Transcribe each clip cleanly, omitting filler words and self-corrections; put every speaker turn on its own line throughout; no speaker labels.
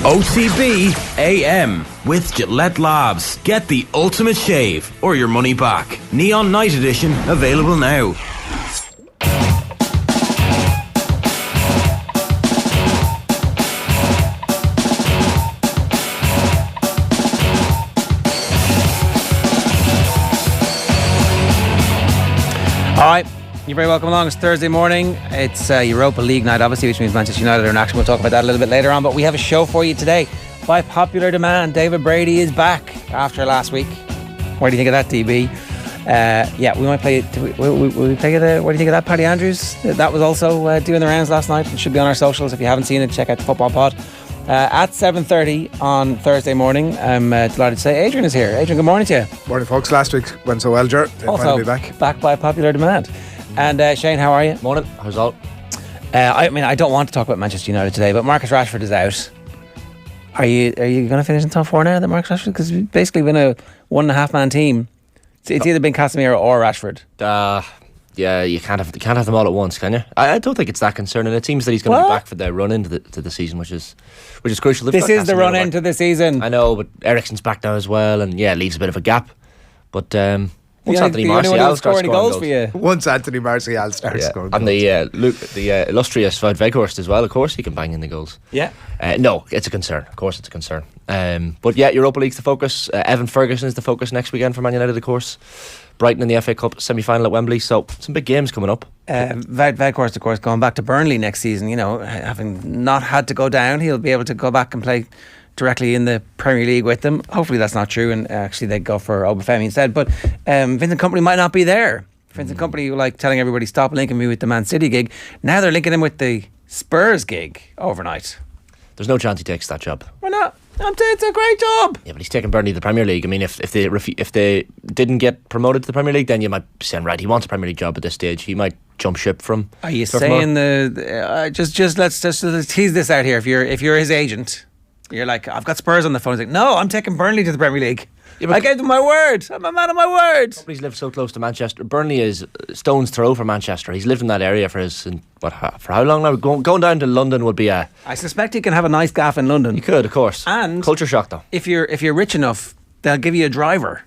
OTB AM with Gillette Labs. Get the ultimate shave or your money back. Neon Night Edition available now.
All right, you're very welcome along. It's Thursday morning. It's Europa League night, obviously, which means Manchester United are in action. We'll talk about that a little bit later on. But we have a show for you today. By popular demand, David Brady is back after last week. What do you think of that, DB? Yeah, we might play it. Will we play it? What do you think of that, Paddy Andrews? That was also doing the rounds last night. It should be on our socials. If you haven't seen it, check out the Football Pod. At 7:30 on Thursday morning, I'm delighted to say Adrian is here. Adrian, good morning to you.
Morning, folks. Last week went so well, Ger.
Also
be
back by popular demand. And Shane, how are you?
Morning. How's all?
I don't want to talk about Manchester United today, but Marcus Rashford is out. Are you going to finish in top four now, that Marcus Rashford? Because we've basically been a 1.5 man team. It's either been Casemiro or Rashford.
Yeah, you can't have them all at once, can you? I don't think it's that concerning. It seems that he's going to be back for the run into the season, which is crucial.
This is the run into the season.
I know, but Eriksen's back now as well, and yeah, it leaves a bit of a gap. But once Anthony
Martial starts scoring goals for you.
Once Anthony Martial starts scoring goals.
And the illustrious Wout Weghorst as well, of course he can bang in the goals.
Yeah.
No, it's a concern. Of course it's a concern. But yeah, Europa League's the focus. Evan Ferguson is the focus next weekend for Man United, of course. Brighton in the FA Cup semi-final at Wembley, so some big games coming up.
Weghorst, of course, going back to Burnley next season, having not had to go down, he'll be able to go back and play directly in the Premier League with them. Hopefully that's not true, and actually they go for OTBAM instead. But Vincent Kompany might not be there. Vincent Kompany, like telling everybody, stop linking me with the Man City gig. Now they're linking him with the Spurs gig overnight.
There's no chance he takes that job.
Why not? It's a great job.
Yeah, but he's taking Burnley to the Premier League. I mean, if they didn't get promoted to the Premier League, then you might be saying, right, he wants a Premier League job at this stage. He might jump ship from.
Are you saying let's tease this out here? If you're his agent, you're like, I've got Spurs on the phone. He's like, no, I'm taking Burnley to the Premier League. Yeah, I gave them my word. I'm a man of my word.
He's lived so close to Manchester. Burnley is stone's throw for Manchester. He's lived in that area for how long now? Going down to London would be a.
I suspect he can have a nice gaff in London.
You could, of course.
And
culture shock, though.
If you're rich enough, they'll give you a driver.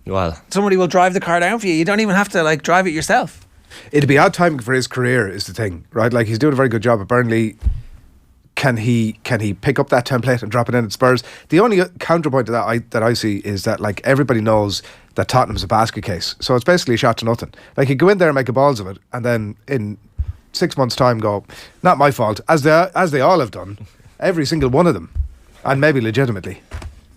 Well,
somebody will drive the car down for you. You don't even have to drive it yourself.
It'd be odd timing for his career, is the thing, right? Like, he's doing a very good job at Burnley. Can he pick up that template and drop it in at Spurs? The only counterpoint to that I see is that, like, everybody knows that Tottenham's a basket case, so it's basically a shot to nothing. Like, he'd go in there and make a balls of it, and then in 6 months' time go, not my fault, as they all have done, every single one of them, and maybe legitimately.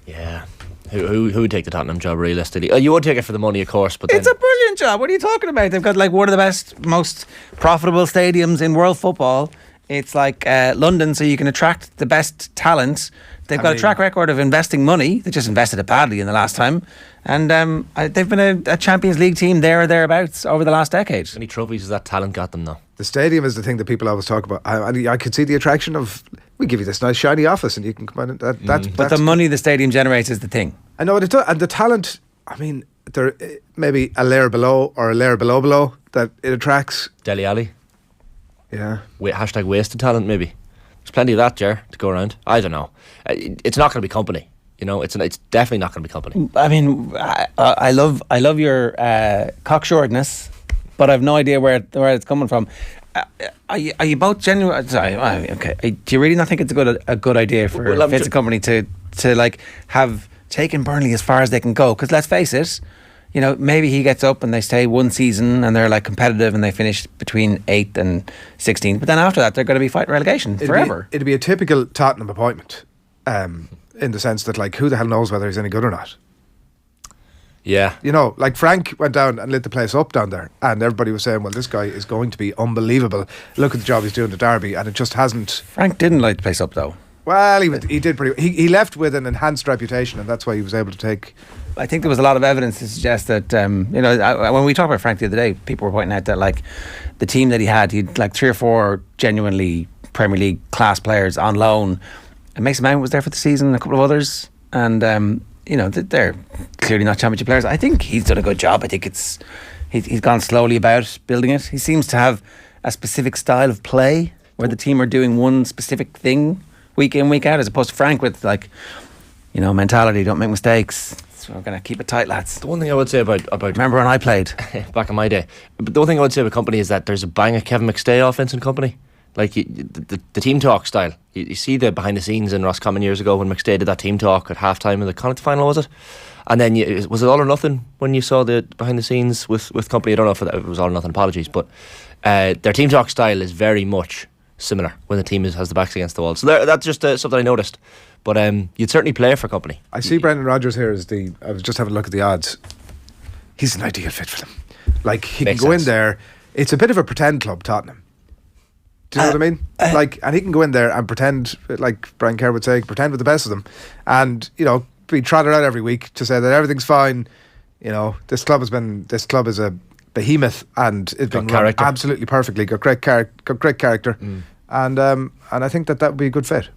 Yeah. Who would take the Tottenham job realistically? You would take it for the money, of course, but
it's a brilliant job. What are you talking about? They've got one of the best, most profitable stadiums in world football. It's like London, so you can attract the best talent. They've got a track record of investing money. They just invested it badly in the last time. And they've been a Champions League team there or thereabouts over the last decade.
How many trophies has that talent got them, though?
The stadium is the thing that people always talk about. I could see the attraction of, we give you this nice shiny office and you can come in.
But the money the stadium generates is the thing. I
know it does. And the talent, I mean, they're maybe a layer below or a layer below that it attracts.
Dele Alli.
Yeah.
Hashtag wasted talent, maybe. There's plenty of that, Ger, to go around. I don't know. It's not going to be company. It's definitely not going to be company.
I mean, I love your cocksuredness, but I've no idea where it's coming from. Are you both genuine? Sorry, okay. Do you really not think it's a good idea for Vincent Kompany to have taken Burnley as far as they can go? Because let's face it. Maybe he gets up and they stay one season and they're competitive and they finish between 8th and 16th. But then after that, they're going to be fighting relegation forever.
It'd be a typical Tottenham appointment, in the sense that, who the hell knows whether he's any good or not?
Yeah.
Frank went down and lit the place up down there, and everybody was saying, well, this guy is going to be unbelievable. Look at the job he's doing at Derby, and it just hasn't.
Frank didn't light the place up, though.
Well, he did pretty. He left with an enhanced reputation, and that's why he was able to take.
I think there was a lot of evidence to suggest that when we talked about Frank the other day, people were pointing out that the team that he had 3 or 4 genuinely Premier League class players on loan. And Mason Mount was there for the season, a couple of others, and they're clearly not championship players. I think he's done a good job. I think he's gone slowly about building it. He seems to have a specific style of play where the team are doing one specific thing week in, week out, as opposed to Frank with mentality, don't make mistakes. So we're going to keep it tight, lads.
The one thing I would say about
remember when I played
back in my day, but the one thing I would say about Company is that there's a bang of Kevin McStay offense in Company. Like the team talk style. You see the behind the scenes in Roscommon years ago when McStay did that team talk at half time in the Connacht final, was it? And then was it all or nothing when you saw the behind the scenes with Company? I don't know if it was all or nothing, apologies, but their team talk style is very much similar when the team has the backs against the wall. So that's just something I noticed. But you'd certainly play for Company.
I see Brendan Rodgers here as I was just having a look at the odds. He's an ideal fit for them. Like, he
Makes
can go
sense.
in there. It's a bit of a pretend club, Tottenham. Do you know what I mean? And he can go in there and pretend, like Brian Kerr would say, pretend with the best of them, and be trotted out every week to say that everything's fine. This club is a behemoth, and it's been run absolutely perfectly. Got great character. And I think that would be a good fit.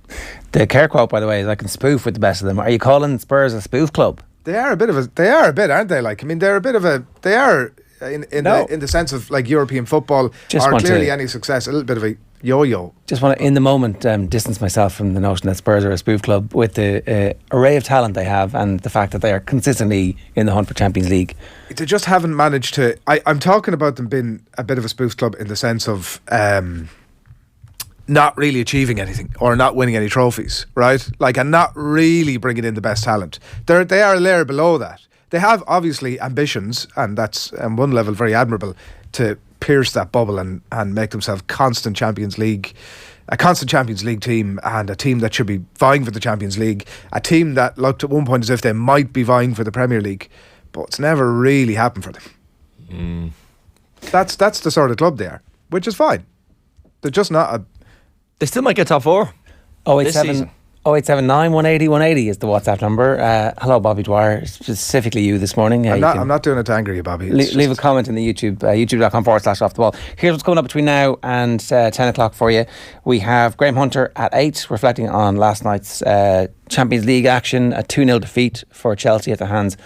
The Kerr quote, by the way, is I can spoof with the best of them. Are you calling Spurs a spoof club?
They are a bit, aren't they? Like, I mean, they're a bit of a. They are in the sense of like European football. Are clearly any success a little bit of a yo-yo.
Just want to, in the moment, distance myself from the notion that Spurs are a spoof club with the array of talent they have and the fact that they are consistently in the hunt for Champions League.
They just haven't managed to. I'm talking about them being a bit of a spoof club in the sense of not really achieving anything or not winning any trophies, right? Like, and not really bringing in the best talent. They are a layer below that. They have obviously ambitions, and that's on one level very admirable, to pierce that bubble and make themselves a constant Champions League team, and a team that should be vying for the Champions League, a team that looked at one point as if they might be vying for the Premier League, but it's never really happened for them. That's the sort of club they are, which is fine. They're just not
They still might get top four.
0879 180 180 is the WhatsApp number. Hello, Bobby Dwyer. Specifically you this morning.
I'm not doing it to anger you, Bobby.
Leave a comment in the YouTube, youtube.com/off the ball. Here's what's coming up between now and 10 o'clock for you. We have Graham Hunter at 8, reflecting on last night's Champions League action, a 2-0 defeat for Chelsea at the hands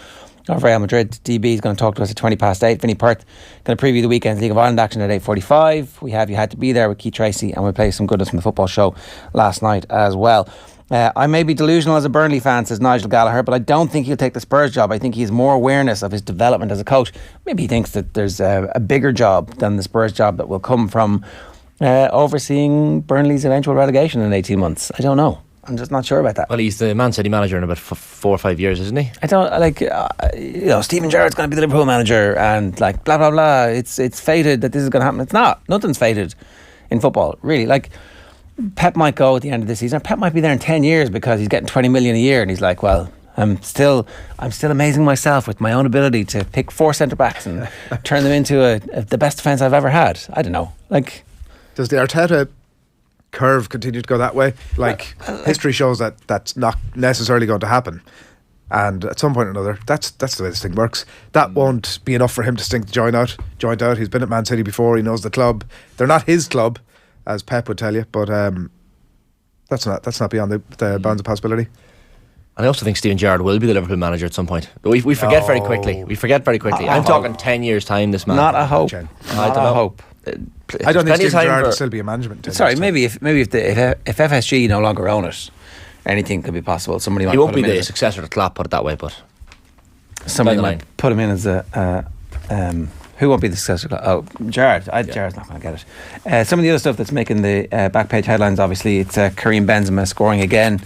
of Real Madrid. DB is going to talk to us at 8:20. Vinny Perth going to preview the weekend's League of Ireland action at 8:45. We have You Had to Be There with Keith Treacy, and we'll play some goodness from the football show last night as well. I may be delusional as a Burnley fan, says Nigel Gallagher, but I don't think he'll take the Spurs job. I think he has more awareness of his development as a coach. Maybe he thinks that there's a bigger job than the Spurs job that will come from overseeing Burnley's eventual relegation in 18 months. I don't know. I'm just not sure about that.
Well, he's the Man City manager in about 4 or 5 years, isn't he?
I don't Steven Gerrard's going to be the Liverpool manager, and like blah blah blah. It's fated that this is going to happen. It's not. Nothing's fated in football, really. Like, Pep might go at the end of this season. Pep might be there in 10 years because he's getting 20 million a year, and he's like, well, I'm still amazing myself with my own ability to pick 4 centre backs and turn them into the best defence I've ever had. I don't know. Like,
does the Arteta curve continue to go that way? Like, history shows that that's not necessarily going to happen, and at some point or another, that's the way this thing works. That won't be enough for him to stink the joint out. He's been at Man City before. He knows the club. They're not his club, as Pep would tell you, but that's not beyond the bounds of possibility.
And I also think Steven Gerrard will be the Liverpool manager at some point. We forget very quickly. I'm talking 10 years' time, this man.
Not a hope.
I don't know.
Hope.
I don't think Steven Gerrard will still be a management.
Sorry, maybe if FSG no longer own it, anything could be possible. Somebody might.
He won't be the successor to Klopp, put it that way, but
somebody might put him in as a. Who won't be the successor? Oh, Gerrard. Gerrard's not going to get it. Some of the other stuff that's making the back page headlines, obviously, it's Karim Benzema scoring again.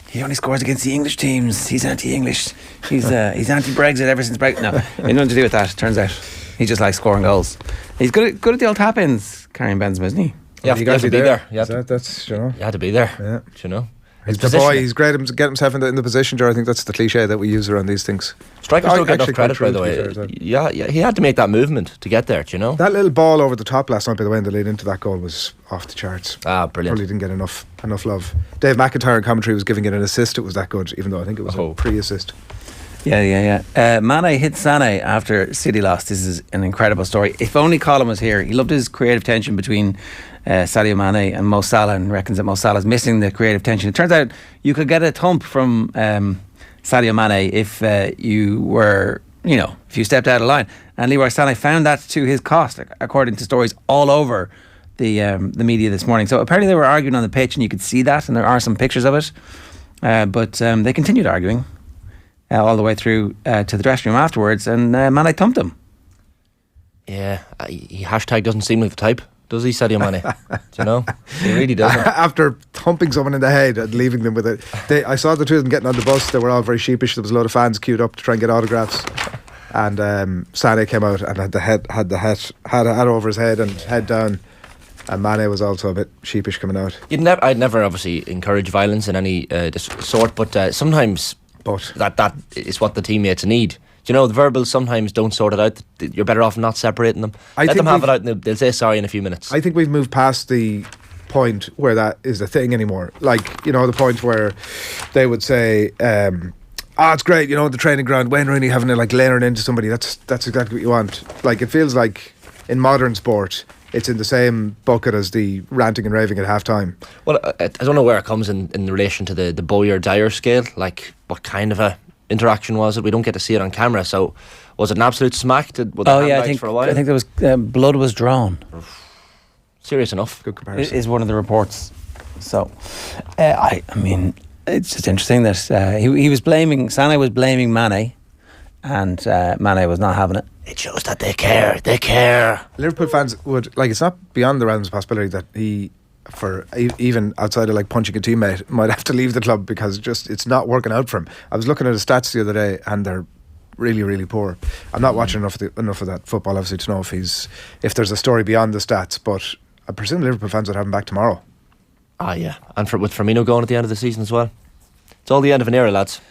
He only scores against the English teams. He's anti-English. He's anti-Brexit ever since Brexit. No, nothing to do with that. Turns out he just likes scoring goals. He's good at the old tap-ins, Karim Benzema, isn't he?
You have to be there.
You had
to be there.
Yeah. He's the boy. He's great to get himself in the position, Joe. I think that's the cliche that we use around these things.
Strikers don't get enough credit, by the way. Yeah, he had to make that movement to get there, do you know?
That little ball over the top last night, by the way, in the lead into that goal was off the charts.
Brilliant.
Probably didn't get enough love. Dave McIntyre in commentary was giving it an assist. It was that good, even though I think it was a pre-assist.
Yeah. Mane hit Sané after City lost. This is an incredible story. If only Colin was here. He loved his creative tension between Sadio Mane and Mo Salah, and reckons that Mo Salah's missing the creative tension. It turns out you could get a thump from Sadio Mane if you were, if you stepped out of line. And Leroy Sané found that to his cost, according to stories all over the media this morning. So apparently they were arguing on the pitch, and you could see that, and there are some pictures of it. But they continued arguing all the way through to the dressing room afterwards, and Mane thumped him.
Yeah, he hashtag doesn't seem like the type, does he, Sadio Mane? Do you know? He really doesn't.
After thumping someone in the head and leaving them with it. I saw the two of them getting on the bus. They were all very sheepish. There was a lot of fans queued up to try and get autographs. And Sané came out and had the hat over his head and head down. And Mane was also a bit sheepish coming out.
I'd never obviously encourage violence in any sort, but sometimes that is what the teammates need. Do you know, the verbals sometimes don't sort it out. You're better off not separating them. Let them have it out and they'll say sorry in a few minutes.
I think we've moved past the point where that is a thing anymore. Like, you know, the point where they would say, it's great, you know, the training ground, Wayne Rooney having to like layering into somebody, that's exactly what you want. Like, it feels like in modern sport it's in the same bucket as the ranting and raving at half time.
Well, I don't know where it comes in relation to the Boyer-Dyer scale. Like, what kind of a interaction was it? We don't get to see it on camera. So was it an absolute smack? I think
for a while? I think there was blood was drawn.
Serious enough.
Good comparison.
Is one of the reports. So I mean, it's just interesting that he was blaming, Sané was blaming Mane, and Mane was not having it. It shows that they care. They care.
Liverpool fans would, like, it's not beyond the realms of possibility that he, for even outside of like punching a teammate, might have to leave the club because it's not working out for him. I was looking at his stats the other day and they're really, really poor. I'm not watching enough of that football obviously to know if there's a story beyond the stats, but I presume Liverpool fans would have him back tomorrow.
Yeah, and with Firmino going at the end of the season as well. It's all the end of an era, lads.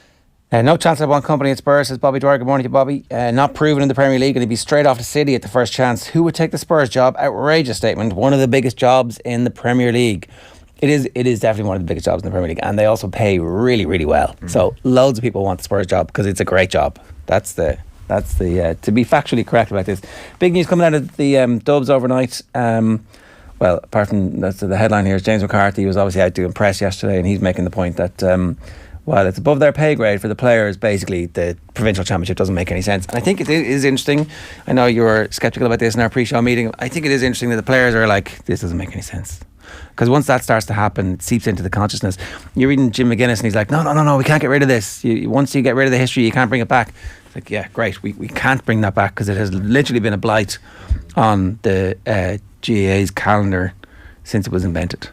No chance of one company at Spurs, says Bobby Dwyer. Good morning to Bobby. Not proven in the Premier League, and he'd be straight off to City at the first chance. Who would take the Spurs job? Outrageous statement. One of the biggest jobs in the Premier League. It is definitely one of the biggest jobs in the Premier League, and they also pay really, really well. So loads of people want the Spurs job because it's a great job. That's the to be factually correct about this. Big news coming out of the Dubs overnight. Well, apart from that's the headline here, is James McCarthy was obviously out doing press yesterday, and he's making the point that while it's above their pay grade for the players, basically the provincial championship doesn't make any sense. And I think it is interesting. I know you were sceptical about this in our pre-show meeting. I think it is interesting that the players are like, this doesn't make any sense. Because once that starts to happen, it seeps into the consciousness. You're reading Jim McGuinness and he's like, no, we can't get rid of this. Once you get rid of the history, you can't bring it back. It's like, yeah, great. We can't bring that back because it has literally been a blight on the GAA's calendar since it was invented.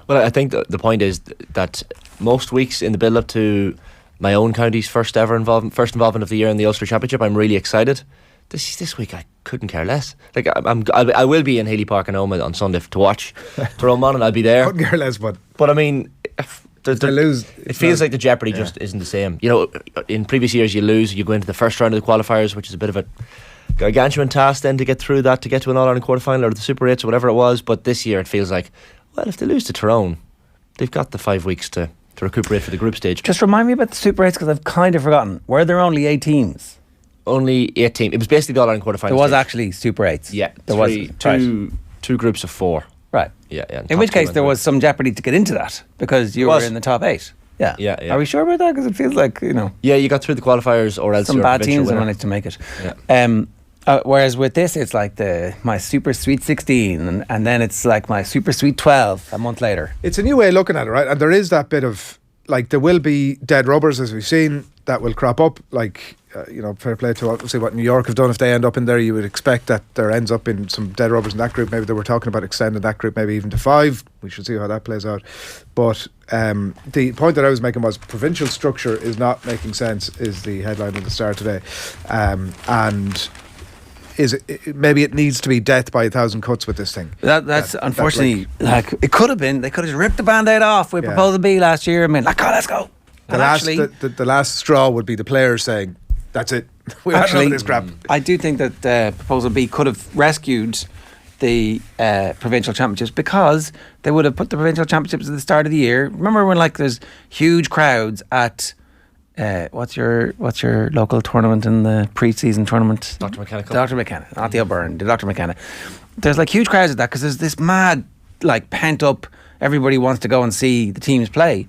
Well, I think the point is that most weeks in the build-up to my own county's first involvement of the year in the Ulster Championship, I'm really excited. This week I couldn't care less. Like I will be in Haley Park and Oma on Sunday to watch Tyrone Monaghan. I'll be there.
Couldn't care less, but
I mean, it feels like the jeopardy
yeah.
just isn't the same. You know, in previous years you lose, you go into the first round of the qualifiers, which is a bit of a gargantuan task then to get through that, to get to an All-Ireland quarterfinal or the Super 8s or whatever it was. But this year it feels like, well, if they lose to Tyrone, they've got the 5 weeks to recuperate for the group stage.
Just remind me about the Super 8s because I've kind of forgotten. Were there only 8 teams?
Only 8 teams. It was basically the All-Ireland quarterfinal.
There was
stage.
actually Super 8s.
Yeah,
there was
two groups of 4.
Right.
Yeah.
In which case there was some jeopardy to get into that because you were in the top 8. Yeah. Are we sure about that? Because it feels like, you know.
Yeah, you got through the qualifiers or else
some bad teams managed to make it.
Yeah.
Whereas with this, it's like my Super Sweet 16 and then it's like my Super Sweet 12 a month later.
It's a new way of looking at it, right? And there is that bit of, like, there will be dead rubbers, as we've seen, that will crop up. Like, fair play to obviously what New York have done. If they end up in there, you would expect that there ends up in some dead rubbers in that group. Maybe they were talking about extending that group maybe even to 5. We should see how that plays out. But the point that I was making was provincial structure is not making sense, is the headline of the Star today. And maybe it needs to be death by 1,000 cuts with this thing.
That's unfortunately, like, it could have been. They could have just ripped the band-aid off with Proposal B last year. I mean, let's go.
The last straw would be the players saying, that's it. We don't know this crap.
I do think that Proposal B could have rescued the provincial championships because they would have put the provincial championships at the start of the year. Remember when, like, there's huge crowds at what's your local tournament in the pre-season tournament?
Dr. McKenna.
Dr. McKenna, not the O'Byrne, the Dr. McKenna. There's like huge crowds at that because there's this mad, like, pent up, everybody wants to go and see the teams play.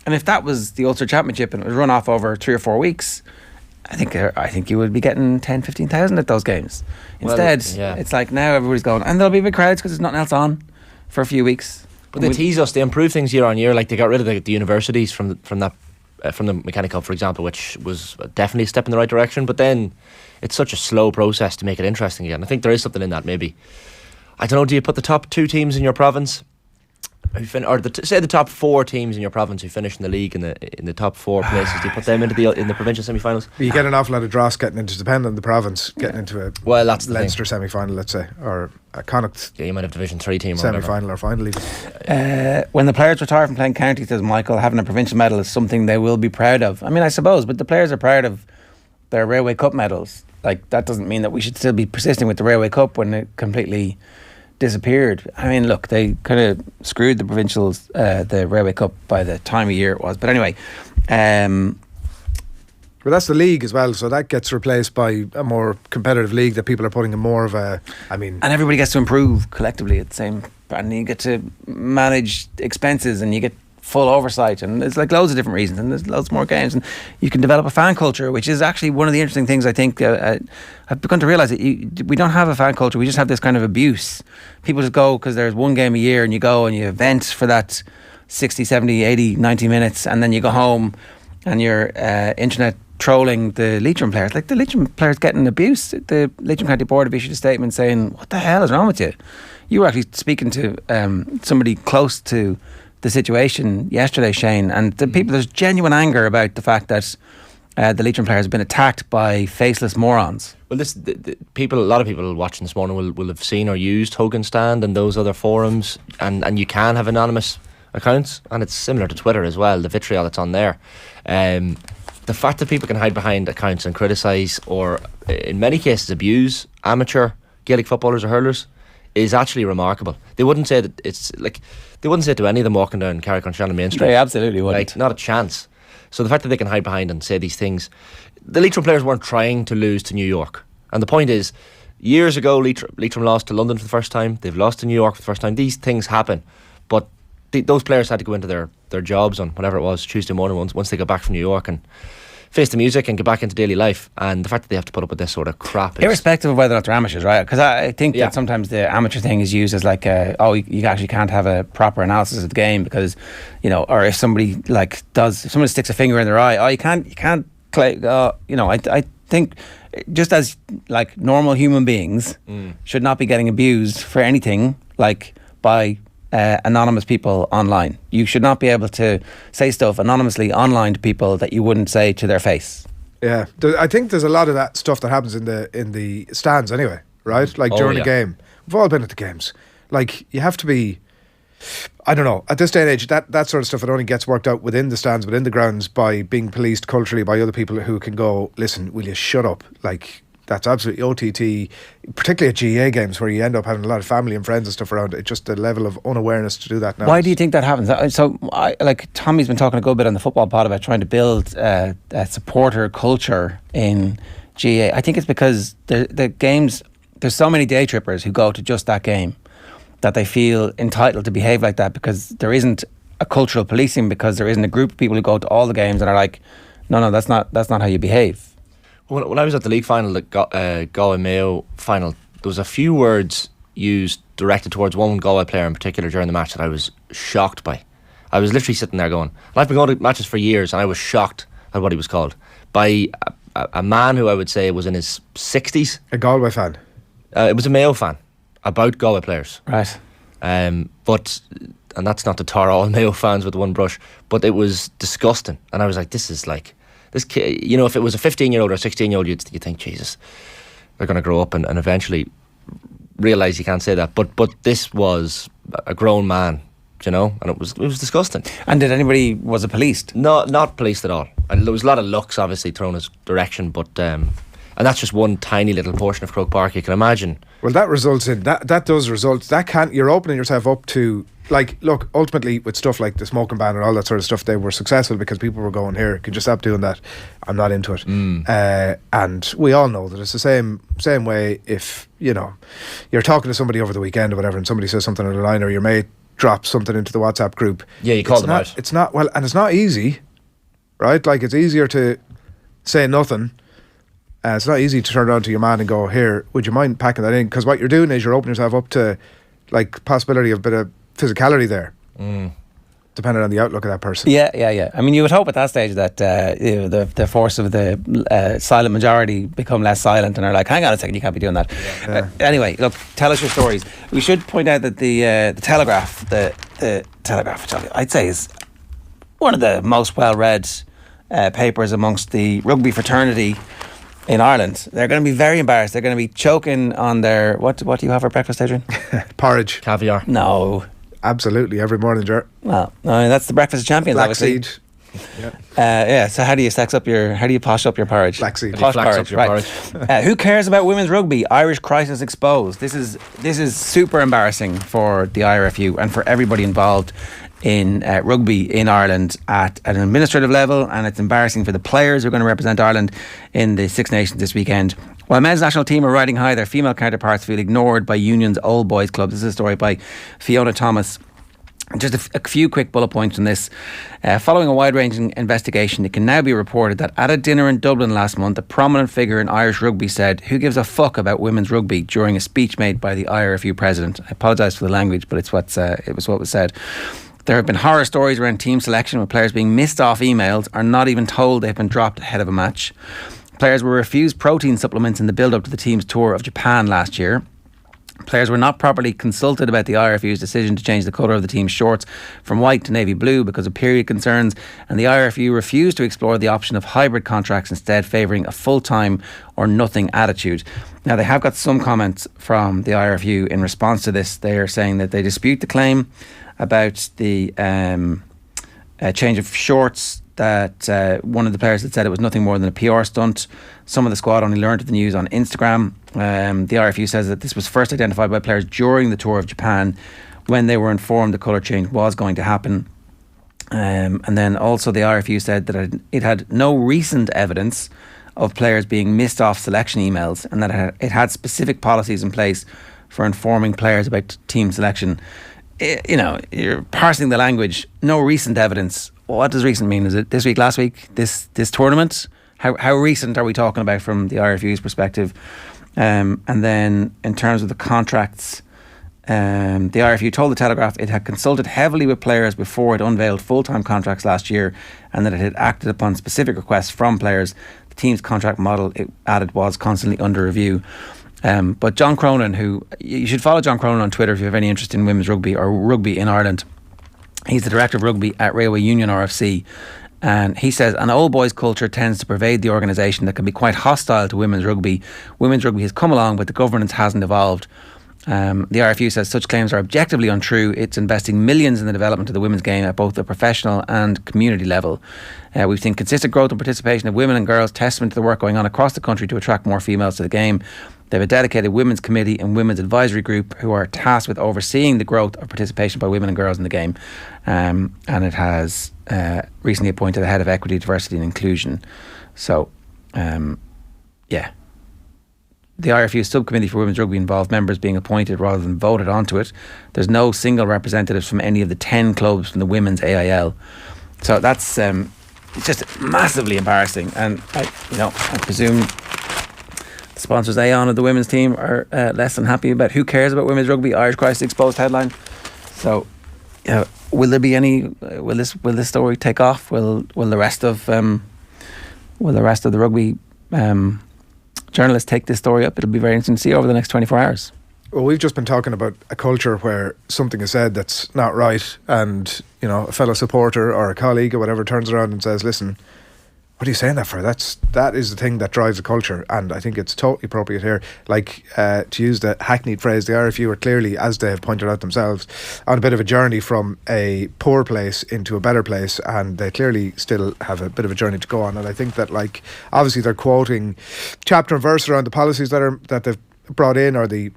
And if that was the Ulster Championship and it was run off over 3 or 4 weeks, I think you would be getting 10, 15,000 at those games. Instead, it's like now everybody's going, and there'll be big crowds because there's nothing else on. for a few weeks.
But they tease us. They improve things year on year. Like they got rid of the universities from the Mechanic Cup, for example, which was definitely a step in the right direction. But then it's such a slow process to make it interesting again. I think there is something in that. Maybe, I don't know. Do you put the top 2 teams in your province, or say the top 4 teams in your province who finish in the league in the top 4 places? Do you put them into the provincial semi-finals?
You get an awful lot of dross getting into, depending on the province, getting into a
that's
Leinster semi-final, let's say, or a Connacht.
Yeah, you might have Division 3 team or
semi-final or final even.
When the players retire from playing county, says Michael, having a provincial medal is something they will be proud of. I mean, I suppose, but the players are proud of their Railway Cup medals. Like, that doesn't mean that we should still be persisting with the Railway Cup when it completely disappeared. I mean, look, they kind of screwed the provincials, the Railway Cup, by the time of year it was. But anyway,
But that's the league as well, so that gets replaced by a more competitive league that people are putting in more of a,
and everybody gets to improve collectively at the same, and you get to manage expenses and you get full oversight, and there's like loads of different reasons, and there's loads more games, and you can develop a fan culture, which is actually one of the interesting things. I think I've begun to realise that we don't have a fan culture, we just have this kind of abuse. People just go because there's one game a year and you go and you vent for that 60, 70, 80, 90 minutes, and then you go home and you're internet trolling the Leitrim players. Like, the Leitrim players getting abuse. The Leitrim County Board have issued a statement saying, what the hell is wrong with you? You were actually speaking to somebody close to the situation yesterday, Shane, and there's genuine anger about the fact that the Leitrim players have been attacked by faceless morons.
Well, a lot of people watching this morning will have seen or used Hogan Stand and those other forums, and you can have anonymous accounts, and it's similar to Twitter as well, the vitriol that's on there. The fact that people can hide behind accounts and criticise, or in many cases abuse amateur Gaelic footballers or hurlers, is actually remarkable. They wouldn't say that they wouldn't say it to any of them walking down Carrick-on-Shannon Main Street.
They absolutely wouldn't.
Like, not a chance. So the fact that they can hide behind and say these things, the Leitrim players weren't trying to lose to New York. And the point is, years ago Leitrim lost to London for the first time. They've lost to New York for the first time. These things happen, but those players had to go into their jobs on whatever it was Tuesday morning once they got back from New York and face the music and get back into daily life. And the fact that they have to put up with this sort of crap,
irrespective of whether or not they're amateurs, right? Because I think that sometimes the amateur thing is used as like you actually can't have a proper analysis of the game because, or if somebody if somebody sticks a finger in their eye, you can't play. I think just as like normal human beings should not be getting abused for anything by anonymous people online. You should not be able to say stuff anonymously online to people that you wouldn't say to their face.
Yeah, I think there's a lot of that stuff that happens in the stands anyway, right? Like during a game. We've all been at the games. Like, you have to be, I don't know, at this day and age, that sort of stuff, it only gets worked out within the stands, within the grounds, by being policed culturally by other people who can go, listen, will you shut up? Like, that's absolutely OTT, particularly at GA games where you end up having a lot of family and friends and stuff around. It's just the level of unawareness to do that now.
Why do you think that happens? So, Tommy's been talking a good bit on the football pod about trying to build a supporter culture in GA. I think it's because the games, there's so many day trippers who go to just that game that they feel entitled to behave like that because there isn't a cultural policing, because there isn't a group of people who go to all the games and are like, no, that's not how you behave.
When I was at the league final, the Galway Mayo final, there was a few words used directed towards one Galway player in particular during the match that I was shocked by. I was literally sitting there going, I've been going to matches for years and I was shocked at what he was called by a man who I would say was in his 60s.
A Galway fan?
It was a Mayo fan about Galway players.
Right.
And that's not to tar all Mayo fans with one brush, but it was disgusting. And I was like, this is like, this kid, if it was a 15-year-old or a 16-year-old, you'd think, Jesus, they're going to grow up and eventually realise you can't say that. But this was a grown man, and it was disgusting.
And was it policed?
No, not policed at all. And there was a lot of looks obviously thrown his direction, but and that's just one tiny little portion of Croke Park. You can imagine. Well,
that results in that does result. You're opening yourself up to. Like, look, ultimately with stuff like the smoking ban and all that sort of stuff, they were successful because people were going, here, can you stop doing that? I'm not into it. And we all know that it's the same way if, you're talking to somebody over the weekend or whatever and somebody says something on the line, or your mate drops something into the WhatsApp group.
Yeah, you call them out.
It's not, and it's not easy, right? Like, it's easier to say nothing. It's not easy to turn around to your man and go, here, would you mind packing that in? Because what you're doing is you're opening yourself up to, like, possibility of a bit of physicality there, depending on the outlook of that person.
Yeah. I mean, you would hope at that stage that the force of the silent majority become less silent and are like, hang on a second, you can't be doing that. Anyway, look, tell us your stories. We should point out that the Telegraph, the Telegraph, which I'd say is one of the most well-read papers amongst the rugby fraternity in Ireland. They're going to be very embarrassed. They're going to be choking on their... What do you have for breakfast, Adrian?
Porridge.
Caviar.
No.
Absolutely, every morning, Ger.
Well, I mean, that's the breakfast of champions, obviously.
Flaxseed.
So how do you posh up your porridge?
Flaxseed.
Posh
Flax
porridge,
up your
right. Who cares about women's rugby? Irish crisis exposed. This is super embarrassing for the IRFU and for everybody involved in rugby in Ireland at an administrative level, and it's embarrassing for the players who are going to represent Ireland in the Six Nations this weekend. While men's national team are riding high, their female counterparts feel ignored by Union's old boys club. This is a story by Fiona Thomas. Just a few quick bullet points on this. Following a wide-ranging investigation, it can now be reported that at a dinner in Dublin last month, a prominent figure in Irish rugby said, "Who gives a fuck about women's rugby?" during a speech made by the IRFU president. I apologise for the language, but it was what was said. There have been horror stories around team selection with players being missed off emails or not even told they've been dropped ahead of a match. Players were refused protein supplements in the build-up to the team's tour of Japan last year. Players were not properly consulted about the IRFU's decision to change the colour of the team's shorts from white to navy blue because of period concerns, and the IRFU refused to explore the option of hybrid contracts, instead favouring a full-time or nothing attitude. Now, they have got some comments from the IRFU in response to this. They are saying that they dispute the claim about the change of shorts, that one of the players had said it was nothing more than a PR stunt. Some of the squad only learned of the news on Instagram. The RFU says that this was first identified by players during the tour of Japan when they were informed the colour change was going to happen. And then also the RFU said that it had no recent evidence of players being missed off selection emails, and that it had specific policies in place for informing players about team selection. You know, you're parsing the language. No recent evidence. What does recent mean? Is it this week, last week, this tournament? How recent are we talking about from the IRFU's perspective? And then in terms of the contracts, the IRFU told the Telegraph it had consulted heavily with players before it unveiled full-time contracts last year, and that it had acted upon specific requests from players. The team's contract model, it added, was constantly under review. But John Cronin, who you should follow John Cronin on Twitter if you have any interest in women's rugby or rugby in Ireland. He's the director of rugby at Railway Union RFC, and he says an old boys culture tends to pervade the organisation that can be quite hostile to women's rugby. Women's rugby has come along, but the governance hasn't evolved. The RFU says such claims are objectively untrue. It's investing millions in the development of the women's game at both the professional and community level. We've seen consistent growth and participation of women and girls, testament to the work going on across the country to attract more females to the game. They have a dedicated women's committee and women's advisory group who are tasked with overseeing the growth of participation by women and girls in the game. And it has recently appointed a head of equity, diversity and inclusion. So, yeah. The IRFU subcommittee for women's rugby involved members being appointed rather than voted onto it. There's no single representatives from any of the 10 clubs from the women's AIL. So that's it's just massively embarrassing. And I presume the sponsors Aon of the women's team are less than happy about who cares about women's rugby. Irish crisis exposed headline. So, will there be any? Will this story take off? Will the rest of the rugby journalists take this story up? It'll be very interesting to see over the next 24 hours.
Well, we've just been talking about a culture where something is said that's not right, and a fellow supporter or a colleague or whatever turns around and says, "Listen, what are you saying that for?" That is the thing that drives the culture, and I think it's totally appropriate here. Like, to use the hackneyed phrase, the RFU are clearly, as they have pointed out themselves, on a bit of a journey from a poor place into a better place, and they clearly still have a bit of a journey to go on. And I think that, like, obviously they're quoting chapter and verse around the policies that they've brought in, or the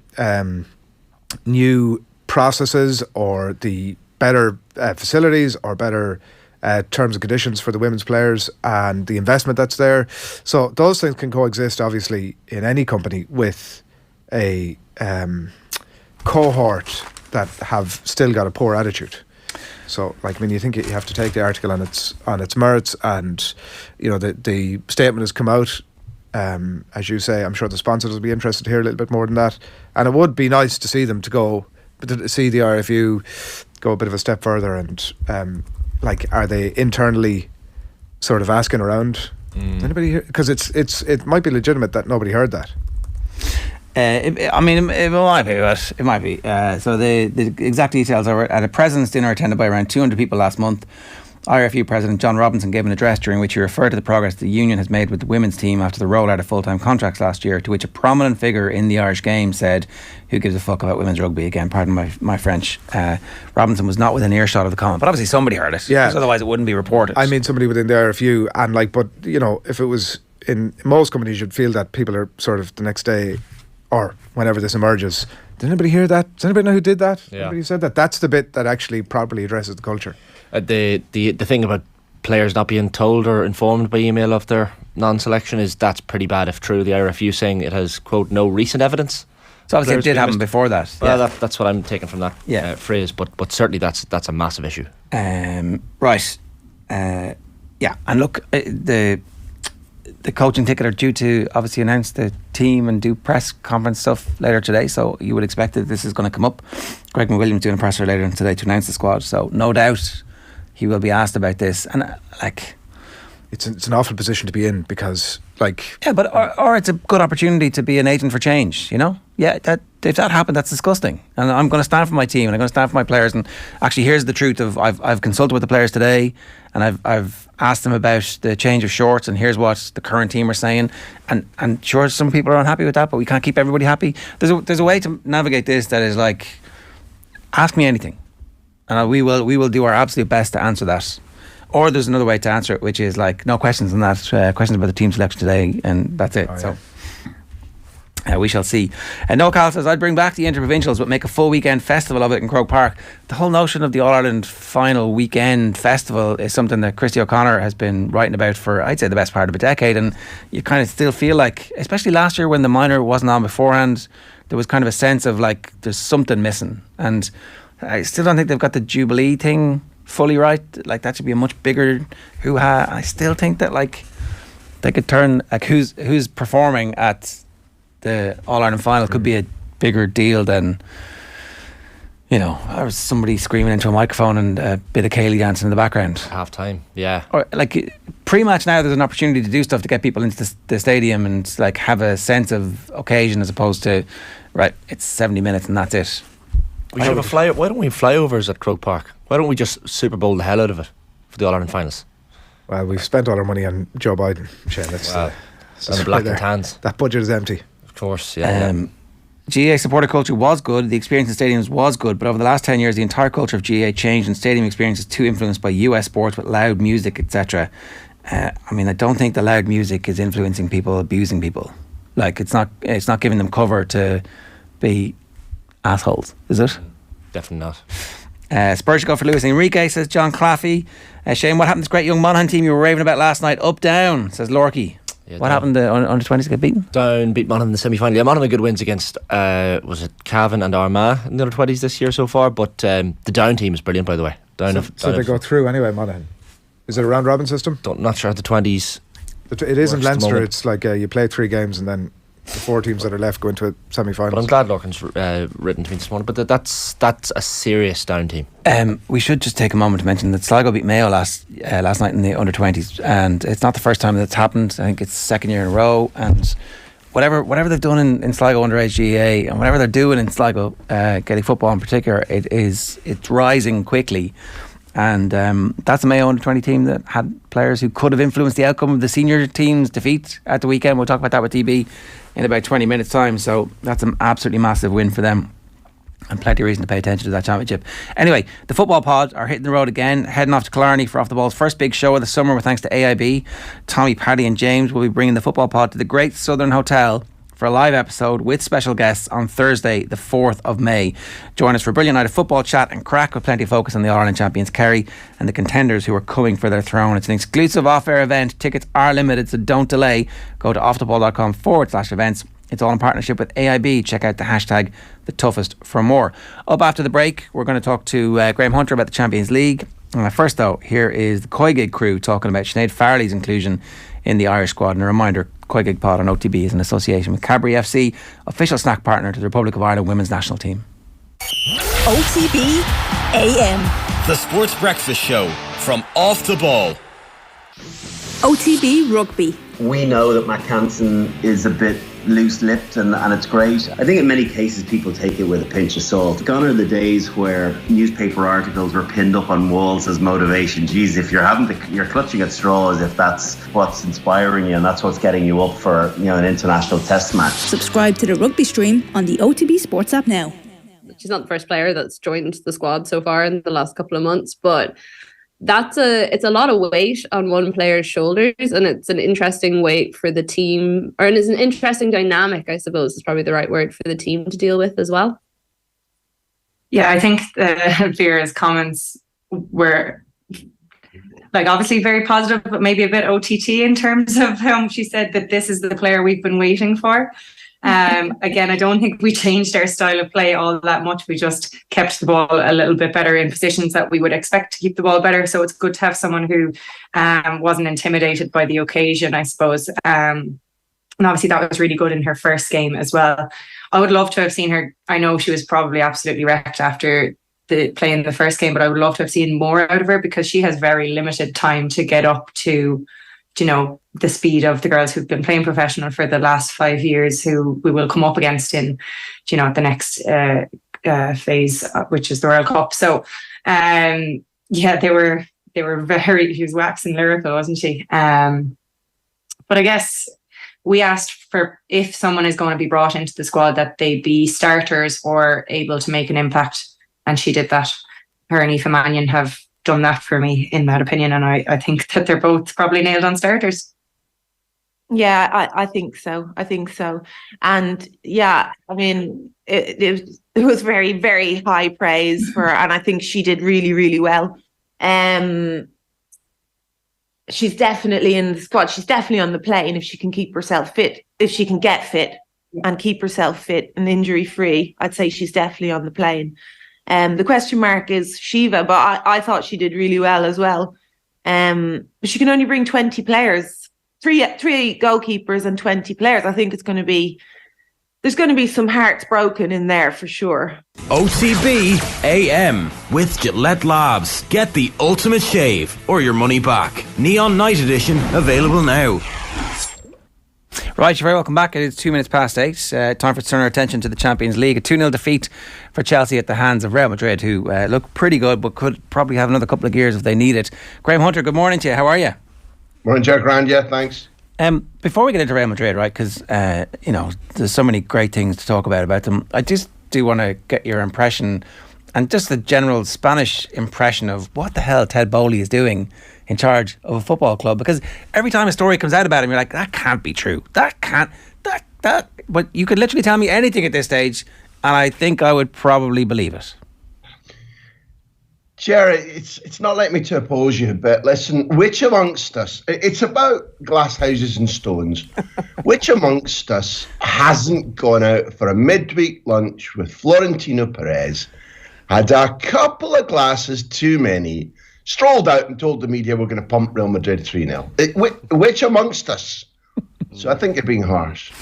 new processes, or the better facilities, or better terms and conditions for the women's players, and the investment that's there. So those things can coexist, obviously, in any company with a cohort that have still got a poor attitude. So, like, you think you have to take the article on its merits, and the statement has come out. As you say, I'm sure the sponsors will be interested to hear a little bit more than that, and it would be nice to see them to see the RFU go a bit of a step further and like, are they internally sort of asking around? Anybody hear? Because it might be legitimate that nobody heard that.
I mean, it might be, but it might be. So the exact details are at a president's dinner attended by around 200 people last month. IRFU President John Robinson gave an address during which he referred to the progress the union has made with the women's team after the rollout of full-time contracts last year, to which a prominent figure in the Irish game said, "Who gives a fuck about women's rugby?" Again, pardon my French. Robinson was not within earshot of the comment, but obviously somebody heard it.
Yeah.
Because otherwise it wouldn't be reported.
I mean, somebody within the IRFU, and like, but you know, if it was in most companies, you'd feel that people are sort of the next day or whenever this emerges. Did anybody hear that? Does anybody know who did that?
Yeah.
Anybody said that? That's the bit that actually properly addresses the culture.
The thing about players not being told or informed by email of their non-selection that's pretty bad if true. The IRFU saying it has, quote, no recent evidence.
So obviously it did happen before that.
Well, that's what I'm taking from that phrase, but certainly that's a massive issue.
Right. Yeah, and look, the coaching ticket are due to obviously announce the team and do press conference stuff later today, so you would expect that this is going to come up. Greg McWilliams doing a presser later today to announce the squad, so no doubt he will be asked about this. And like,
it's an awful position to be in, because like,
yeah, but or it's a good opportunity to be an agent for change, you know. Yeah, that if that happened, that's disgusting. And I'm going to stand for my team, and I'm going to stand for my players. And actually, here's the truth of I've consulted with the players today, and I've asked them about the change of shorts, and here's what the current team are saying. And sure, some people are unhappy with that, but we can't keep everybody happy. There's a way to navigate this that is like, ask me anything, and we will do our absolute best to answer that. Or there's another way to answer it, which is like, no questions on that. Questions about the team selection today, and that's it. So we shall see. Noel Cal says, I'd bring back the interprovincials but make a full weekend festival of it in Croke Park. The whole notion of the All-Ireland final weekend festival is something that Christy O'Connor has been writing about for, I'd say, the best part of a decade. And you kind of still feel like, especially last year when the minor wasn't on beforehand, there was kind of a sense of like there's something missing. And I still don't think they've got the Jubilee thing fully right. Like, that should be a much bigger hoo-ha. I still think that like they could turn, like, who's performing at the All-Ireland final could be a bigger deal than, you know, or somebody screaming into a microphone and a bit of Kaylee dancing in the background.
Half time, yeah.
Or like pre-match now, there's an opportunity to do stuff to get people into the stadium and like have a sense of occasion, as opposed to, right, it's 70 minutes and that's it.
We should have a why don't we have flyovers at Croke Park? Why don't we just Super Bowl the hell out of it for the All-Ireland finals?
Well, we've spent all our money on Joe Biden, Shane.
And the black and tans.
That budget is empty.
Of course, yeah.
GAA supporter culture was good, the experience in stadiums was good, but over the last 10 years the entire culture of GAA changed, and stadium experience is too influenced by US sports with loud music, etc. I mean, I don't think the loud music is influencing people, abusing people. Like, it's not giving them cover to be assholes, is it?
Definitely not.
Spurs should go for Luis Enrique, says John Claffey. Shane, what happened to this great young Monaghan team you were raving about last night? Up, down, says Lorky.
Yeah,
what happened? The under 20s get beaten?
Down, beat Monaghan in the semi-final. Yeah, Monaghan had good wins against was it Cavan and Armagh in the under 20s this year so far, but the down team is brilliant, by the way.
So they go through anyway, Monaghan. Is it a round robin system?
Not sure at the 20s.
It is in Leinster. It's like you play 3 games and then the 4 teams that are left go into a semi-final.
But I'm glad Lorcan's written to me this morning. But that's a serious down team.
We should just take a moment to mention that Sligo beat Mayo last night in the under 20s, and it's not the first time that's happened. I think it's the second year in a row. And whatever they've done in Sligo underage GAA, and whatever they're doing in Sligo Gaelic football in particular, it's rising quickly. And that's a Mayo under 20 team that had players who could have influenced the outcome of the senior team's defeat at the weekend. We'll talk about that with DB in about 20 minutes time. So that's an absolutely massive win for them, and plenty of reason to pay attention to that championship. Anyway, the football pod are hitting the road again, heading off to Killarney for Off the Ball's first big show of the summer, with thanks to AIB. Tommy, Paddy and James will be bringing the football pod to the Great Southern Hotel for a live episode with special guests on Thursday the 4th of May. Join us for a brilliant night of football chat and crack, with plenty of focus on the All-Ireland champions Kerry and the contenders who are coming for their throne. It's an exclusive off-air event. Tickets are limited, so don't delay. Go to offtheball.com/events. It's all in partnership with AIB. Check out the hashtag #TheToughest for more. Up after the break, we're going to talk to Graham Hunter about the Champions League. First though, here is the Coigig crew talking about Sinead Farrelly's inclusion in the Irish squad. And a reminder, Coigig Pod on OTB is in association with Cadbury FC, official snack partner to the Republic of Ireland women's national team.
OTB AM.
The Sports Breakfast Show from Off the Ball.
OTB Rugby.
We know that Matt Hansen is a bit loose-lipped and it's great. I think in many cases people take it with a pinch of salt. Gone are the days where newspaper articles were pinned up on walls as motivation. Geez, if you're clutching at straws, if that's what's inspiring you and that's what's getting you up for an international test match.
Subscribe to the rugby stream on the OTB SPORTS app now.
She's not the first player that's joined the squad so far in the last couple of months, but it's a lot of weight on one player's shoulders, and it's an interesting weight for the team, or it's an interesting dynamic, I suppose is probably the right word, for the team to deal with as well.
Yeah, I think Vera's comments were obviously very positive, but maybe a bit OTT in terms of she said that this is the player we've been waiting for. Again, I don't think we changed our style of play all that much. We just kept the ball a little bit better in positions that we would expect to keep the ball better. So it's good to have someone who wasn't intimidated by the occasion, I suppose. And obviously that was really good in her first game as well. I would love to have seen her. I know she was probably absolutely wrecked after playing the first game, but I would love to have seen more out of her because she has very limited time to get up to the speed of the girls who've been playing professional for the last 5 years, who we will come up against in, the next phase, which is the World Cup. So, they were very, she was waxing lyrical, wasn't she? But I guess we asked for, if someone is going to be brought into the squad, that they be starters or able to make an impact. And she did that. Her and Aoife Mannion have done that for me, in that opinion. And I think that they're both probably nailed on starters.
Yeah, I think so. And yeah, I mean, it was very, very high praise for her. And I think she did really, really well. She's definitely in the squad. She's definitely on the plane if she can keep herself fit. If she can get fit and keep herself fit and injury free, I'd say she's definitely on the plane. The question mark is Shiva, but I thought she did really well as well. But she can only bring 20 players, three goalkeepers and 20 players. I think there's going to be some hearts broken in there for sure.
OTB AM with Gillette Labs. Get the ultimate shave or your money back. Neon Night Edition available now.
Right, you're very welcome back. It is 8:02. Time for to turn our attention to the Champions League. A 2-0 defeat for Chelsea at the hands of Real Madrid, who look pretty good but could probably have another couple of gears if they need it. Graham Hunter, good morning to you. How are you?
Morning, Jack. Grand, yeah, thanks.
Before we get into Real Madrid, right, because there's so many great things to talk about them, I just do want to get your impression and just the general Spanish impression of what the hell Ted Bowley is doing in charge of a football club, because every time a story comes out about him, you're like, that can't be true. That but you could literally tell me anything at this stage and I think I would probably believe it.
Jerry, it's not like me to oppose you, but listen, which amongst us, it's about glass houses and stones, which amongst us hasn't gone out for a midweek lunch with Florentino Perez, had a couple of glasses too many, strolled out and told the media we're going to pump Real Madrid 3-0. Which amongst us? So I think you're being harsh.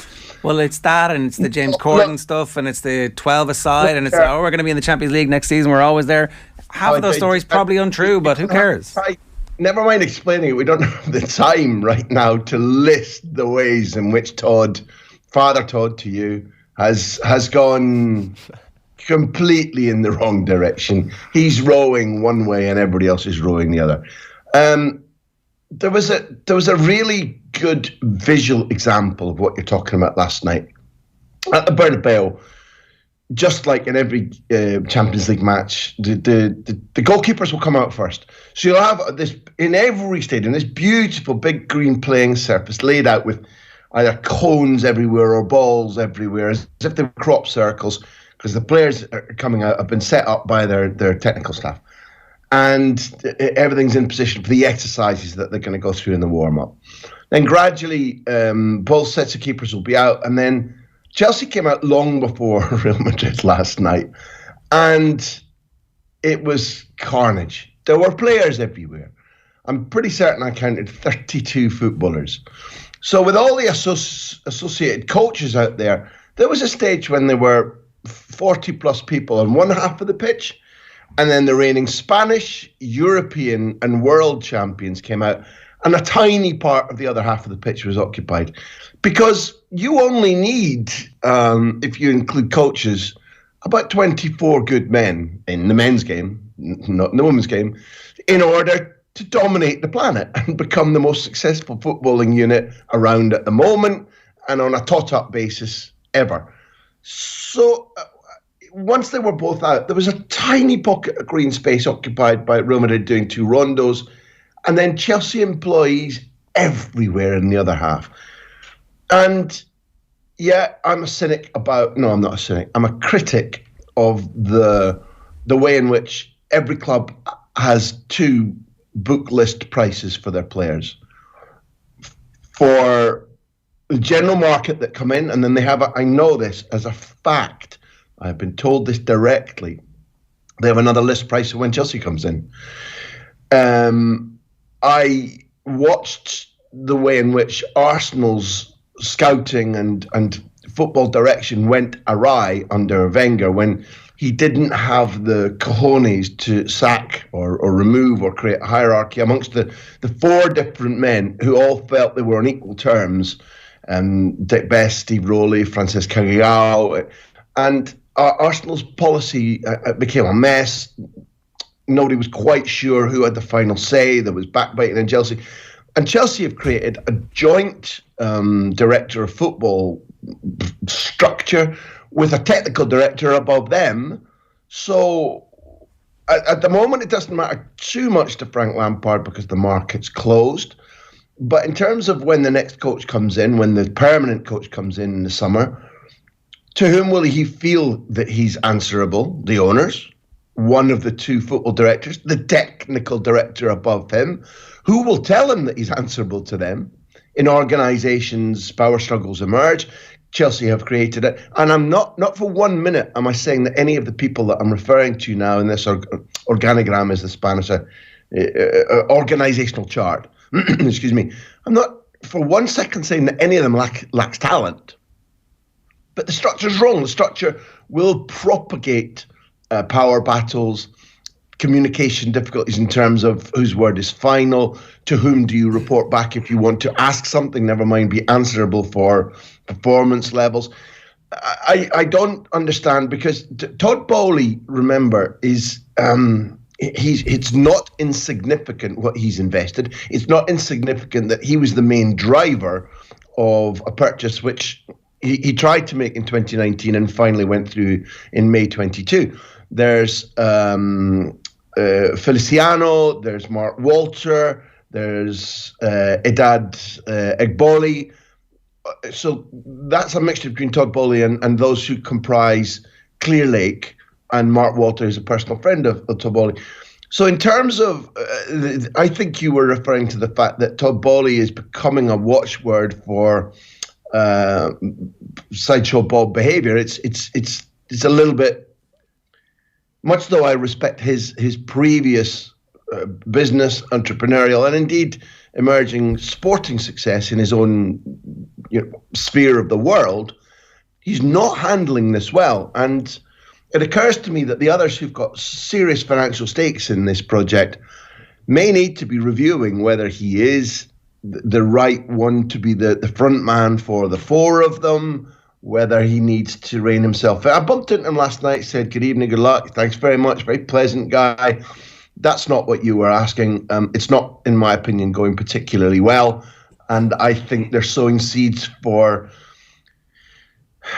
Well, it's that, and it's the James Corden stuff, and it's the 12-a-side, and it's, we're going to be in the Champions League next season, we're always there. Half of those stories probably untrue, but who cares?
Never mind explaining it. We don't have the time right now to list the ways in which Father Todd to you, has gone completely in the wrong direction. He's rowing one way and everybody else is rowing the other. There was a really good visual example of what you're talking about last night at the Bernabeu. Just like in every Champions League match, the goalkeepers will come out first. So you'll have this in every stadium, this beautiful big green playing surface laid out with either cones everywhere or balls everywhere, as if they were crop circles, because the players are coming out have been set up by their technical staff. And everything's in position for the exercises that they're going to go through in the warm-up. Then gradually, both sets of keepers will be out, and then Chelsea came out long before Real Madrid last night, and it was carnage. There were players everywhere. I'm pretty certain I counted 32 footballers. So with all the associated coaches out there, there was a stage when they were 40 plus people on one half of the pitch, and then the reigning Spanish, European and world champions came out, and a tiny part of the other half of the pitch was occupied. Because you only need, if you include coaches, about 24 good men in the men's game, not in the women's game, in order to dominate the planet and become the most successful footballing unit around at the moment and on a tot-up basis ever. So once they were both out, there was a tiny pocket of green space occupied by Real Madrid doing 2 rondos, and then Chelsea employees everywhere in the other half. And yeah, I'm a cynic about... No, I'm not a cynic. I'm a critic of the way in which every club has 2 book list prices for their players. For the general market that come in, and then they have, I know this as a fact, I've been told this directly, they have another list price when Chelsea comes in. I watched the way in which Arsenal's scouting and football direction went awry under Wenger when he didn't have the cojones to sack or remove or create a hierarchy amongst the 4 different men who all felt they were on equal terms. Dick Best, Steve Rowley, Francis Cagigao, and Arsenal's policy became a mess. Nobody was quite sure who had the final say. There was backbiting in Chelsea. And Chelsea have created a joint director of football structure with a technical director above them. So at the moment, it doesn't matter too much to Frank Lampard because the market's closed. But in terms of when the next coach comes in, when the permanent coach comes in the summer, to whom will he feel that he's answerable? The owners, one of the 2 football directors, the technical director above him, who will tell him that he's answerable to them. In organisations, power struggles emerge. Chelsea have created it. And I'm not for 1 minute am I saying that any of the people that I'm referring to now in this organigram is the Spanish organisational chart. Excuse me. I'm not for 1 second saying that any of them lacks talent. But the structure's wrong. The structure will propagate power battles, communication difficulties in terms of whose word is final, to whom do you report back if you want to ask something, never mind be answerable for performance levels. I don't understand because Todd Bowley, remember, is it's not insignificant what he's invested. It's not insignificant that he was the main driver of a purchase which he tried to make in 2019 and finally went through in May 22. There's Feliciano, there's Mark Walter, there's Edad Egboli. So that's a mixture between Todd Bowley and those who comprise Clear Lake, and Mark Walter is a personal friend of Todd Bowley. So in terms of, I think you were referring to the fact that Todd Bowley is becoming a watchword for sideshow Bob behaviour. It's a little bit, much though I respect his previous business, entrepreneurial, and indeed emerging sporting success in his own sphere of the world, he's not handling this well. And it occurs to me that the others who've got serious financial stakes in this project may need to be reviewing whether he is the right one to be the front man for the 4 of them, whether he needs to rein himself in. I bumped into him last night, said, good evening, good luck, thanks very much, very pleasant guy. That's not what you were asking. It's not, in my opinion, going particularly well. And I think they're sowing seeds for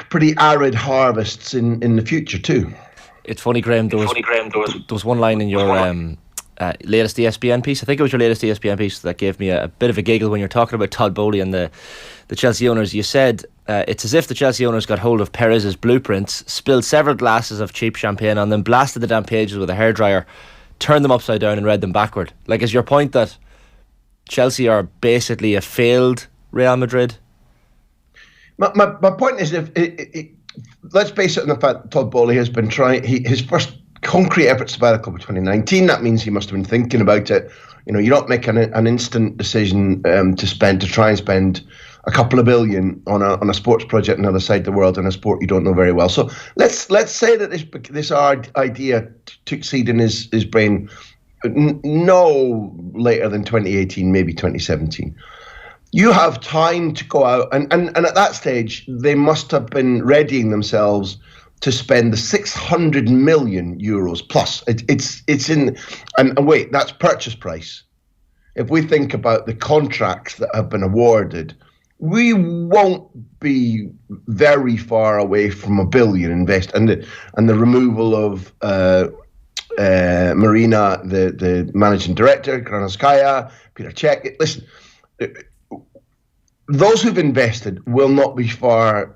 pretty arid harvests in the future too.
It's funny, Graham, there was one line in your latest ESPN piece, I think it was your latest ESPN piece, that gave me a bit of a giggle when you're talking about Todd Bowley and the Chelsea owners. You said, it's as if the Chelsea owners got hold of Perez's blueprints, spilled several glasses of cheap champagne on them, blasted the damn pages with a hairdryer, turned them upside down and read them backward. Like, is your point that Chelsea are basically a failed Real Madrid?
My point is, let's base it on the fact that Todd Bowley has been trying, his first concrete efforts to buy the club in 2019. That means he must have been thinking about it. You don't make an instant decision to try and spend a couple of billion on a sports project on the other side of the world in a sport you don't know very well. So let's say that this idea took seed in his brain no later than 2018, maybe 2017. You have time to go out, and at that stage they must have been readying themselves to spend the 600 million euros plus. It's in, and wait, that's purchase price. If we think about the contracts that have been awarded, we won't be very far away from $1 billion invest, and the removal of Marina, the managing director, Granovskaya, Peter Cech. Listen, those who've invested will not be far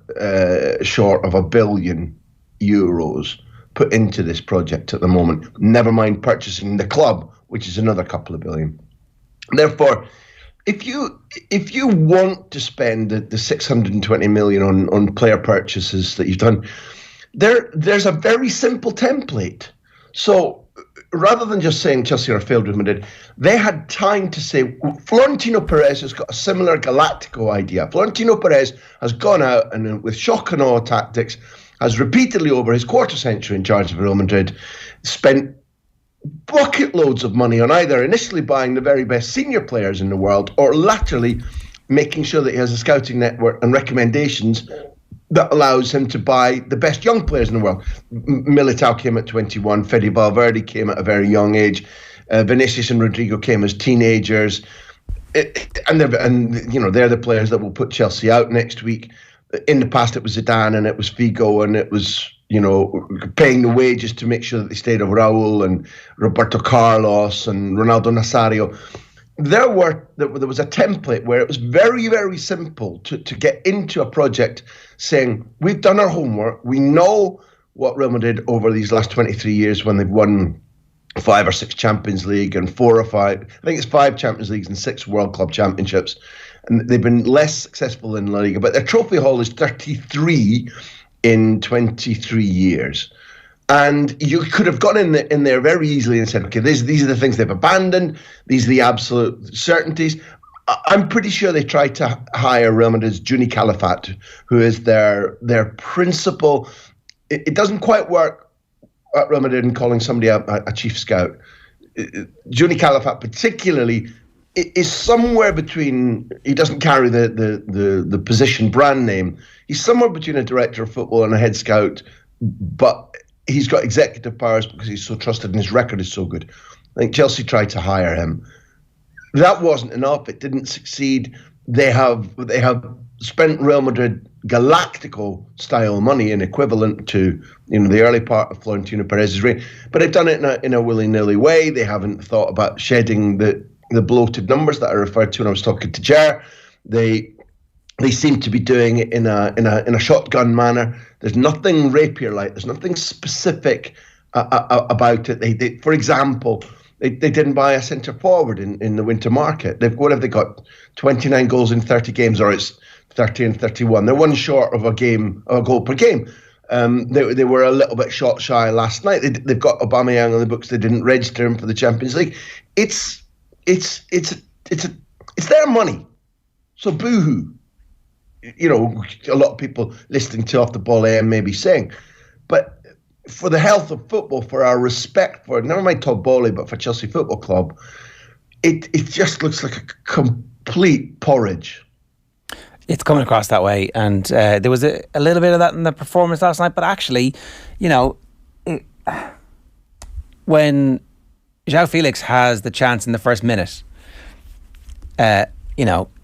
short of €1 billion put into this project at the moment. Never mind purchasing the club, which is another couple of billion. Therefore, if you want to spend the 620 million on player purchases that you've done, there's a very simple template. So rather than just saying Chelsea are failed with Madrid, they had time to say, Florentino Perez has got a similar Galactico idea. Florentino Perez has gone out and with shock and awe tactics has repeatedly over his quarter century in charge of Real Madrid spent bucket loads of money on either initially buying the very best senior players in the world or latterly making sure that he has a scouting network and recommendations that allows him to buy the best young players in the world. Militao came at 21, Fede Valverde came at a very young age, Vinicius and Rodrigo came as teenagers, and they're the players that will put Chelsea out next week. In the past, it was Zidane and it was Figo and it was, paying the wages to make sure that they stayed of Raul and Roberto Carlos and Ronaldo Nazario. There was a template where it was very, very simple to get into a project saying, we've done our homework. We know what Real Madrid over these last 23 years when they've won 5 or 6 Champions League and 4 or 5, I think it's 5 Champions Leagues and 6 World Club Championships. And they've been less successful in La Liga, but their trophy haul is 33 in 23 years. And you could have gone in there very easily and said, okay, these are the things they've abandoned. These are the absolute certainties. I'm pretty sure they tried to hire Real Madrid's Juni Calafat, who is their principal. It doesn't quite work at Real Madrid in calling somebody a chief scout. Juni Calafat particularly is somewhere between, he doesn't carry the position brand name. He's somewhere between a director of football and a head scout, but he's got executive powers because he's so trusted and his record is so good. I think Chelsea tried to hire him. That wasn't enough. It didn't succeed. They have spent Real Madrid Galactico style money in equivalent to the early part of Florentino Perez's reign, but they've done it in a willy-nilly way. They haven't thought about shedding the bloated numbers that I referred to when I was talking to Ger. They seem to be doing it in a shotgun manner. There's nothing rapier-like. There's nothing specific about it. They for example, they didn't buy a centre forward in the winter market. What have they got? 29 goals in 30 games, or it's 30 and 31. They're one short of a goal per game. They were a little bit shot shy last night. They've got Aubameyang on the books. They didn't register him for the Champions League. It's their money. So boo-hoo. A lot of people listening to Off the Ball AM may be saying, but for the health of football, for our respect for, never mind Todd Bowley, but for Chelsea Football Club, it just looks like a complete porridge.
It's coming across that way, and there was a little bit of that in the performance last night, but actually, when João Felix has the chance in the first minute, here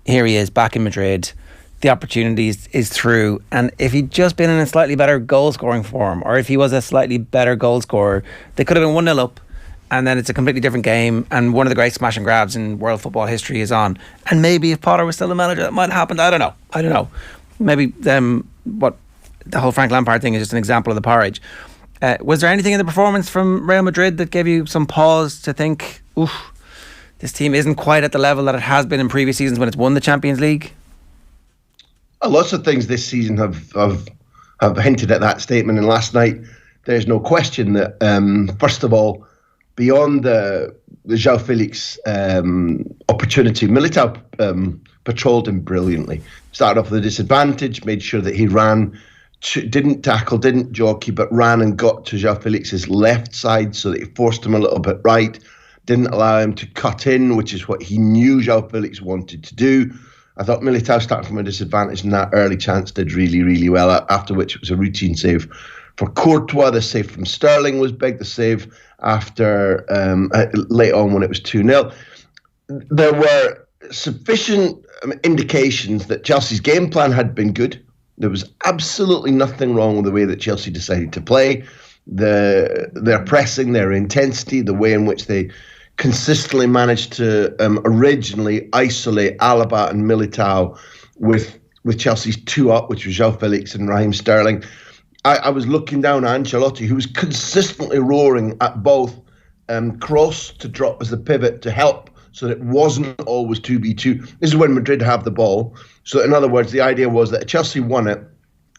he is back in Madrid. The opportunity is through, and if he'd just been in a slightly better goal scoring form, or if he was a slightly better goal scorer, they could have been 1-0 up, and then it's a completely different game, and one of the great smash and grabs in world football history is on. And maybe if Potter was still the manager, that might have happened. I don't know. Maybe what the whole Frank Lampard thing is just an example of the porridge. Was there anything in the performance from Real Madrid that gave you some pause to think, oof, this team isn't quite at the level that it has been in previous seasons when it's won the Champions League?
Lots of things this season have hinted at that statement, and last night there's no question that first of all, beyond the João Felix opportunity, Militao patrolled him brilliantly. Started off with a disadvantage, made sure that he ran, didn't tackle, didn't jockey, but ran and got to João Felix's left side so that he forced him a little bit right, didn't allow him to cut in, which is what he knew João Felix wanted to do. I thought Militao, starting from a disadvantage in that early chance, did really, really well, after which it was a routine save for Courtois. The save from Sterling was big, the save after late on when it was 2-0. There were sufficient indications that Chelsea's game plan had been good. There was absolutely nothing wrong with the way that Chelsea decided to play. Their pressing, their intensity, the way in which they consistently managed to originally isolate Alaba and Militao with Chelsea's 2 up, which was João Felix and Raheem Sterling. I was looking down at Ancelotti, who was consistently roaring at both Kroos to drop as the pivot to help, so that it wasn't always 2v2. This is when Madrid have the ball. So in other words, the idea was that if Chelsea won it,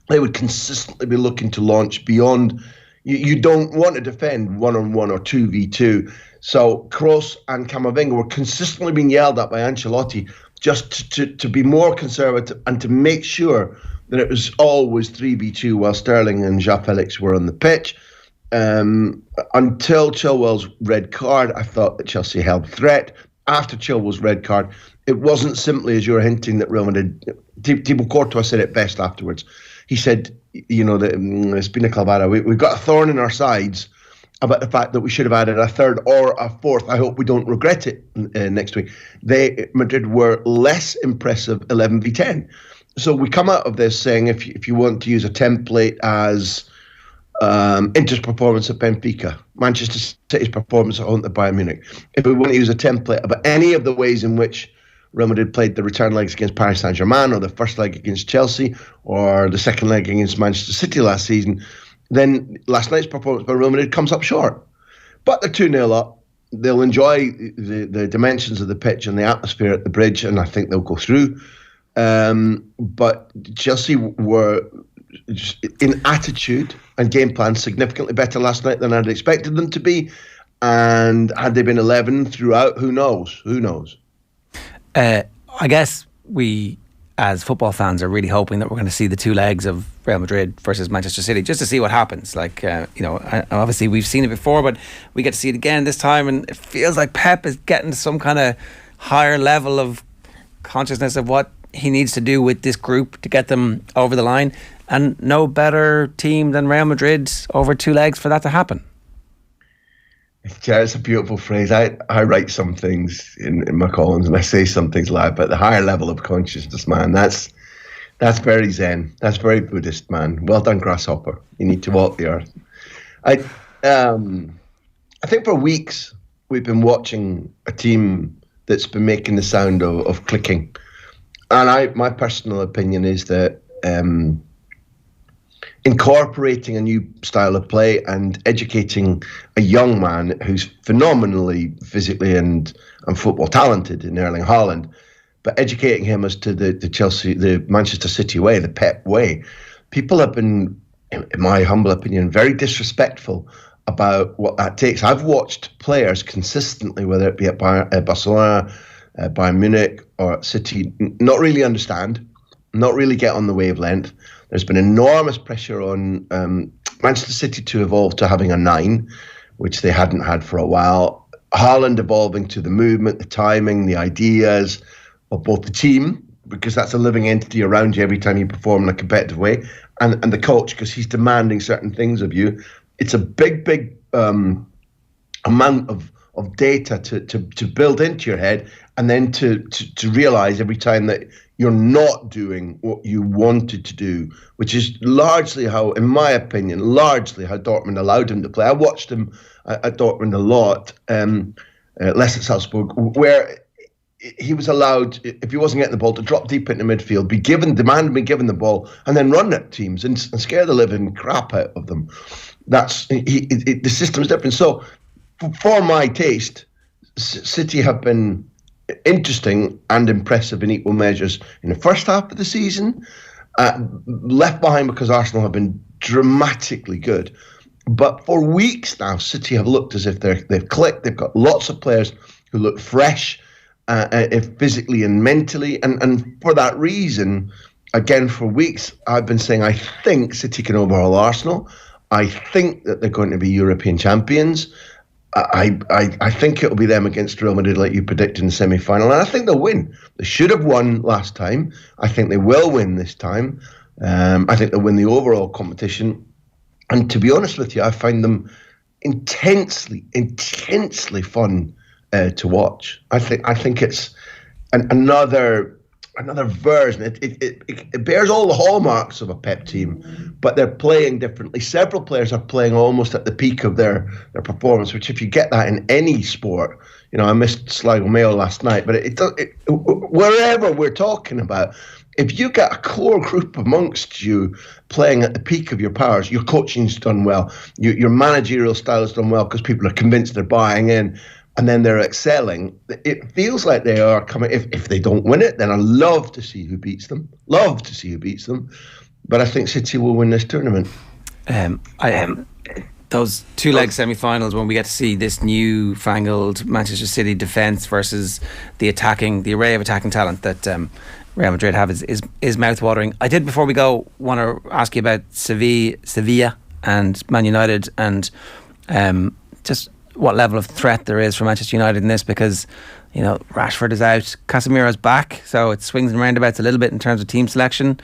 they would consistently be looking to launch beyond. You don't want to defend 1-on-1 or 2v2. So Kroos and Camavinga were consistently being yelled at by Ancelotti just to be more conservative and to make sure that it was always 3v2 while Sterling and João Felix were on the pitch. Until Chilwell's red card, I thought that Chelsea held threat. After Chilwell's red card, it wasn't simply, as you're hinting, that Real Madrid. Thibaut Courtois said it best afterwards. He said, that Espina Clavada, we've got a thorn in our sides about the fact that we should have added a third or a fourth. I hope we don't regret it next week. Madrid were less impressive 11v10. So we come out of this saying, if you want to use a template as Inter's performance at Benfica, Manchester City's performance at home at Bayern Munich, if we want to use a template about any of the ways in which Real Madrid played the return legs against Paris Saint-Germain, or the first leg against Chelsea, or the second leg against Manchester City last season, then last night's performance by Real Madrid comes up short. But they're 2-0 up. They'll enjoy the dimensions of the pitch and the atmosphere at the bridge, and I think they'll go through. But Chelsea were, in attitude and game plan, significantly better last night than I'd expected them to be. And had they been 11 throughout, who knows? Who knows?
I guess we, as football fans, are really hoping that we're going to see the 2 legs of Real Madrid versus Manchester City, just to see what happens. Obviously we've seen it before, but we get to see it again this time, and it feels like Pep is getting to some kind of higher level of consciousness of what he needs to do with this group to get them over the line, and no better team than Real Madrid over 2 legs for that to happen.
Yeah, it's a beautiful phrase. I write some things in my columns and I say some things loud, but the higher level of consciousness, man, that's very Zen. That's very Buddhist, man. Well done, grasshopper. You need to walk the earth. I think for weeks we've been watching a team that's been making the sound of clicking. And my personal opinion is that incorporating a new style of play and educating a young man who's phenomenally physically and football talented in Erling Haaland, but educating him as to the Manchester City way, the Pep way. People have been, in my humble opinion, very disrespectful about what that takes. I've watched players consistently, whether it be at Barcelona, Bayern Munich or City, not really understand, not really get on the wavelength. There's been enormous pressure on Manchester City to evolve to having a 9, which they hadn't had for a while. Haaland evolving to the movement, the timing, the ideas of both the team, because that's a living entity around you every time you perform in a competitive way, and the coach, because he's demanding certain things of you. It's a big amount of data to build into your head, and then to realize every time that you're not doing what you wanted to do, which is largely how, in my opinion, how Dortmund allowed him to play. I watched him at Dortmund a lot, less at Salzburg, where he was allowed, if he wasn't getting the ball, to drop deep into midfield, be given the ball, and then run at teams and scare the living crap out of them. The system's different. So, for my taste, City have been interesting and impressive in equal measures in the first half of the season, left behind because Arsenal have been dramatically good. But for weeks now, City have looked as if they've clicked. They've got lots of players who look fresh, physically and mentally. And for that reason, again, for weeks, I've been saying I think City can overhaul Arsenal. I think that they're going to be European champions. I think it'll be them against Real Madrid, like you predicted in the semi-final, and I think they'll win. They should have won last time. I think they will win this time. I think they'll win the overall competition. And to be honest with you, I find them intensely fun to watch. I think it's another version. It bears all the hallmarks of a Pep team, but they're playing differently. Several players are playing almost at the peak of their performance, which if you get that in any sport, I missed Sligo Mayo last night, but wherever we're talking about, if you get a core group amongst you playing at the peak of your powers, your coaching's done well, your managerial style is done well because people are convinced they're buying in, and then they're excelling. It feels like they are coming. If they don't win it, then I love to see who beats them. But I think City will win this tournament.
Those two-leg semi-finals, when we get to see this new-fangled Manchester City defence versus the array of attacking talent that Real Madrid have, is mouth-watering. I did, before we go, want to ask you about Sevilla and Man United, and just what level of threat there is for Manchester United in this, because Rashford is out, Casemiro's back, so it swings and roundabouts a little bit in terms of team selection,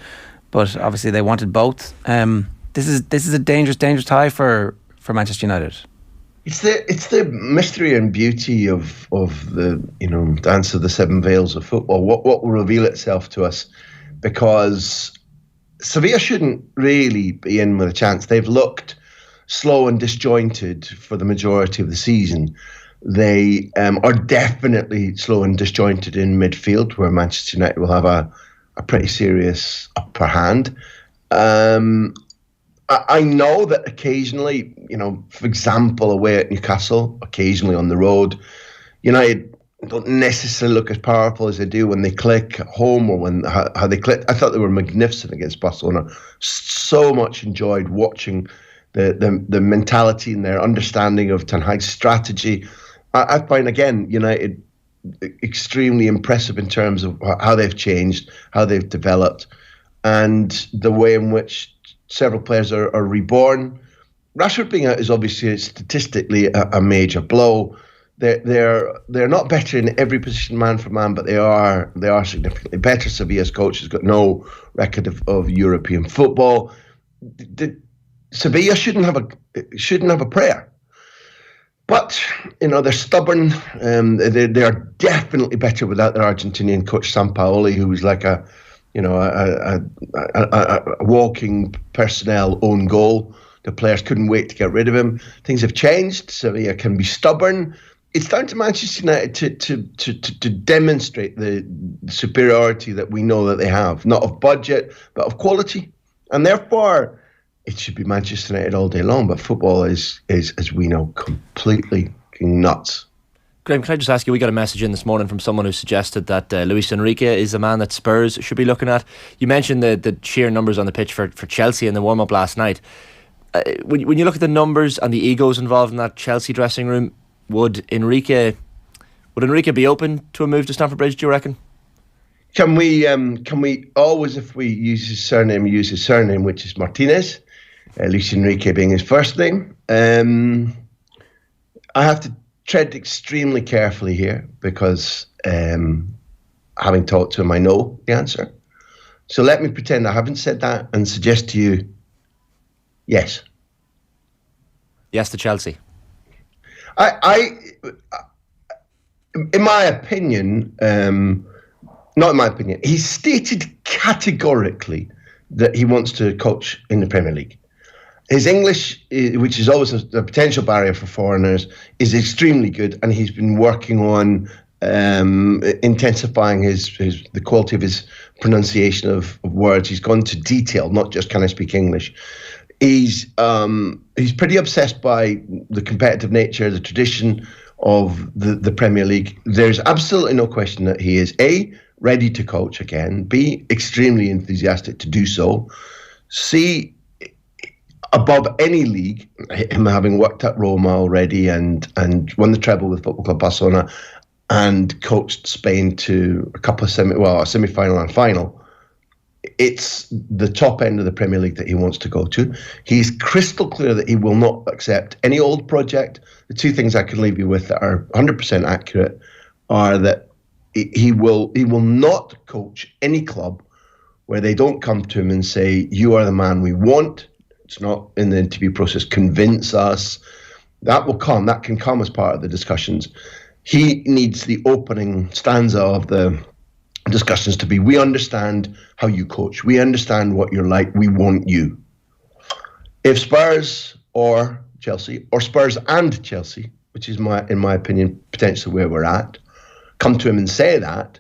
but obviously they wanted both. This is a dangerous tie for Manchester United.
It's the mystery and beauty of the dance of the seven veils of football. What will reveal itself to us, because Sevilla shouldn't really be in with a chance. They've looked slow and disjointed for the majority of the season. They are definitely slow and disjointed in midfield, where Manchester United will have a pretty serious upper hand. I know that occasionally, for example, away at Newcastle, occasionally on the road, United don't necessarily look as powerful as they do when they click at home, or how they click. I thought they were magnificent against Barcelona. So much enjoyed watching the mentality and their understanding of Ten Hag's strategy. I find, again, United extremely impressive in terms of how they've changed, how they've developed, and the way in which several players are reborn. Rashford being out is obviously statistically a major blow. They're not better in every position, man for man, but they are significantly better. Sevilla's coach has got no record of European football. Sevilla shouldn't have a prayer, but they're stubborn. They are definitely better without their Argentinian coach Sampaoli, who was like a walking personnel own goal. The players couldn't wait to get rid of him. Things have changed. Sevilla can be stubborn. It's down to Manchester United to demonstrate the superiority that we know that they have, not of budget, but of quality. And therefore, it should be Manchester United all day long. But football is as we know, completely nuts.
Graham, can I just ask you, we got a message in this morning from someone who suggested that Luis Enrique is the man that Spurs should be looking at. You mentioned the sheer numbers on the pitch for Chelsea in the warm-up last night. When you look at the numbers and the egos involved in that Chelsea dressing room, would Enrique be open to a move to Stamford Bridge, do you reckon?
Can we always, if we use his surname, which is Martinez, Luis Enrique being his first name? I have to tread extremely carefully here, because having talked to him, I know the answer. So let me pretend I haven't said that and suggest to you, yes.
Yes to Chelsea.
In my opinion, not in my opinion, he's stated categorically that he wants to coach in the Premier League. His English, which is always a potential barrier for foreigners, is extremely good, and he's been working on intensifying the quality of his pronunciation of words. He's gone to detail, not just can I speak English. He's pretty obsessed by the competitive nature, the tradition of the Premier League. There's absolutely no question that he is A, ready to coach again, B, extremely enthusiastic to do so, C, above any league, him having worked at Roma already and won the treble with Football Club Barcelona, and coached Spain to a couple of a semi-final and final. It's the top end of the Premier League that he wants to go to. He's crystal clear that he will not accept any old project. The two things I can leave you with that are 100% accurate are that he will not coach any club where they don't come to him and say, you are the man we want. It's not in the interview process, convince us. That will come. That can come as part of the discussions. He needs the opening stanza of the discussions to be, we understand how you coach. We understand what you're like. We want you. If Spurs or Chelsea, or Spurs and Chelsea, which is in my opinion, potentially where we're at, come to him and say that,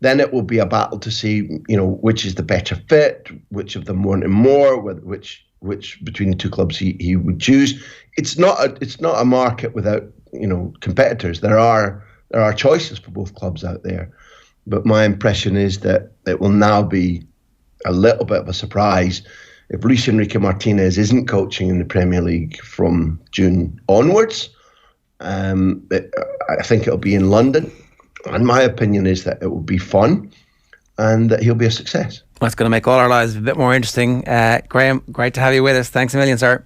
then it will be a battle to see, which is the better fit, which of them want him more, which between the two clubs he would choose. It's not a market without competitors. There are choices for both clubs out there. But my impression is that it will now be a little bit of a surprise if Luis Enrique Martinez isn't coaching in the Premier League from June onwards. I think it'll be in London. And my opinion is that it will be fun and that he'll be a success.
That's going to make all our lives a bit more interesting. Graham, great to have you with us. Thanks a million, sir.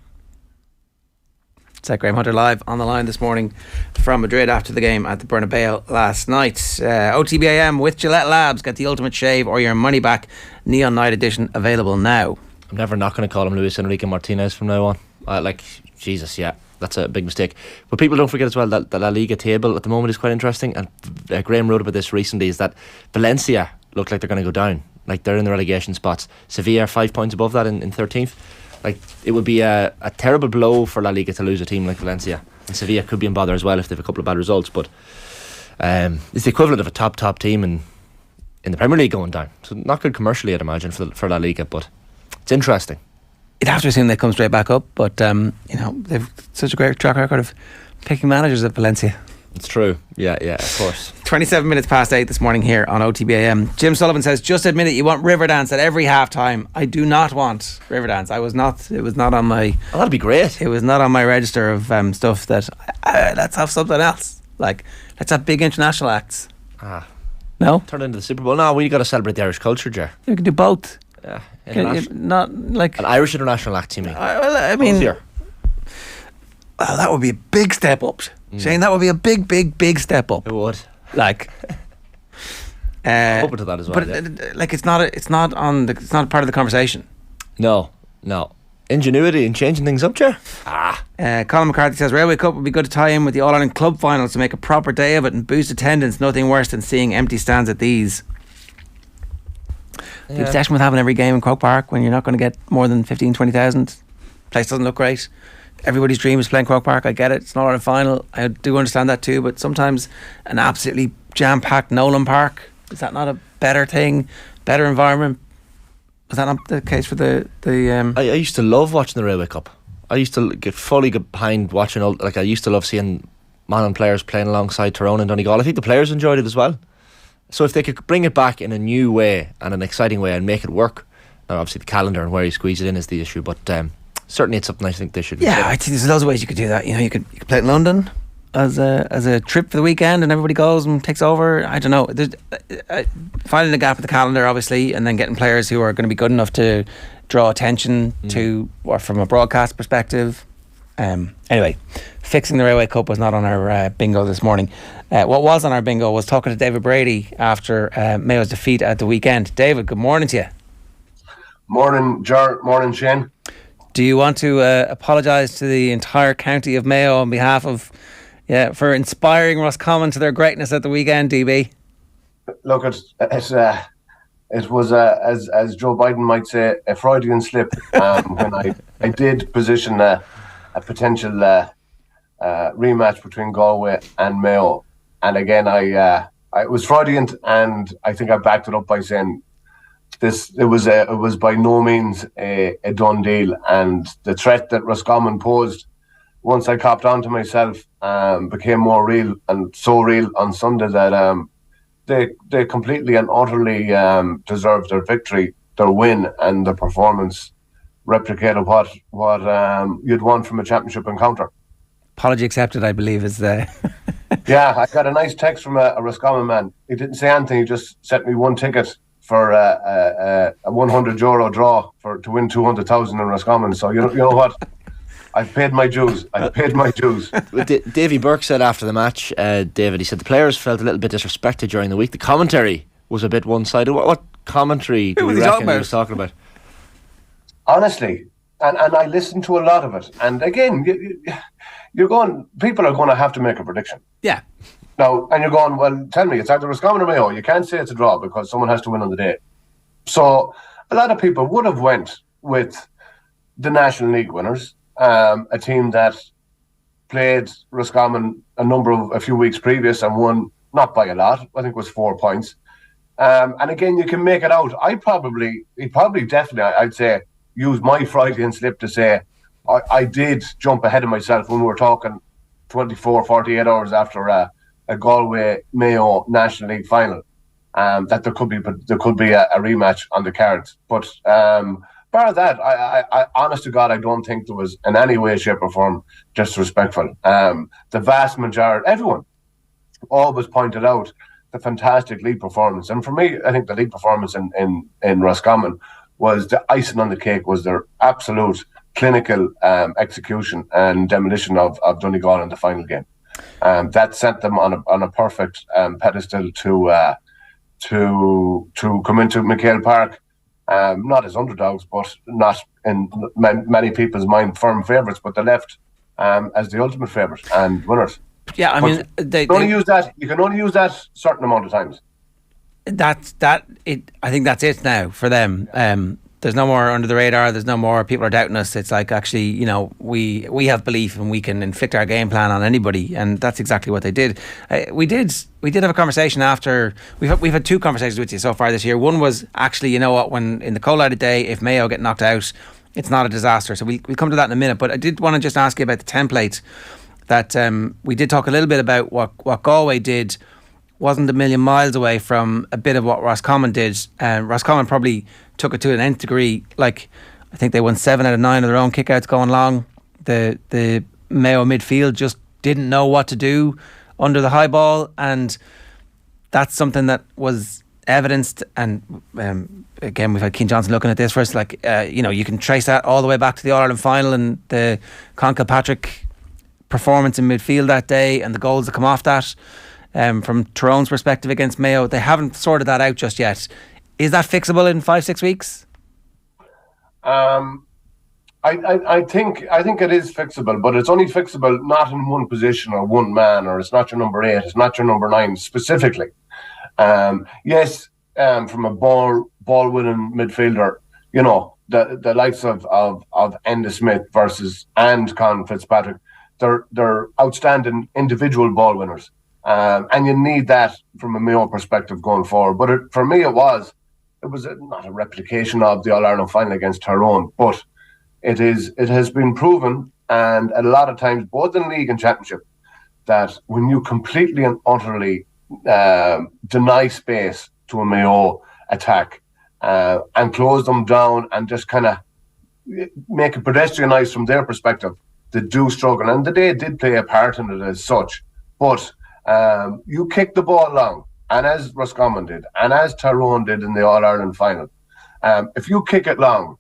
It's Graham Hunter live on the line this morning from Madrid after the game at the Bernabeu last night. OTB AM with Gillette Labs. Get the ultimate shave or your money back. Neon Night Edition available now.
I'm never not going to call him Luis Enrique Martinez from now on. Jesus, yeah, that's a big mistake. But people don't forget as well that the La Liga table at the moment is quite interesting. And Graham wrote about this recently, is that Valencia look like they're going to go down. Like they're in the relegation spots. Sevilla are 5 points above that in 13th. Like it would be a terrible blow for La Liga to lose a team like Valencia, and Sevilla could be in bother as well if they have a couple of bad results. But it's the equivalent of a top team in the Premier League going down. So not good commercially, I'd imagine, for La Liga, but it's interesting.
You'd have to assume they come straight back up, but they've such a great track record of picking managers at Valencia.
It's true. Yeah, of course.
27 minutes past 8 this morning here on OTB AM. Jim Sullivan says, just admit it, you want Riverdance at every half-time. I do not want Riverdance. It was not on my...
Oh, that'd be great.
It was not on my register of stuff that... let's have something else. Like, let's have big international acts. No?
Turn it into the Super Bowl. No, we got to celebrate the Irish culture, Ger.
You can do both.
Yeah.
Not like...
An Irish international act, you mean?
I mean... Well, that would be a big step up. Shane, that would be a big step up.
It would.
Like,
open to that as well.
But like, it's not part of the conversation.
No. Ingenuity and changing things up, Ger.
Colin McCarthy says Railway Cup would be good to tie in with the All Ireland Club Finals to make a proper day of it and boost attendance. Nothing worse than seeing empty stands at these. The obsession with having every game in Croke Park when you're not going to get more than 15,000, 20,000. Place doesn't look great. Everybody's dream is playing Croke Park. I get it. It's not a final. I do understand that too. But sometimes an absolutely jam-packed Nolan Park, is that not a better thing? Better environment? Was that not the case for the
I used to love watching the Railway Cup. I used to get behind watching I used to love seeing Monaghan players playing alongside Tyrone and Donegal. I think the players enjoyed it as well. So if they could bring it back in a new way and an exciting way and make it work. Now obviously the calendar and where you squeeze it in is the issue, but certainly it's something I think they should consider.
Yeah, I think there's loads of ways you could do that. You could play it in London as a trip for the weekend and everybody goes and takes over. I don't know. There's finding a gap in the calendar, obviously, and then getting players who are going to be good enough to draw attention to, or from a broadcast perspective. Anyway, fixing the Railway Cup was not on our bingo this morning. What was on our bingo was talking to David Brady after Mayo's defeat at the weekend. David, good morning to you.
Morning, Ger. Morning, Shane.
Do you want to apologise to the entire county of Mayo on behalf of, for inspiring Roscommon to their greatness at the weekend, DB?
Look, it was, as Joe Biden might say, a Freudian slip when I did position a potential rematch between Galway and Mayo. And again, I was Freudian, and I think I backed it up by saying it was by no means a done deal, and the threat that Roscommon posed once I copped onto myself became more real, and so real on Sunday that they completely and utterly deserved their victory, their win, and their performance replicated what you'd want from a championship encounter.
Apology accepted, I believe, is
Yeah, I got a nice text from a Roscommon man. He didn't say anything. He just sent me one ticket for a €100 draw to win 200,000 in Roscommon. So you know what? I've paid my dues.
Davy Burke said after the match, David, he said the players felt a little bit disrespected during the week. The commentary was a bit one-sided. What commentary do you reckon he was talking about?
Honestly, and I listened to a lot of it. And again, people are going to have to make a prediction.
Yeah.
Now, and you're going, well, tell me, it's either Roscommon or Mayo. You can't say it's a draw because someone has to win on the day. So a lot of people would have went with the National League winners, a team that played Roscommon a few weeks previous and won, not by a lot, I think it was 4 points. And again, you can make it out. I'd say, use my Freudian slip to say I did jump ahead of myself when we were talking 24, 48 hours after a Galway Mayo National League final, that there could be a rematch on the cards. But bar that, I honest to God, I don't think there was in any way, shape or form disrespectful. The vast majority, everyone always pointed out the fantastic league performance. And for me, I think the league performance in Roscommon was the icing on the cake, was their absolute clinical execution and demolition of Donegal in the final game. That set them on a perfect pedestal to come into McHale Park, not as underdogs, but not in many people's mind firm favourites, but they left as the ultimate favourite and winners.
Yeah, I mean,
you can only use that certain amount of times.
I think that's it now for them. There's no more under the radar. There's no more people are doubting us. It's like, actually, we have belief and we can inflict our game plan on anybody, and that's exactly what they did. We did have a conversation after. We've had 2 conversations with you so far this year. One was actually, you know what, when in the cold light of day, if Mayo get knocked out, it's not a disaster. So we'll come to that in a minute. But I did want to just ask you about the template that we did talk a little bit about. What Galway did wasn't a million miles away from a bit of what Roscommon did. Roscommon probably took it to an nth degree. Like, I think they won 7 out of 9 of their own kickouts going long. The Mayo midfield just didn't know what to do under the high ball, and that's something that was evidenced. And again, we've had Keane Johnson looking at this first. Like, you can trace that all the way back to the All-Ireland final and the Con Kilpatrick performance in midfield that day and the goals that come off that. From Tyrone's perspective against Mayo, they haven't sorted that out just yet. Is that fixable in 5-6 weeks?
I think it is fixable, but it's only fixable not in one position or one man, or it's not your number 8, it's not your number 9 specifically. Yes, from a ball winning midfielder, the likes of Enda Smith and Con Fitzpatrick, they're outstanding individual ball winners. And you need that from a Mayo perspective going forward. But for me, it was not a replication of the All-Ireland final against Tyrone, but it has been proven, and a lot of times, both in league and championship, that when you completely and utterly deny space to a Mayo attack and close them down and just kind of make it pedestrianised from their perspective, they do struggle. And they did play a part in it as such. But you kick the ball long, and as Roscommon did, and as Tyrone did in the All-Ireland final, if you kick it long,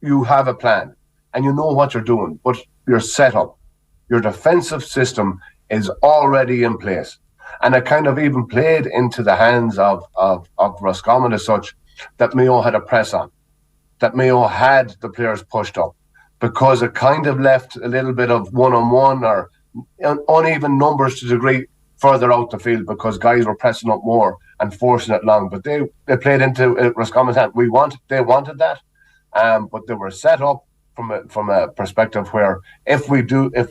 you have a plan, and you know what you're doing, but your setup, your defensive system is already in place. And it kind of even played into the hands of Roscommon as such, that Mayo had a press on, that Mayo had the players pushed up, because it kind of left a little bit of one-on-one or uneven numbers to a degree further out the field, because guys were pressing up more and forcing it long. But they played into Roscommon's hand. They wanted that, but they were set up from a perspective where if we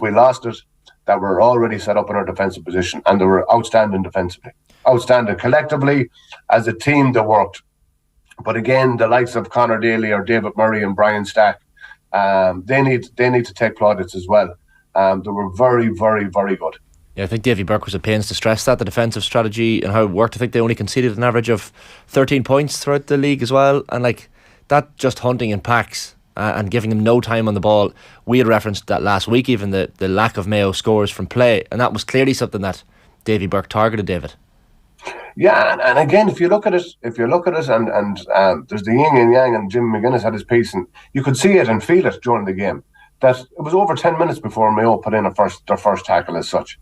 lost it, that we're already set up in our defensive position, and they were outstanding defensively, outstanding collectively as a team. They worked, but again, the likes of Conor Daly or David Murray and Brian Stack, they need to take plaudits as well. They were very, very, very good.
Yeah, I think Davy Burke was at pains to stress that, the defensive strategy and how it worked. I think they only conceded an average of 13 points throughout the league as well. And like that, just hunting in packs and giving them no time on the ball. We had referenced that last week, even the lack of Mayo scores from play. And that was clearly something that Davy Burke targeted David.
Yeah, and again, if you look at it, and there's the yin and yang, and Jim McGuinness had his piece, and you could see it and feel it during the game, that it was over 10 minutes before Mayo put in their first tackle as such.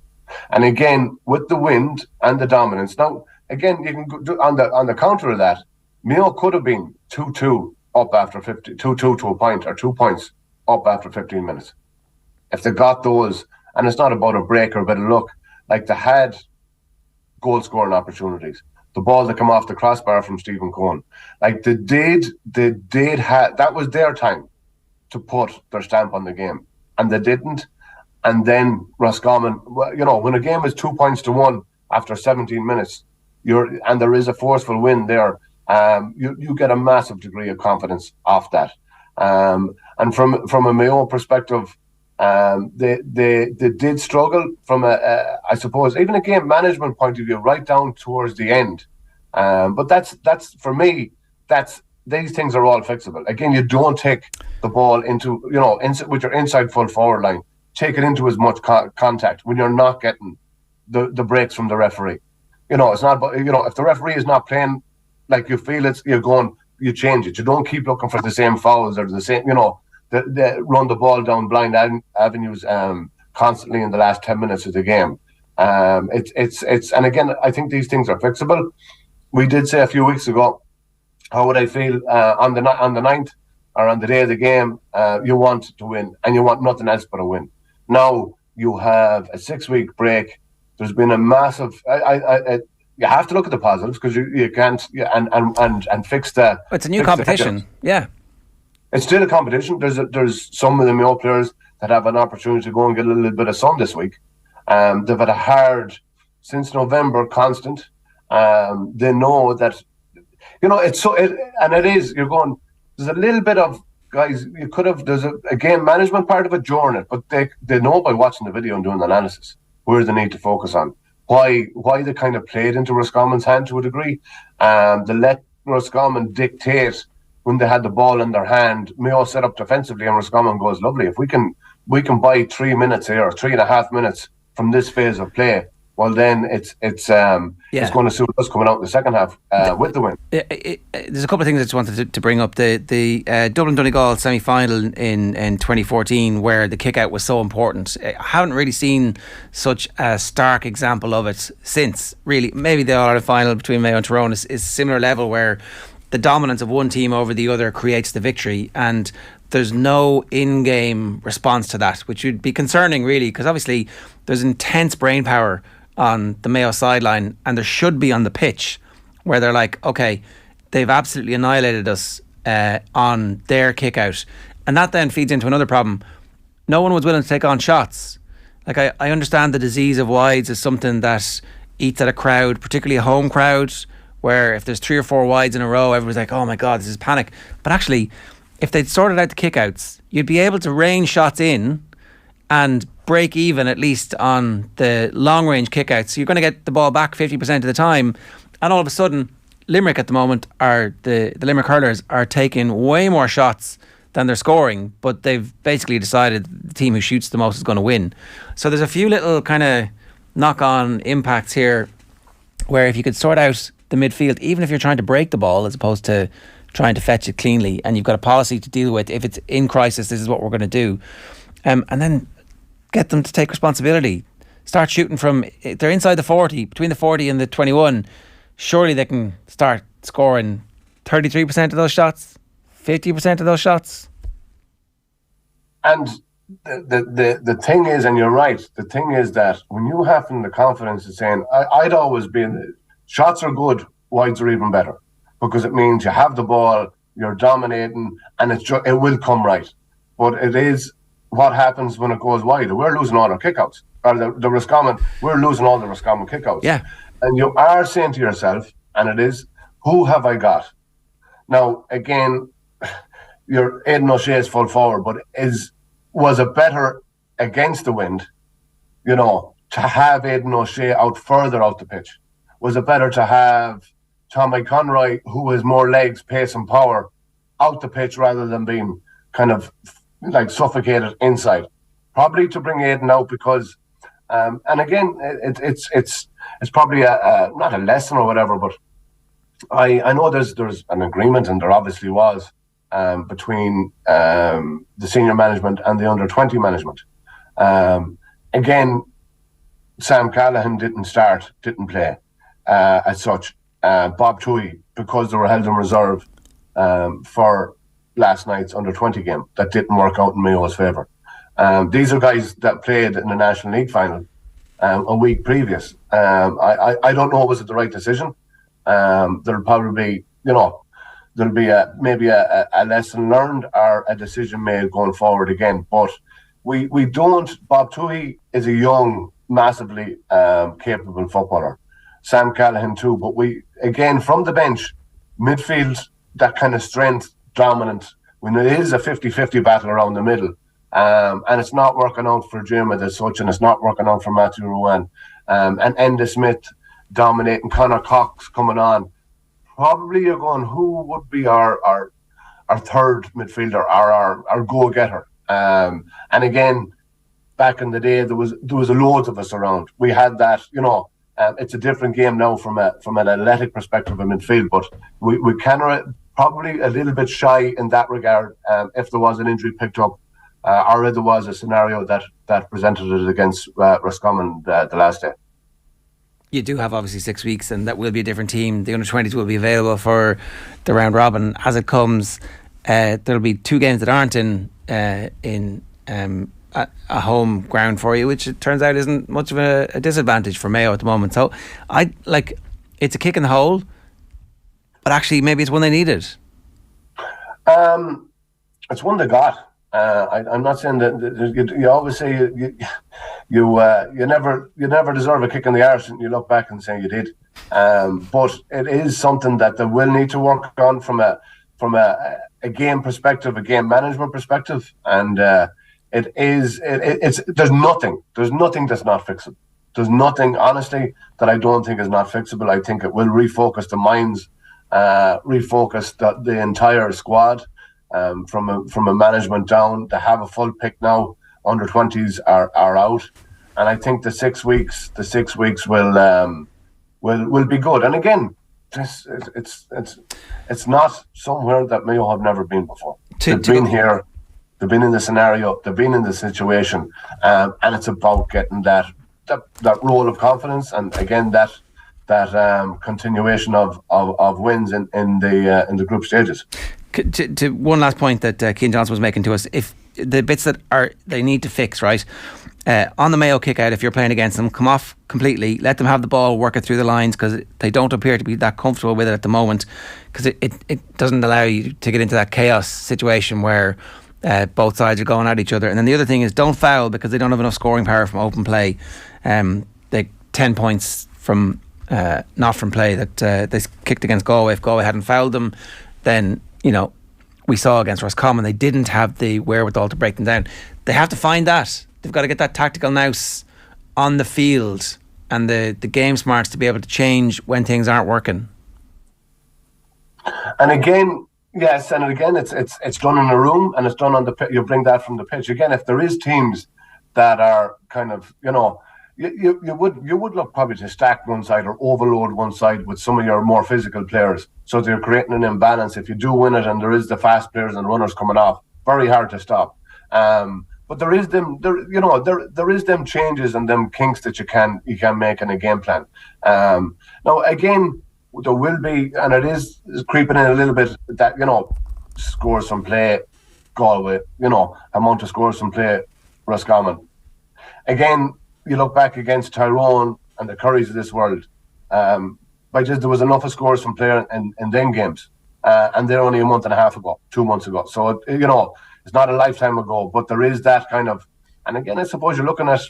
And again, with the wind and the dominance, now again, you can go on the counter of that, Mayo could have been 2-2 up after 2-2 to a point, or 2 points up after 15 minutes. If they got those, and it's not about a break or a bit of luck, like they had goal scoring opportunities. The ball that came off the crossbar from Stephen Cohen. Like they did have, that was their time to put their stamp on the game. And they didn't. And then Roscommon, when a game is 2 points to 1 after 17 minutes, and there is a forceful win there, you get a massive degree of confidence off that. And from a Mayo perspective, they did struggle from I suppose even a game management point of view right down towards the end. But that's for me, these things are all fixable. Again, you don't take the ball into with your inside full forward line, take it into as much contact when you're not getting the breaks from the referee. It's not. If the referee is not playing like you feel you change it. You don't keep looking for the same fouls or the same. They run the ball down blind avenues constantly in the last 10 minutes of the game. It's and again, I think these things are fixable. We did say a few weeks ago, how would I feel on the 9th or on the day of the game? You want to win, and you want nothing else but a win. Now you have a 6-week break. There's been a massive. You have to look at the positives because you can't and fix the.
It's a new competition. Yeah.
It's still a competition. There's some of the Mayo players that have an opportunity to go and get a little bit of sun this week. They've had a hard since November constant. They know that it's so and it is. You're going. There's a little bit of guys. You could have. There's a game management part of it during it, but they know by watching the video and doing the analysis where they need to focus on. Why they kind of played into Roscommon's hand to a degree. They let Roscommon dictate. When they had the ball in their hand, Mayo set up defensively, and Roscommon goes, lovely. If we can buy 3 minutes here, or 3.5 minutes from this phase of play, well, then it's going to suit us coming out in the second half with the win.
There's a couple of things I just wanted to bring up. The Dublin Donegal semi-final in 2014, where the kick out was so important. I haven't really seen such a stark example of it since. Really, maybe the All-Ireland final between Mayo and Tyrone is similar level, where the dominance of one team over the other creates the victory, and there's no in-game response to that, which would be concerning really, because obviously there's intense brain power on the Mayo sideline, and there should be on the pitch, where they're like, okay, they've absolutely annihilated us on their kick out, and that then feeds into another problem. No one was willing to take on shots. Like I understand the disease of wides is something that eats at a crowd, particularly a home crowd, where if there's 3 or 4 wides in a row, everyone's like, oh my God, this is panic. But actually, if they'd sorted out the kickouts, you'd be able to rain shots in and break even at least on the long range kickouts. So you're going to get the ball back 50% of the time. And all of a sudden, Limerick at the moment are the Limerick hurlers are taking way more shots than they're scoring, but they've basically decided the team who shoots the most is going to win. So there's a few little kind of knock-on impacts here, where if you could sort out the midfield, even if you're trying to break the ball as opposed to trying to fetch it cleanly, and you've got a policy to deal with, if it's in crisis, this is what we're going to do, and then get them to take responsibility, start shooting from, if they're inside the 40, between the 40 and the 21, surely they can start scoring 33% of those shots, 50% of those shots.
And the thing is, and you're right, the thing is that when you have the confidence of saying, I'd always been, shots are good, wides are even better, because it means you have the ball, you're dominating, and it will come right. But it is what happens when it goes wide. We're losing all our kickouts. Or the Roscommon, we're losing all the Roscommon kickouts.
Yeah.
And you are saying to yourself, and it is, who have I got? Now, again, your Aidan O'Shea is full forward, but was it better against the wind, to have Aidan O'Shea out further out the pitch? Was it better to have Tommy Conroy, who has more legs, pace and power, out the pitch rather than being kind of like suffocated inside? Probably to bring Aidan out because And again, it's probably not a lesson or whatever, but I know there's an agreement, and there obviously was, between the senior management and the under-20 management. Again, Sam Callahan didn't play as such. Bob Toohey, because they were held in reserve for last night's under-20 game, that didn't work out in Mayo's favour. These are guys that played in the National League final a week previous. I don't know, was it the right decision? There'll probably be, there'll be maybe a lesson learned or a decision made going forward again. But we don't. Bob Toohey is a young, massively capable footballer. Sam Callahan too. But we, again, from the bench, midfield, that kind of strength, dominant, when it is a 50-50 battle around the middle. And it's not working out for Jim as such, and it's not working out for Matthew Ruan. And Enda Smith dominating, Connor Cox coming on. Probably you're going, who would be our third midfielder, or our go-getter? And again, back in the day, there was a loads of us around. We had that, it's a different game now from an athletic perspective in midfield, but we can probably a little bit shy in that regard if there was an injury picked up, or there was a scenario that presented it against Roscommon the last day.
You do have obviously 6 weeks, and that will be a different team. The under-20s will be available for the round robin as it comes. There'll be 2 games that aren't in a home ground for you, which it turns out isn't much of a disadvantage for Mayo at the moment. So it's a kick in the hole, but actually maybe it's one they needed.
It's one they got. I'm not saying that you always say you never deserve a kick in the arse, and you look back and say you did. But it is something that they will need to work on from a game perspective, a game management perspective, and there's nothing that's not fixable. There's nothing, honestly, that I don't think is not fixable. I think it will refocus the minds, refocus the entire squad. From a management down, to have a full pick now. Under-20s are out, and I think the 6 weeks will be good. And again, it's not somewhere that Mayo have never been before. They've been here, they've been in the scenario, they've been in the situation, and it's about getting that role of confidence, and again that continuation of wins in the group stages.
To one last point that Cian Johnson was making to us, if the bits that they need to fix, right, on the Mayo kick out, if you're playing against them, come off completely, let them have the ball, work it through the lines, because they don't appear to be that comfortable with it at the moment, because it doesn't allow you to get into that chaos situation where both sides are going at each other. And then the other thing is, don't foul, because they don't have enough scoring power from open play. They 10 points from not from play that they kicked against Galway. If Galway hadn't fouled them, then we saw against Roscommon, they didn't have the wherewithal to break them down. They have to find that. They've got to get that tactical nous on the field and the game smarts to be able to change when things aren't working.
And again, yes, and again, it's done in a room, and it's done on the pitch. You bring that from the pitch. Again, if there is teams that are kind of, you would look probably to stack one side or overload one side with some of your more physical players, so they're creating an imbalance. If you do win it and there is the fast players and runners coming off, very hard to stop. But there is them changes and them kinks that you can make in a game plan. Now again, there will be, and it is creeping in a little bit, that scores from play Galway, amount of scores from play Roscommon. Again, you look back against Tyrone and the Currys of this world, there was enough of scores from player in them games, and they're only a month and a half ago, 2 months ago. So it's not a lifetime ago, but there is that kind of. And again, I suppose you're looking at,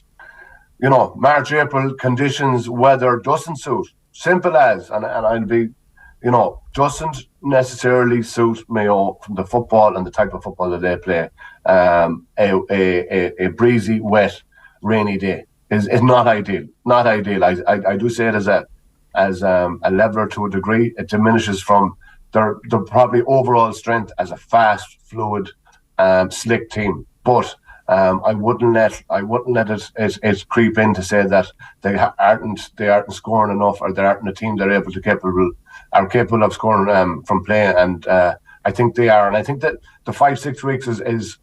March, April conditions, weather doesn't suit. Simple as, and I'll be, doesn't necessarily suit Mayo from the football and the type of football that they play. A breezy, wet, rainy day is not ideal. Not ideal. I do say it as a leveler to a degree. It diminishes from their probably overall strength as a fast, fluid, slick team. But I wouldn't let it creep in to say that they aren't scoring enough, or they aren't a team they're capable of scoring from play. And I think they are. And I think that the 5-6 weeks is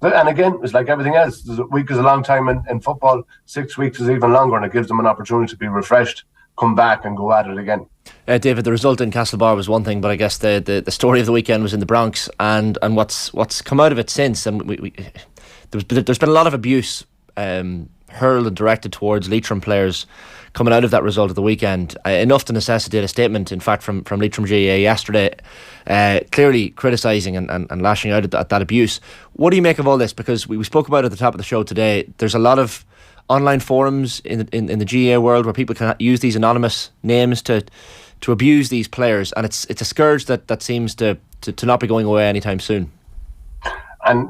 and again, it's like everything else. A week is a long time in football. 6 weeks is even longer, and it gives them an opportunity to be refreshed, come back and go at it again.
David, the result in Castlebar was one thing, but I guess the story of the weekend was in the Bronx, and what's come out of it since. And there's been a lot of abuse hurled and directed towards Leitrim players coming out of that result of the weekend, enough to necessitate a statement, in fact, from Leitrim GAA yesterday, clearly criticising and lashing out at that abuse. What do you make of all this? Because we spoke about it at the top of the show today. There's a lot of online forums in the GAA world where people can use these anonymous names to abuse these players, and it's a scourge that seems to not be going away anytime soon.
And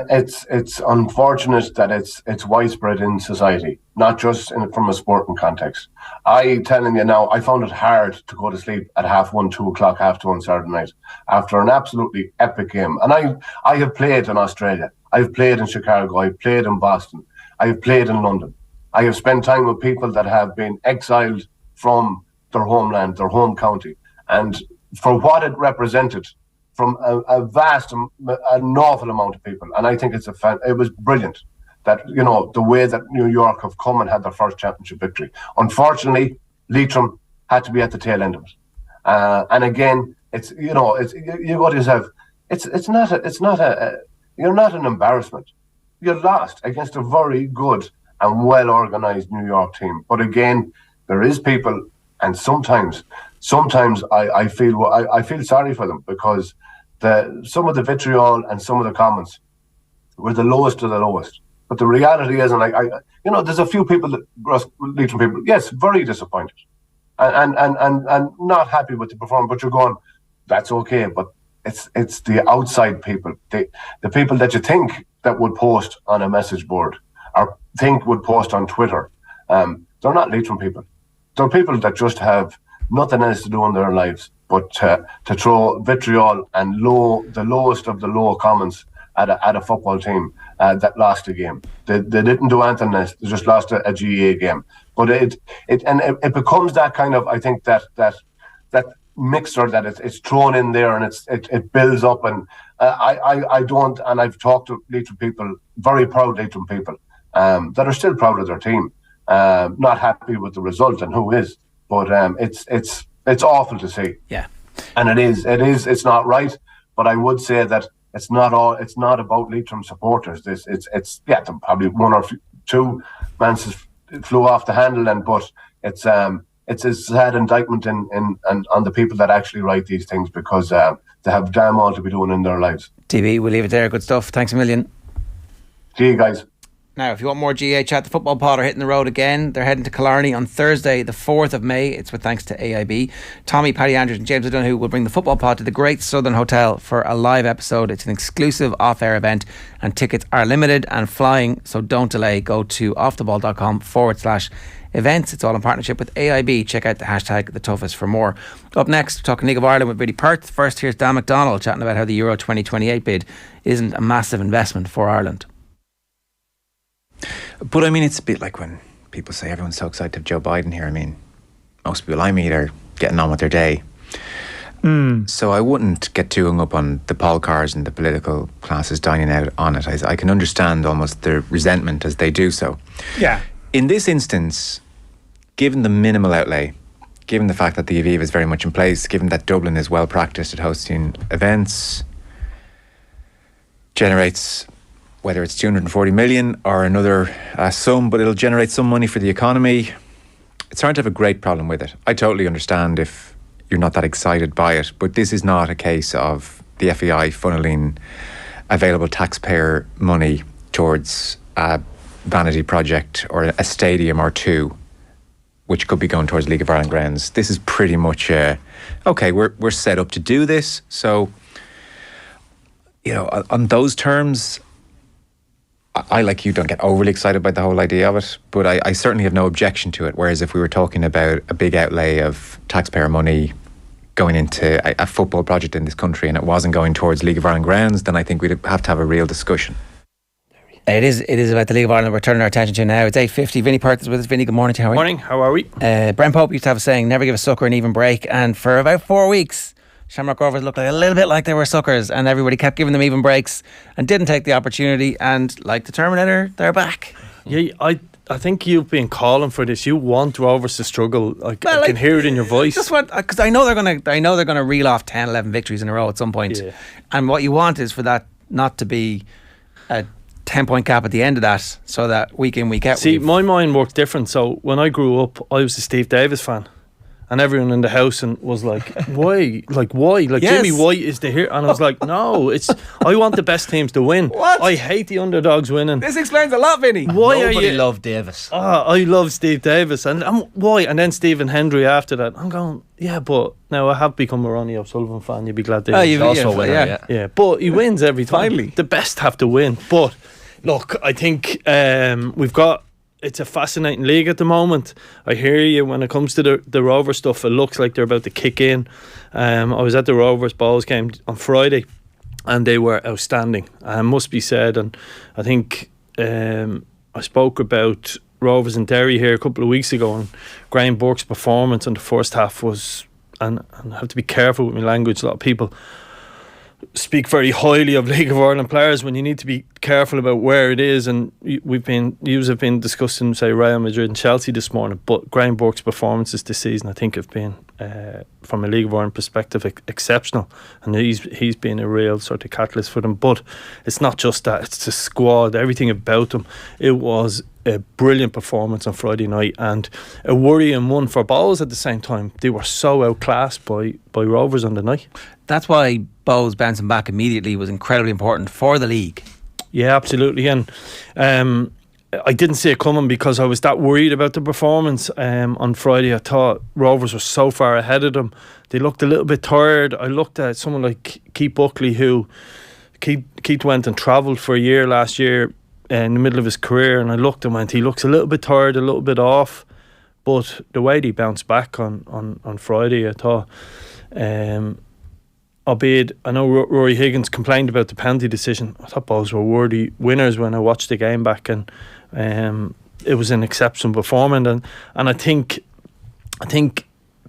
it's unfortunate that it's widespread in society, not just from a sporting context. I telling you now, I found it hard to go to sleep at 1:30, 2 o'clock, 2:30 on Saturday night after an absolutely epic game. And I have played in Australia, I've played in Chicago, I've played in Boston, I've played in London. I have spent time with people that have been exiled from their homeland, their home county, and for what it represented from a vast, an awful amount of people. And I think it was brilliant that, the way that New York have come and had their first championship victory. Unfortunately, Leitrim had to be at the tail end of it. And again, you go to yourself, you're not an embarrassment. You lost against a very good and well-organised New York team. But again, there is people, and sometimes I feel sorry for them, because some of the vitriol and some of the comments were the lowest of the lowest. But the reality is, and there's a few people, Leitrim people, yes, very disappointed and not happy with the performance. But you're going, that's okay. But it's the outside people, the people that you think that would post on a message board or think would post on Twitter. They're not Leitrim people. They're people that just have nothing else to do in their lives but to throw vitriol and the lowest of the low comments at a football team that lost a game. They didn't do anything else. They just lost a GAA game. But it becomes that kind of, I think, that mixer that it's thrown in there, and it builds up. And I don't, and I've talked to Leitrim people, very proud Leitrim people, that are still proud of their team, not happy with the result, and who is. But it's awful to see.
Yeah.
And it's not right. But I would say that it's not about Leitrim supporters. It's probably one or two man's flew off the handle, but it's a sad indictment on the people that actually write these things, because they have damn all to be doing in their lives.
TB, we'll leave it there. Good stuff. Thanks a million.
See you guys.
Now, if you want more GAA chat, the Football Pod are hitting the road again. They're heading to Killarney on Thursday, the 4th of May. It's with thanks to AIB. Tommy, Paddy Andrews and James O'Donoghue will bring the Football Pod to the Great Southern Hotel for a live episode. It's an exclusive off-air event, and tickets are limited and flying, so don't delay. Go to offtheball.com/events. It's all in partnership with AIB. Check out the hashtag The Toughest for more. Up next, we're talking League of Ireland with Vinny Perth. First, here's Dan McDonald chatting about how the Euro 2028 bid isn't a massive investment for Ireland.
But I mean, it's a bit like when people say everyone's so excited to have Joe Biden here. I mean, most people I meet are getting on with their day. So I wouldn't get too hung up on the poll cars and the political classes dining out on it. I can understand almost the resentment as they do so.
Yeah.
In this instance, given the minimal outlay, given the fact that the Aviva is very much in place, given that Dublin is well practiced at hosting events, generates, whether it's 240 million or another sum, but it'll generate some money for the economy. It's hard to have a great problem with it. I totally understand if you're not that excited by it, but this is not a case of the FAI funneling available taxpayer money towards a vanity project or a stadium or two, which could be going towards League of Ireland grounds. This is pretty much, okay, we're set up to do this. So, on those terms, I, like you, don't get overly excited by the whole idea of it, but I certainly have no objection to it. Whereas if we were talking about a big outlay of taxpayer money going into a football project in this country and it wasn't going towards League of Ireland grounds, then I think we'd have to have a real discussion.
It is about the League of Ireland we're turning our attention to now. It's 8:50. Vinny Perth is with us. Vinny, good morning to you. How are you?
Morning, how are we?
Brent Pope used to have a saying, never give a sucker an even break. And for about 4 weeks, Shamrock Rovers looked like a little bit like they were suckers, and everybody kept giving them even breaks and didn't take the opportunity. And like the Terminator, they're back.
Yeah, I think you've been calling for this. You want Rovers to struggle. I can hear it in your voice.
Just want, because I know they're gonna reel off 10, 11 victories in a row at some point.
Yeah.
And what you want is for that not to be a 10-point cap at the end of that, so that week in, week out.
See, my mind worked different. So when I grew up, I was a Steve Davis fan. And everyone in the house was like, why? Why? Yes. Jimmy White is the hero. And I was like, no, I want the best teams to win.
What?
I hate the underdogs winning.
This explains a lot, Vinny.
Nobody loved Davis.
I love Steve Davis. And why? And then Stephen Hendry after that. I'm going, yeah, but now I have become a Ronnie O'Sullivan fan. You'd be glad to
he's also a winner,
yeah. But he wins every time.
Finally.
The best have to win. But look, I think it's a fascinating league at the moment. I hear you when it comes to the Rovers stuff. It looks like they're about to kick in. I was at the Rovers Balls game on Friday, and they were outstanding. Must be said. And I think I spoke about Rovers and Derry here a couple of weeks ago, and Graham Burke's performance in the first half was, and I have to be careful with my language. A lot of people speak very highly of League of Ireland players when you need to be careful about where it is, and you have been discussing, say, Real Madrid and Chelsea this morning, but Graham Burke's performances this season I think have been from a League of Ireland perspective exceptional, and he's been a real sort of catalyst for them. But it's not just that, it's the squad, everything about them. It was a brilliant performance on Friday night, and a worrying one for Bowes at the same time. They were so outclassed by Rovers on the night.
That's why Bowes bouncing back immediately was incredibly important for the league.
Yeah, absolutely. And I didn't see it coming because I was that worried about the performance on Friday. I thought Rovers were so far ahead of them. They looked a little bit tired. I looked at someone like Keith Buckley, who Keith went and travelled for a year last year in the middle of his career, and I looked and went, he looks a little bit tired, a little bit off. But the way he bounced back on Friday, I thought, albeit I know Rory Higgins complained about the penalty decision, I thought Bowes were worthy winners when I watched the game back, and it was an exceptional performance, and I think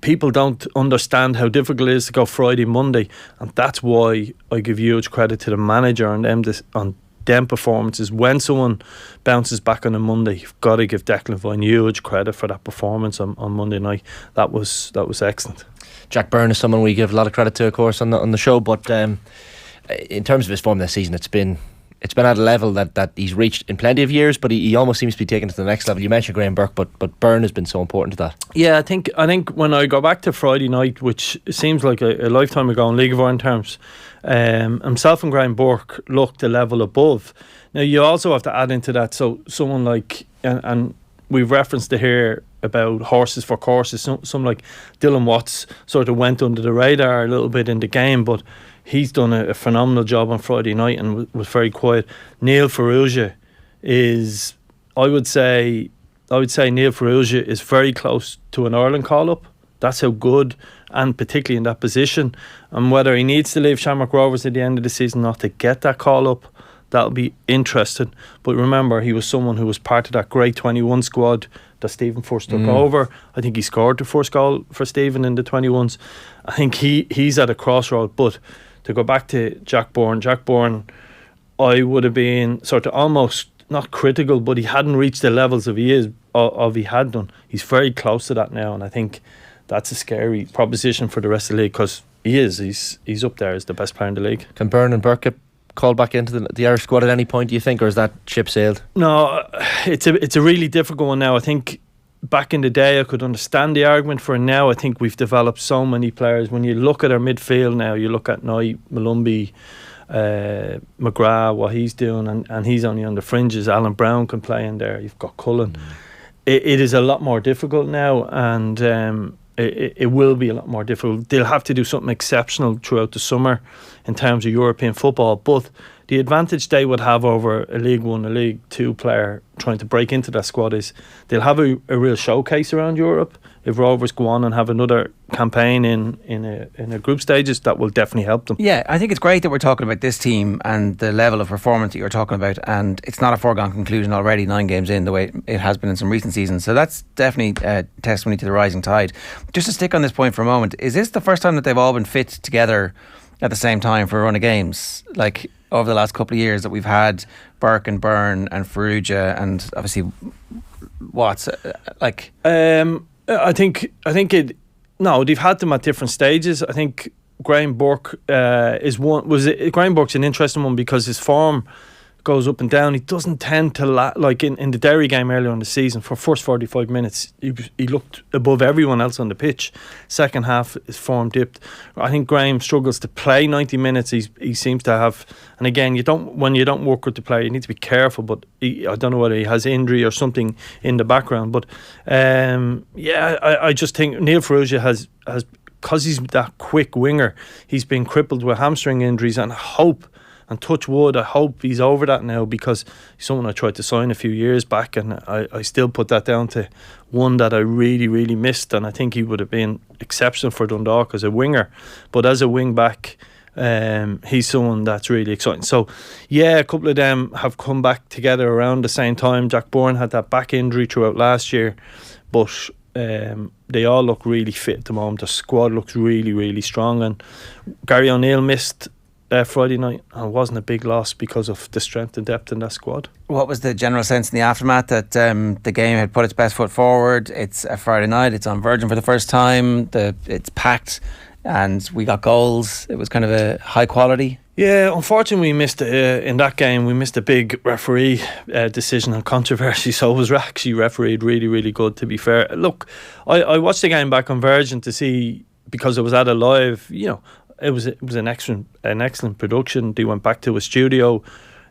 people don't understand how difficult it is to go Friday, Monday, and that's why I give huge credit to the manager on them performances. When someone bounces back on a Monday, you've got to give Declan Vine huge credit for that performance on Monday night. That was excellent.
Jack Byrne is someone we give a lot of credit to, of course, on the show, but in terms of his form this season, it's been at a level that he's reached in plenty of years, but he almost seems to be taken to the next level. You mentioned Graham Burke, but Byrne has been so important to that.
Yeah, I think when I go back to Friday night, which seems like a lifetime ago in League of Ireland terms, himself and Graham Burke looked a level above. Now you also have to add into that, so someone like, and we've referenced it here about horses for courses, some like Dylan Watts sort of went under the radar a little bit in the game, but he's done a phenomenal job on Friday night and was very quiet. Neil Ferrugia is, I would say Neil Ferrugia is very close to an Ireland call-up. That's how good, and particularly in that position, and whether he needs to leave Shamrock Rovers at the end of the season not to get that call-up, that'll be interesting. But remember, he was someone who was part of that great 21 squad that Stephen first took over. I think he scored the first goal for Stephen in the 21s. I think he's at a crossroad. But to go back to Jack Byrne, I would have been sort of almost not critical, but he hadn't reached the levels he had done. He's very close to that now, and I think that's a scary proposition for the rest of the league, because he's up there as the best player in the league.
Can Byrne and Burke get called back into the Irish squad at any point, do you think, or is that ship sailed?
No, it's a really difficult one now. I think back in the day I could understand the argument for it. Now I think we've developed so many players. When you look at our midfield now, you look at Knight, Malumbi, McGrath, what he's doing, and he's only on the fringes. Alan Brown can play in there. You've got Cullen. It is a lot more difficult now, and it will be a lot more difficult. They'll have to do something exceptional throughout the summer in terms of European football, but the advantage they would have over a League One, a League Two player trying to break into that squad is they'll have a real showcase around Europe. If Rovers go on and have another campaign in a group stages, that will definitely help them.
Yeah, I think it's great that we're talking about this team and the level of performance that you're talking about, and it's not a foregone conclusion already 9 games in the way it has been in some recent seasons, so that's definitely a testimony to the rising tide. Just to stick on this point for a moment, is this the first time that they've all been fit together at the same time for a run of games? Like over the last couple of years that we've had Burke and Byrne and Farrugia and obviously Watts, I think it. No, they've had them at different stages. I think Graham Burke Graham Burke's an interesting one because his form goes up and down. He doesn't tend to like in the Derry game earlier in the season. For first 45 minutes, he looked above everyone else on the pitch. Second half, his form dipped. I think Graham struggles to play 90 minutes. He seems to have, and again, when you don't work with the player, you need to be careful. But I don't know whether he has injury or something in the background. But I just think Neil Farrugia has because he's that quick winger, he's been crippled with hamstring injuries, and and touch wood, I hope he's over that now, because he's someone I tried to sign a few years back, and I still put that down to one that I really, really missed, and I think he would have been exceptional for Dundalk as a winger. But as a wing back, he's someone that's really exciting. So yeah, a couple of them have come back together around the same time. Jack Bourne had that back injury throughout last year, but they all look really fit at the moment. The squad looks really, really strong, and Gary O'Neill missed Friday night, and it wasn't a big loss because of the strength and depth in that squad. What was the general sense in the aftermath? That the game had put its best foot forward. It's a Friday night, it's on Virgin for the first time, it's packed, and we got goals. It was kind of a high quality. Yeah, unfortunately we missed in that game, we missed a big referee decision and controversy, so it was actually refereed really, really good, to be fair. Look, I watched the game back on Virgin to see, because it was at a live, it was an excellent production. They went back to a studio.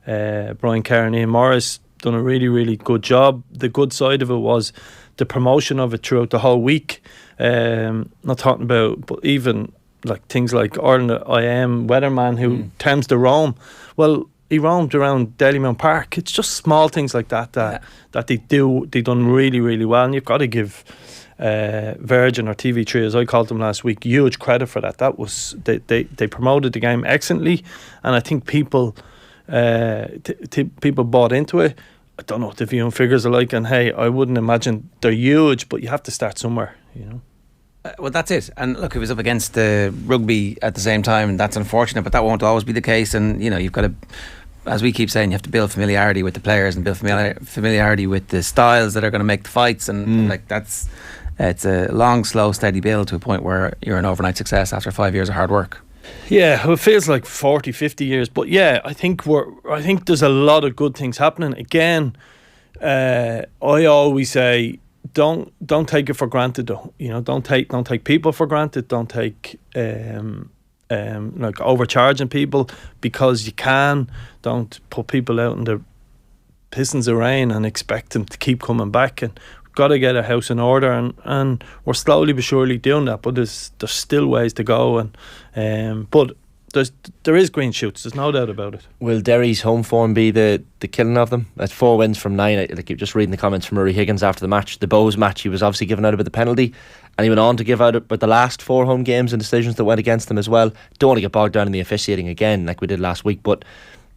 Brian Kerr and Ian Morris done a really, really good job. The good side of it was the promotion of it throughout the whole week. Not talking about, but even like things like Ireland IM weatherman who tends to roam. Well, he roamed around Dalymount Park. It's just small things like that they done really, really well, and you've got to give Virgin, or TV3 as I called them last week, huge credit for that. That was they promoted the game excellently, and I think people bought into it. I don't know what the viewing figures are like, and hey, I wouldn't imagine they're huge, but you have to start somewhere, well, that's it. And look, it was up against the rugby at the same time, and that's unfortunate, but that won't always be the case. And you've got to, as we keep saying, you have to build familiarity with the players and build familiarity with the styles that are going to make the fights, and it's a long, slow, steady build to a point where you're an overnight success after 5 years of hard work. Yeah, well, it feels like 40, 50 years, but yeah, I think there's a lot of good things happening. Again, I always say, don't take it for granted, though. Don't take people for granted. Don't take like overcharging people because you can. Don't put people out in the pistons of rain and expect them to keep coming back. And we've got to get a house in order, and we're slowly but surely doing that. But there's still ways to go, and but there is green shoots. There's no doubt about it.
Will Derry's home form be the killing of them? At 4 wins from 9, like you're just reading the comments from Murray Higgins after the match. The Bows match, he was obviously given out about the penalty, and he went on to give out about the last 4 home games and decisions that went against them as well. Don't want to get bogged down in the officiating again like we did last week, but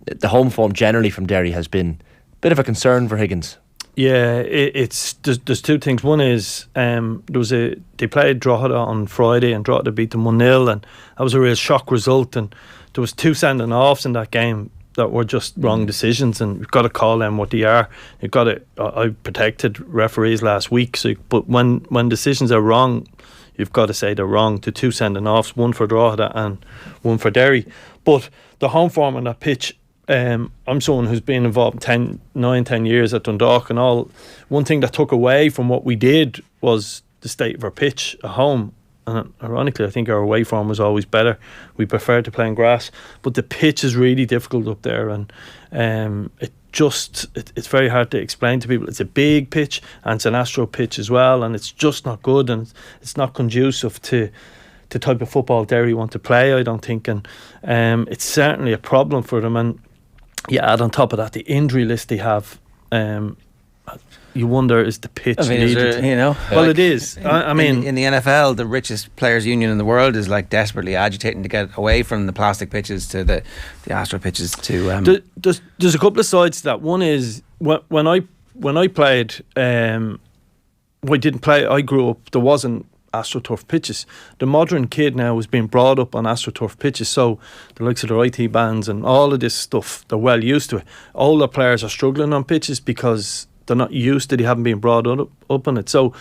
the home form generally from Derry has been a bit of a concern for Higgins.
Yeah, there's 2 things. One is they played Drogheda on Friday, and Drogheda beat them 1-0, and that was a real shock result. And there was 2 sending offs in that game that were just wrong decisions, and you've got to call them what they are. You've got to. I protected referees last week, but when decisions are wrong, you've got to say they're wrong. The 2 sending offs, one for Drogheda and one for Derry. But the home form on that pitch. I'm someone who's been involved 9-10 years at Dundalk and all. One thing that took away from what we did was the state of our pitch at home, and ironically I think our away form was always better. We preferred to play in grass, but the pitch is really difficult up there, and it's very hard to explain to people. It's a big pitch, and it's an Astro pitch as well, and it's just not good, and it's not conducive to the type of football Derry want to play, I don't think, and it's certainly a problem for them. And Yeah, and on top of that, the injury list they have, you wonder, is the pitch needed? Well, it is. I mean,
in the NFL, the richest players' union in the world is like desperately agitating to get away from the plastic pitches to the astro pitches.
There's a couple of sides to that. One is when I played, I didn't play. I grew up. There wasn't AstroTurf pitches. The modern kid now is being brought up on AstroTurf pitches, so the likes of the IT-BAMs and all of this stuff, they're well used to it. Older players are struggling on pitches because they're not used to it. They haven't been brought up on it. So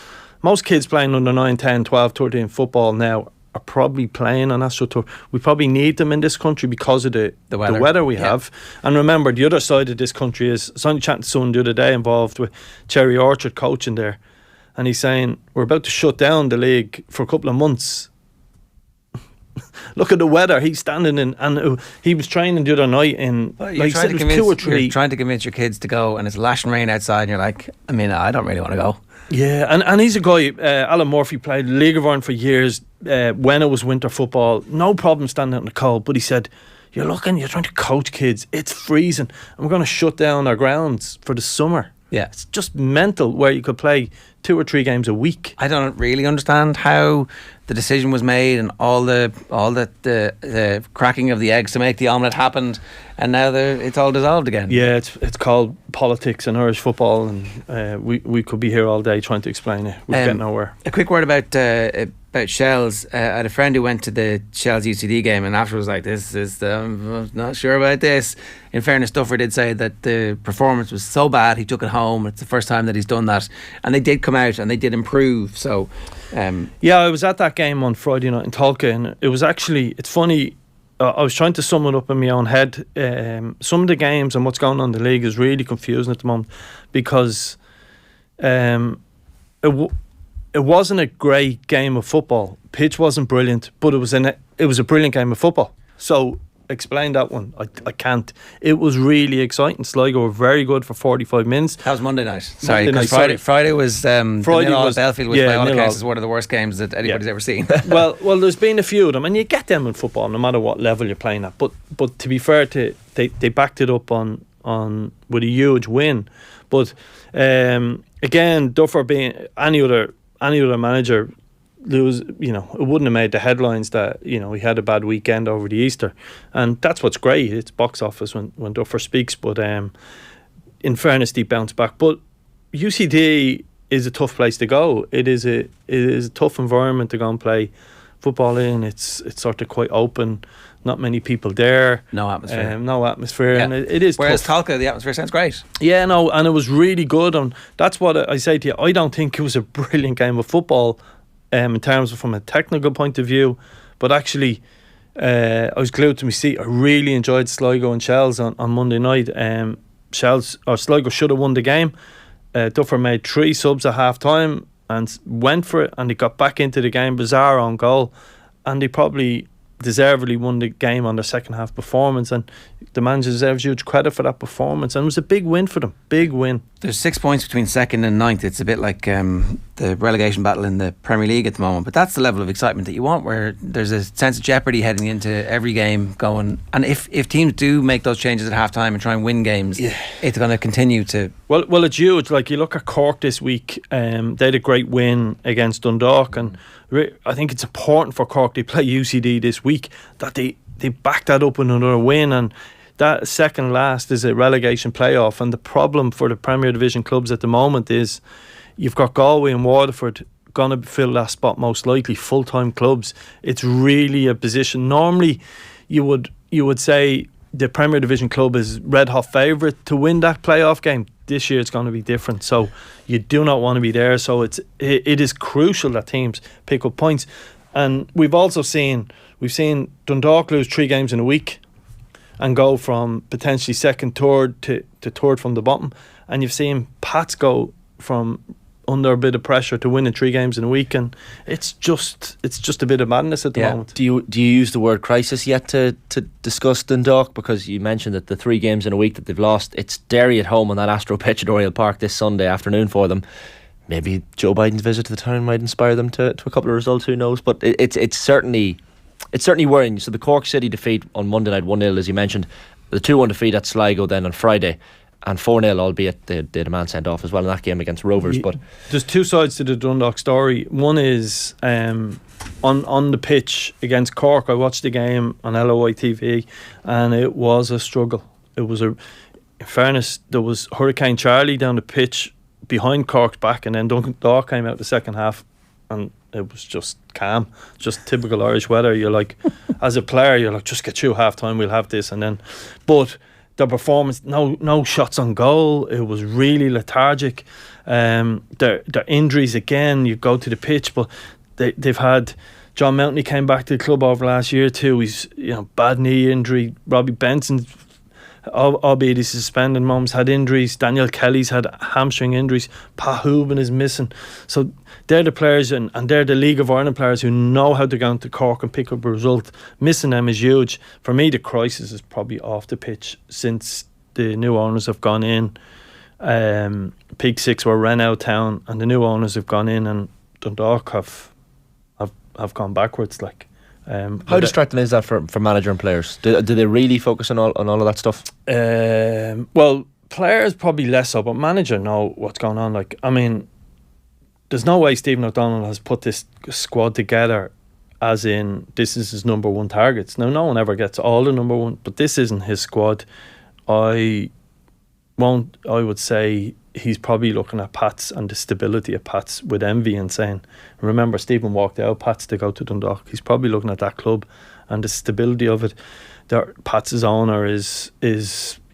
most kids playing under 9, 10, 12, 13 football now are probably playing on AstroTurf. We probably need them in this country because of the weather we have. And remember, the other side of this country is, I was only chatting to someone the other day involved with Cherry Orchard coaching there, and he's saying, we're about to shut down the league for a couple of months. Look at the weather. He's standing in, and he was training the other night in, like he said, it was 2 or 3.
You're trying to convince your kids to go, and it's lashing rain outside, and you're like, I mean, I don't really want to go.
Yeah, and he's a guy, Alan Murphy, played League of Ireland for years when it was winter football. No problem standing out in the cold, but he said, you're trying to coach kids. It's freezing, and we're going to shut down our grounds for the summer.
Yeah,
it's just mental where you could play 2 or 3 games a week.
I don't really understand how the decision was made and all the cracking of the eggs to make the omelette happened, and now it's all dissolved again.
Yeah, it's called politics in Irish football, and we could be here all day trying to explain it. We get nowhere.
A quick word about Shells. I had a friend who went to the Shells UCD game and afterwards was like, I'm not sure about this. In fairness, Duffer did say that the performance was so bad he took it home. It's the first time that he's done that, and they did come out and they did improve. So
yeah, I was at that game on Friday night in Tolka, and it was actually, it's funny, I was trying to sum it up in my own head. Some of the games and what's going on in the league is really confusing at the moment, because it wasn't a great game of football. Pitch wasn't brilliant, but it was a brilliant game of football. So explain that one. I can't. It was really exciting. Sligo were very good for 45 minutes.
That was Monday night. Sorry, because Friday was Friday was Belfield, which by all accounts is one of the worst games that anybody's ever seen.
well, there's been a few of them, and you get them in football no matter what level you're playing at. But to be fair, they backed it up on with a huge win. But again, Duffer being any other manager, there was, it wouldn't have made the headlines that, he had a bad weekend over the Easter, and that's what's great. It's box office when Duffer speaks, but in fairness, they bounced back. But UCD is a tough place to go. It is a tough environment to go and play football in. It's sort of quite open, not many people there,
no atmosphere,
and it is
whereas
tough.
Tolka, the atmosphere sounds great.
Yeah, no, and it was really good, and that's what I say to you. I don't think it was a brilliant game of football in terms of from a technical point of view, but actually I was glued to my seat. I really enjoyed Sligo and Shells on Monday night. Sligo should have won the game. Duffer made 3 subs at half time and went for it, and they got back into the game. Bizarre on goal, and they probably deservedly won the game on their second half performance, and the manager deserves huge credit for that performance, and it was a big win for them. Big win.
There's 6 points between second and ninth. It's a bit like the relegation battle in the Premier League at the moment, but that's the level of excitement that you want, where there's a sense of jeopardy heading into every game going, and if teams do make those changes at half time and try and win games, it's going to continue to...
Well, it's huge. Like, you look at Cork this week, they had a great win against Dundalk, and I think it's important for Cork, they play UCD this week, that they back that up with another win, and that second last is a relegation playoff. And the problem for the Premier Division clubs at the moment is you've got Galway and Waterford going to fill that spot most likely, full-time clubs. It's really a position. Normally you would say the Premier Division club is red hot favourite to win that playoff game. This year it's going to be different, so you do not want to be there. So it is crucial that teams pick up points. And we've seen Dundalk lose 3 games in a week and go from potentially second, third to third from the bottom, and you've seen Pats go from under a bit of pressure to winning 3 games in a week, and it's just a bit of madness at the moment.
Do you use the word crisis yet to discuss Dundalk? Because you mentioned that the 3 games in a week that they've lost, it's Derry at home on that Astro pitch at Oriel Park this Sunday afternoon for them. Maybe Joe Biden's visit to the town might inspire them to a couple of results, who knows, but it's certainly worrying. So the Cork City defeat on Monday night 1-0, as you mentioned, the 2-1 defeat at Sligo then on Friday, and 4-0, albeit they had a man sent off as well in that game against Rovers. But
there's two sides to the Dundalk story. One is on the pitch against Cork. I watched the game on LOI TV, and it was a struggle. It was in fairness, there was Hurricane Charlie down the pitch behind Cork's back, and then Dundalk came out the second half, and it was just calm, just typical Irish weather. You're like, as a player, you're like, just get through half time, we'll have this. And then, but the performance, no shots on goal. It was really lethargic. Their injuries again. You go to the pitch, but they've had John Mountney came back to the club over last year too. He's bad knee injury. Robbie Benson, albeit he's suspended, mom's had injuries. Daniel Kelly's had hamstring injuries. Pat Hooban is missing. So they're the players, and they're the League of Ireland players who know how to go into Cork and pick up a result. Missing them is huge. For me, the crisis is probably off the pitch since the new owners have gone in. Peak 6 were ran out of town, and the new owners have gone in, and Dundalk have gone backwards. Like,
how distracting is that for manager and players? Do they really focus on all of that stuff?
Well, players probably less so, but manager know what's going on. Like, I mean, there's no way Stephen O'Donnell has put this squad together as in this is his number one targets. Now, no one ever gets all the number one, but this isn't his squad. I would say he's probably looking at Pats and the stability of Pats with envy and saying, remember, Stephen walked out Pats to go to Dundalk. He's probably looking at that club and the stability of it. Pats' owner is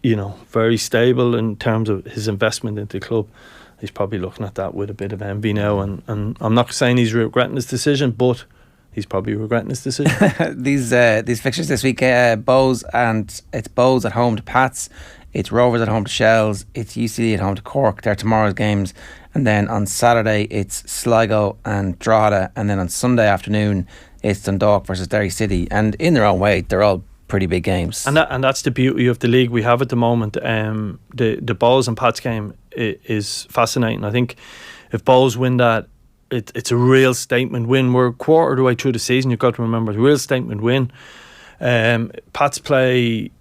very stable in terms of his investment into the club. He's probably looking at that with a bit of envy now, and I'm not saying he's regretting his decision, but he's probably regretting his decision.
These fixtures this week, Bows, and it's Bows at home to Pats, it's Rovers at home to Shells, it's UCD at home to Cork. They're tomorrow's games, and then on Saturday it's Sligo and Drogheda, and then on Sunday afternoon it's Dundalk versus Derry City. And in their own way, they're all pretty big games.
And that's the beauty of the league we have at the moment. The Bows and Pats game is fascinating. I think if Bows win that, it's a real statement win. We're a quarter of the way through the season. You've got to remember, it's a real statement win. Pats play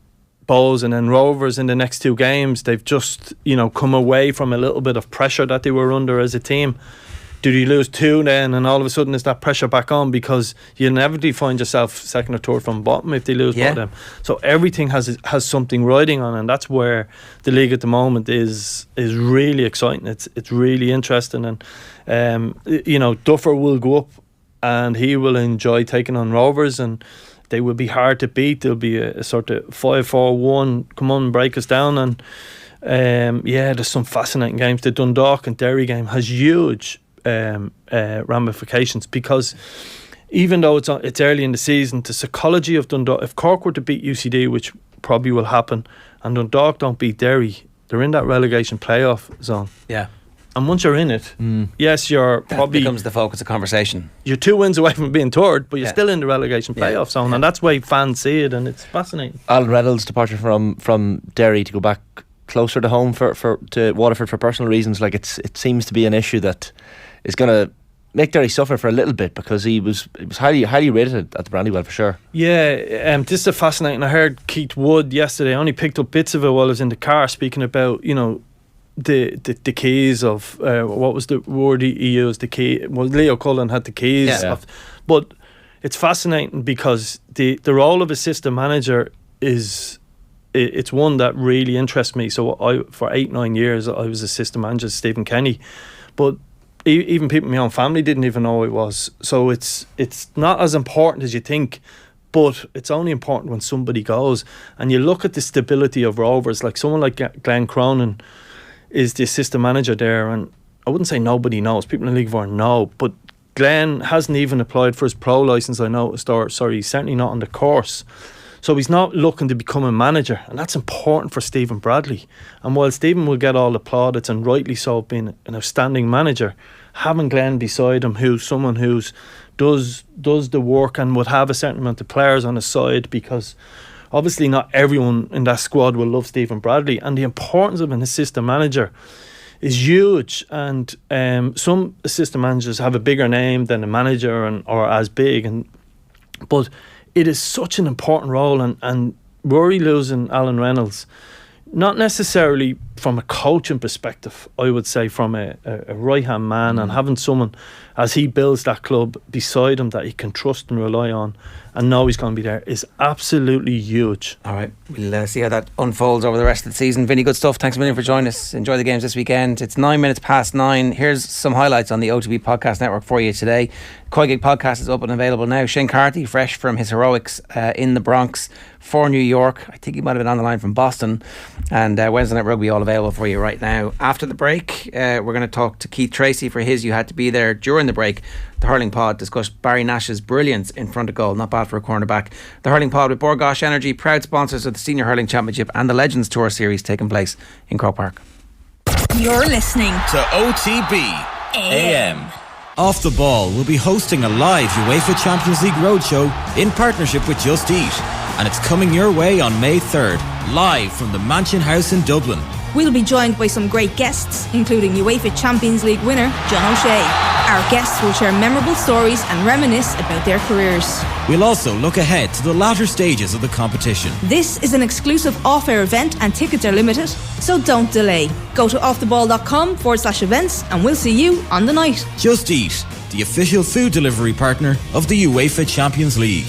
Bows and then Rovers in the next two games. They've just come away from a little bit of pressure that they were under as a team. Do you lose two then, and all of a sudden is that pressure back on, because you inevitably find yourself second or third from bottom if they lose both of them. So everything has something riding on, and that's where the league at the moment is really exciting. It's really interesting, and Duffer will go up and he will enjoy taking on Rovers, and they will be hard to beat. There'll be a sort of 5-4-1, come on, break us down. And there's some fascinating games. The Dundalk and Derry game has huge ramifications, because even though it's early in the season, the psychology of Dundalk, if Cork were to beat UCD, which probably will happen, and Dundalk don't beat Derry, they're in that relegation playoff zone.
Yeah.
And once you're in it, yes, you're probably
becomes the focus of conversation.
You're 2 wins away from being third, but you're still in the relegation playoff zone, and that's why fans see it, and it's fascinating.
Alan Reynolds' departure from Derry to go back closer to home to Waterford for personal reasons, like it seems to be an issue that is going to make Derry suffer for a little bit, because he was highly rated at the Brandywell for sure.
Yeah, this is fascinating. I heard Keith Wood yesterday. I only picked up bits of it while I was in the car, speaking about the keys of what was the word he used? The key. Well, Leo Cullen had the keys but it's fascinating because the role of assistant manager it's one that really interests me. So for 8-9 years I was assistant manager to Stephen Kenny, but even people in my own family didn't even know who it was. So it's not as important as you think, but it's only important when somebody goes. And you look at the stability of Rovers, like someone like Glenn Cronin is the assistant manager there, and I wouldn't say nobody knows. People in the League of Ireland know, but Glenn hasn't even applied for his pro licence, I noticed, he's certainly not on the course. So he's not looking to become a manager, and that's important for Stephen Bradley. And while Stephen will get all the plaudits, and rightly so, being an outstanding manager, having Glenn beside him, who's someone who's does the work and would have a certain amount of players on his side, because obviously not everyone in that squad will love Stephen Bradley, and the importance of an assistant manager is huge. And some assistant managers have a bigger name than a manager or as big, but it is such an important role, and Rory losing Alan Reynolds, not necessarily from a coaching perspective, I would say from a right-hand man, and having someone as he builds that club beside him that he can trust and rely on and know he's going to be there is absolutely huge.
All right, we'll see how that unfolds over the rest of the season. Vinny, good stuff. Thanks a million for joining us. Enjoy the games this weekend. It's 9:09. Here's some highlights on the OTB Podcast Network for you today. Koi Gig Podcast is up and available now. Shane Carthy, fresh from his heroics in the Bronx for New York. I think he might have been on the line from Boston. And Wednesday Night Rugby all available for you right now. After the break, we're going to talk to Keith Treacy for his You Had to Be There. During the break, the Hurling Pod discussed Barry Nash's brilliance in front of goal. Not bad for a cornerback. The Hurling Pod with Borgosh Energy, proud sponsors of the Senior Hurling Championship and the Legends Tour Series taking place in Croke Park.
You're listening
to OTB AM. Off the Ball will be hosting a live UEFA Champions League roadshow in partnership with Just Eat, and it's coming your way on May 3rd, live from the Mansion House in Dublin.
We'll be joined by some great guests, including UEFA Champions League winner John O'Shea. Our guests will share memorable stories and reminisce about their careers.
We'll also look ahead to the latter stages of the competition.
This is an exclusive off-air event and tickets are limited, so don't delay. Go to offtheball.com/events and we'll see you on the night.
Just Eat, the official food delivery partner of the UEFA Champions League.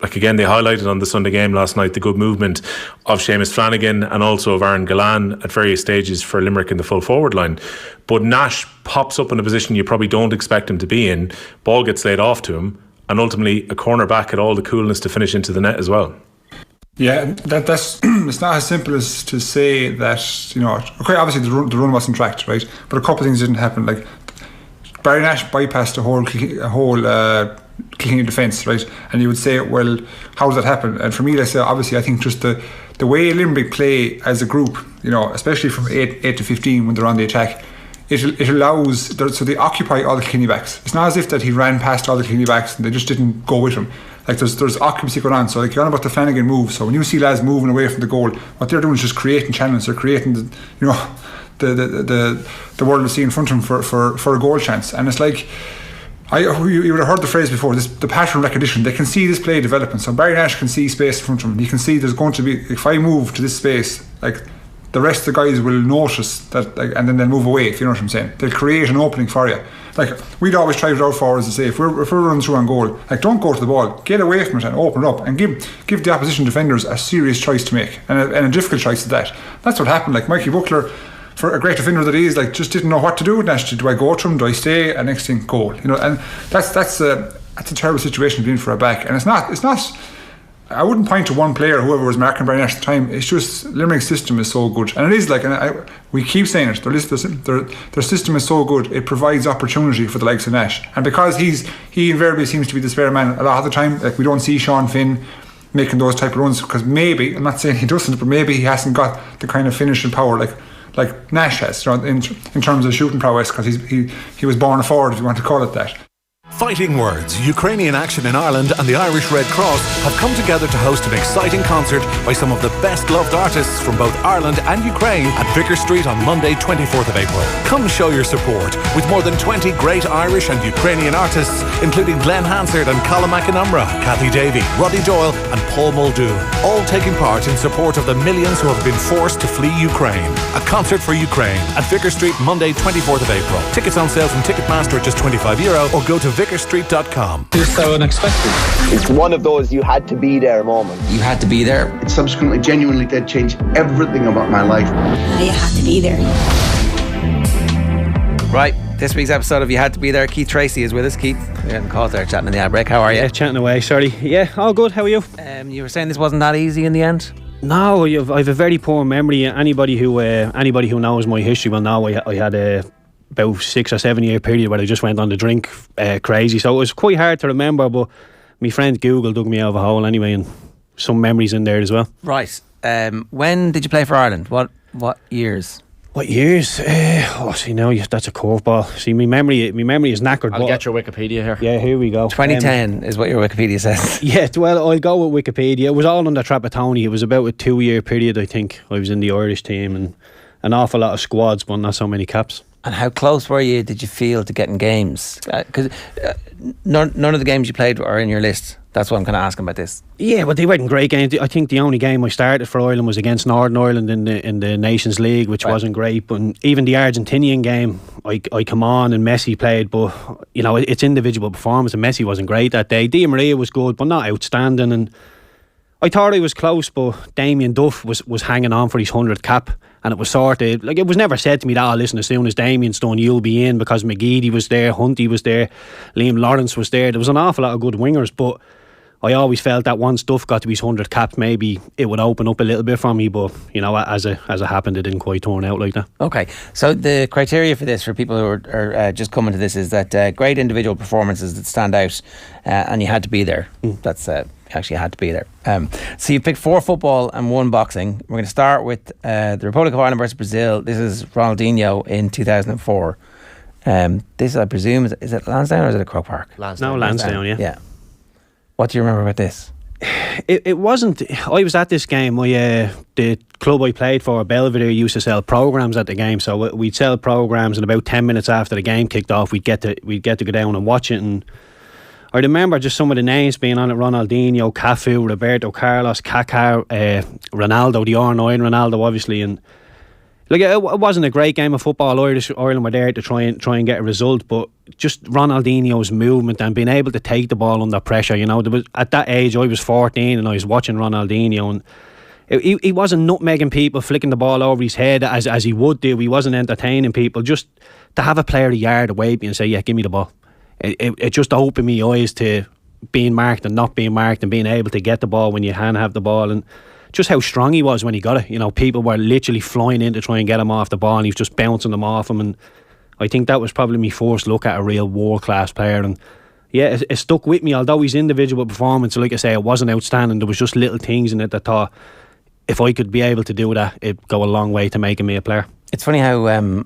Like again, they highlighted on the Sunday game last night the good movement of Seamus Flanagan and also of Aaron Gillan at various stages for Limerick in the full forward line. But Nash pops up in a position you probably don't expect him to be in. Ball gets laid off to him, and ultimately a corner back had all the coolness to finish into the net as well.
Yeah, that's it's not as simple as to say that, you know, okay, obviously the run wasn't tracked, right? But a couple of things didn't happen. Like Barry Nash bypassed a whole kicking defence, right? And you would say, well, how does that happen? And for me, obviously I think just the way Limerick play as a group, you know, especially from 8 to 15 when they're on the attack, it allows, so they occupy all the cleany backs. It's not as if that he ran past all the cleany backs and they just didn't go with him. Like there's occupancy going on. So like you're on about the Flanagan move. So when you see lads moving away from the goal, what they're doing is just creating channels. They're creating the world will see in front of them for a goal chance. And it's like, you would have heard the phrase before, the pattern recognition. They can see this play developing. So Barry Nash can see space in front of him. He can see there's going to be, if I move to this space, like the rest of the guys will notice that, like, and then they'll move away, if you know what I'm saying. They'll create an opening for you. Like we'd always try with our forwards to say, if we're running through on goal, like don't go to the ball, get away from it and open it up and give the opposition defenders a serious choice to make, and a difficult choice at that. That's what happened. Like Mikey Buckler, for a great defender that he is, like just didn't know what to do with Nash. Do I go to him? Do I stay? And next thing, goal. You know, and that's a terrible situation to be in for a back. And it's not. I wouldn't point to one player, whoever was marking Barry Nash at the time. It's just Limerick's system is so good, and it is like, and we keep saying it. Their system is so good. It provides opportunity for the likes of Nash, and because he invariably seems to be the spare man a lot of the time. Like we don't see Sean Finn making those type of runs because maybe, I'm not saying he doesn't, but maybe he hasn't got the kind of finishing power like Nash has, you know, in terms of shooting prowess, because he was born a forward, if you want to call it that.
Fighting Words, Ukrainian Action in Ireland and the Irish Red Cross have come together to host an exciting concert by some of the best loved artists from both Ireland and Ukraine at Vicar Street on Monday 24th of April. Come show your support with more than 20 great Irish and Ukrainian artists, including Glenn Hansard and Colin McInumra, Kathy Davey, Roddy Doyle and Paul Muldoon, all taking part in support of the millions who have been forced to flee Ukraine. A concert for Ukraine at Vicar Street Monday 24th of April. Tickets on sale from Ticketmaster at just €25 or go to vicarstreet.com.
It's so unexpected. It's one of those you had to be there moments.
You had to be there.
It subsequently genuinely did change everything about my life.
You had to be there.
Right, this week's episode of You Had to Be There, Keith Treacy is with us. Keith, we're getting calls there chatting in the ad break. How are you?
Yeah, chatting away, sorry. Yeah, all good, how are you?
You were saying this wasn't that easy in the end?
No, I've a very poor memory. Anybody who knows my history will know I had about 6 or 7 year period where I just went on the drink crazy, so it was quite hard to remember, but my friend Google dug me out of a hole anyway, and some memories in there as well.
Right, when did you play for Ireland? What years?
What years? See now that's a curveball. See, my memory is knackered.
I'll get your Wikipedia here.
Yeah, here we go.
2010 is what your Wikipedia says.
Yeah, well, I'll go with Wikipedia. It was all under Trapattoni. It was about a 2 year period, I think. I was in the Irish team and an awful lot of squads, but not so many caps.
And how close were you, did you feel, to getting games? Because none of the games you played are in your list. That's why I'm kind of asking about this.
Yeah, but they weren't great games. I think the only game I started for Ireland was against Northern Ireland in the Nations League, which wasn't great. But even the Argentinian game, I come on and Messi played, but you know, it's individual performance, and Messi wasn't great that day. Di Maria was good, but not outstanding. And I thought he was close, but Damien Duff was hanging on for his 100th cap. And it was sort of like, it was never said to me that, oh, listen, as soon as Damien's done, you'll be in, because McGeady was there, Hunty was there, Liam Lawrence was there. There was an awful lot of good wingers, but I always felt that once Duff got to his 100 cap, maybe it would open up a little bit for me. But you know, as it happened, it didn't quite turn out like that.
Okay, so the criteria for this, for people who are just coming to this, is that great individual performances that stand out, and you had to be there. That's actually had to be there. So you picked 4 football and 1 boxing. We're going to start with the Republic of Ireland versus Brazil. This is Ronaldinho in 2004. This, I presume, is it Lansdowne or is it at Croke Park?
Lansdowne,
yeah. What do you remember about this?
It wasn't. I was at this game. The club I played for, Belvedere, used to sell programs at the game. So we'd sell programs, and about 10 minutes after the game kicked off, we'd get to go down and watch it. And I remember just some of the names being on it: Ronaldinho, Cafu, Roberto Carlos, Kaká, Ronaldo, the R9 Ronaldo, obviously. And like, it wasn't a great game of football. Ireland were there to try and get a result, but just Ronaldinho's movement and being able to take the ball under pressure. You know, there was, at that age, I was 14 and I was watching Ronaldinho, and he wasn't nutmegging people, flicking the ball over his head as he would do. He wasn't entertaining people. Just to have a player a yard away and say, yeah, give me the ball. It just opened my eyes to being marked and not being marked, and being able to get the ball when you have the ball, and just how strong he was when he got it. You know, people were literally flying in to try and get him off the ball, and he was just bouncing them off him. And I think that was probably my first look at a real world-class player. And yeah, it stuck with me. Although his individual performance, like I say, it wasn't outstanding, there was just little things in it that I thought, if I could be able to do that, it'd go a long way to making me a player.
It's funny how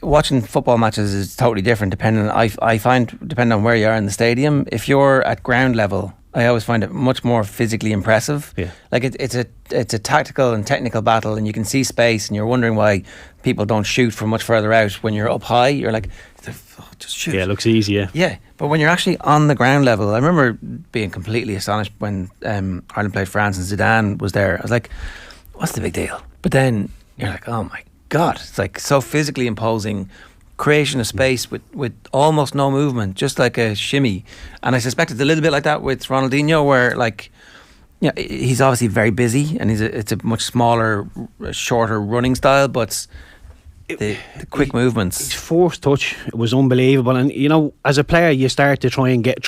watching football matches is totally different depending. I find, depending on where you are in the stadium, if you're at ground level, I always find it much more physically impressive. Yeah. Like it's a tactical and technical battle, and you can see space, and you're wondering why people don't shoot from much further out. When you're up high, you're like, just shoot.
Yeah, it looks easy.
Yeah, but when you're actually on the ground level, I remember being completely astonished when Ireland played France and Zidane was there. I was like, what's the big deal? But then you're like, oh my God, it's like so physically imposing, creation of space with almost no movement, just like a shimmy. And I suspect it's a little bit like that with Ronaldinho, where like, yeah, he's obviously very busy, and it's a much smaller, shorter running style, but the quick movements.
His force touch was unbelievable, and you know, as a player, you start to try and get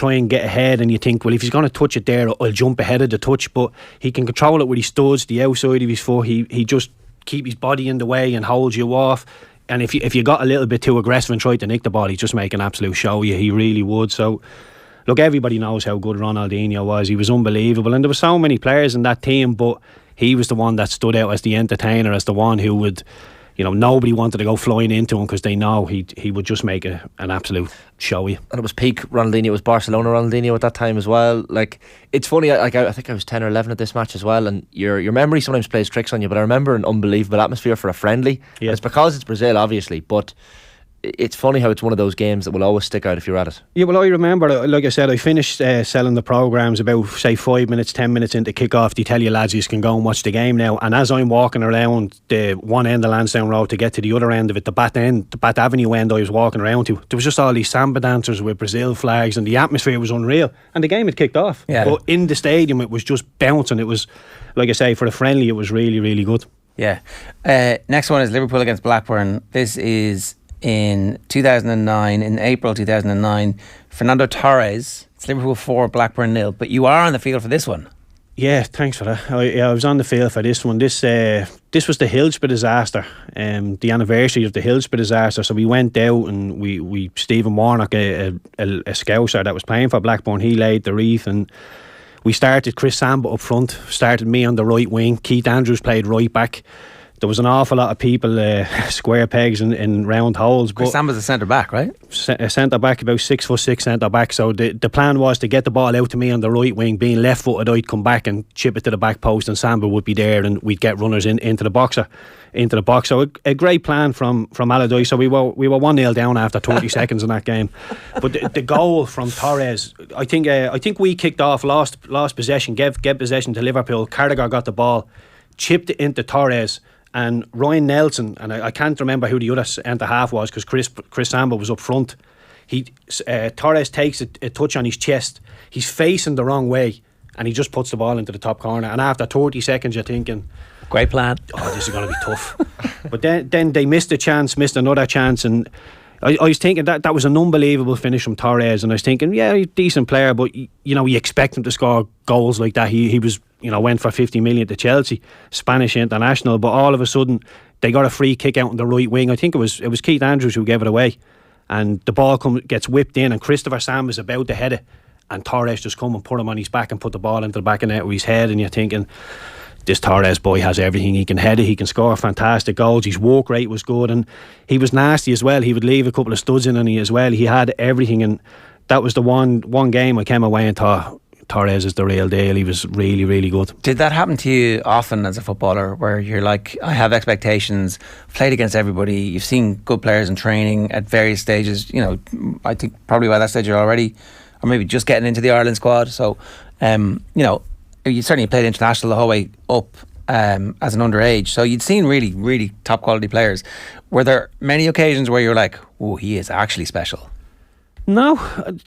ahead, and you think, well, if he's going to touch it there, I'll jump ahead of the touch. But he can control it with his studs, the outside of his foot. He just keep his body in the way and holds you off. And if you got a little bit too aggressive and tried to nick the ball, he'd just make an absolute show of you. He really would. So, look, everybody knows how good Ronaldinho was. He was unbelievable. And there were so many players in that team, but he was the one that stood out as the entertainer, as the one who would, you know, nobody wanted to go flying into him because they know he would just make an absolute show of you.
And it was peak Ronaldinho. It was Barcelona Ronaldinho at that time as well. Like, it's funny, I think I was 10 or 11 at this match as well, and your memory sometimes plays tricks on you, but I remember an unbelievable atmosphere for a friendly. Yeah. And it's because it's Brazil, obviously, but it's funny how it's one of those games that will always stick out if you're at it.
Yeah, well, I remember, like I said, I finished selling the programmes about, say, 5 minutes, 10 minutes into kick-off. They tell you, lads, you can go and watch the game now. And as I'm walking around the one end of Lansdowne Road to get to the other end of it, the Bat Avenue end I was walking around to, there was just all these samba dancers with Brazil flags, and the atmosphere was unreal. And the game had kicked off. Yeah. But in the stadium, it was just bouncing. It was, like I say, for a friendly, it was really, really good.
Yeah. Next one is Liverpool against Blackburn. This is in 2009, in April 2009, Fernando Torres. It's Liverpool 4, Blackburn 0. But you are on the field for this one.
Yeah, thanks for that. I was on the field for this one. This was the Hillsborough disaster, the anniversary of the Hillsborough disaster. So we went out and we Stephen Warnock, a scouser that was playing for Blackburn, he laid the wreath, and we started Chris Samba up front, started me on the right wing. Keith Andrews played right back. there was an awful lot of people square pegs in round holes.
Chris Samba's a centre back, right?
A centre back, about 6'6" centre back. So the plan was to get the ball out to me on the right wing, being left footed. I'd come back and chip it to the back post, and Samba would be there, and we'd get runners into the box. So a great plan from Allardyce. So we were 1-0 down after 30 seconds in that game. But the goal from Torres, I think we kicked off, lost possession, gave possession to Liverpool. Carragher got the ball, chipped it into Torres, and Ryan Nelson, and I can't remember who the other centre half was because Chris Samba was up front. Torres takes a touch on his chest. He's facing the wrong way, and he just puts the ball into the top corner. And after 30 seconds, you're thinking,
great plan.
Oh, this is going to be tough. But then they missed another chance, and I was thinking that was an unbelievable finish from Torres. And I was thinking, yeah, he's a decent player, but you expect him to score goals like that. He was, went for 50 million to Chelsea, Spanish international, but all of a sudden they got a free kick out on the right wing. I think it was Keith Andrews who gave it away, and the ball gets whipped in, and Christopher Sam is about to head it, and Torres just come and put him on his back and put the ball into the back of net with his head, and you're thinking, this Torres boy has everything. He can head it, he can score fantastic goals, his walk rate was good, and he was nasty as well. He would leave a couple of studs in on he as well. He had everything, and that was the one game I came away and thought, Torres is the real deal. He was really, really good.
Did that happen to you often as a footballer, where you're like, I have expectations, played against everybody, you've seen good players in training at various stages, I think probably by that stage you're already, or maybe just getting into the Ireland squad, so you certainly played international the whole way up as an underage, so you'd seen really, really top quality players. Were there many occasions where you're like, oh, he is actually special?
No,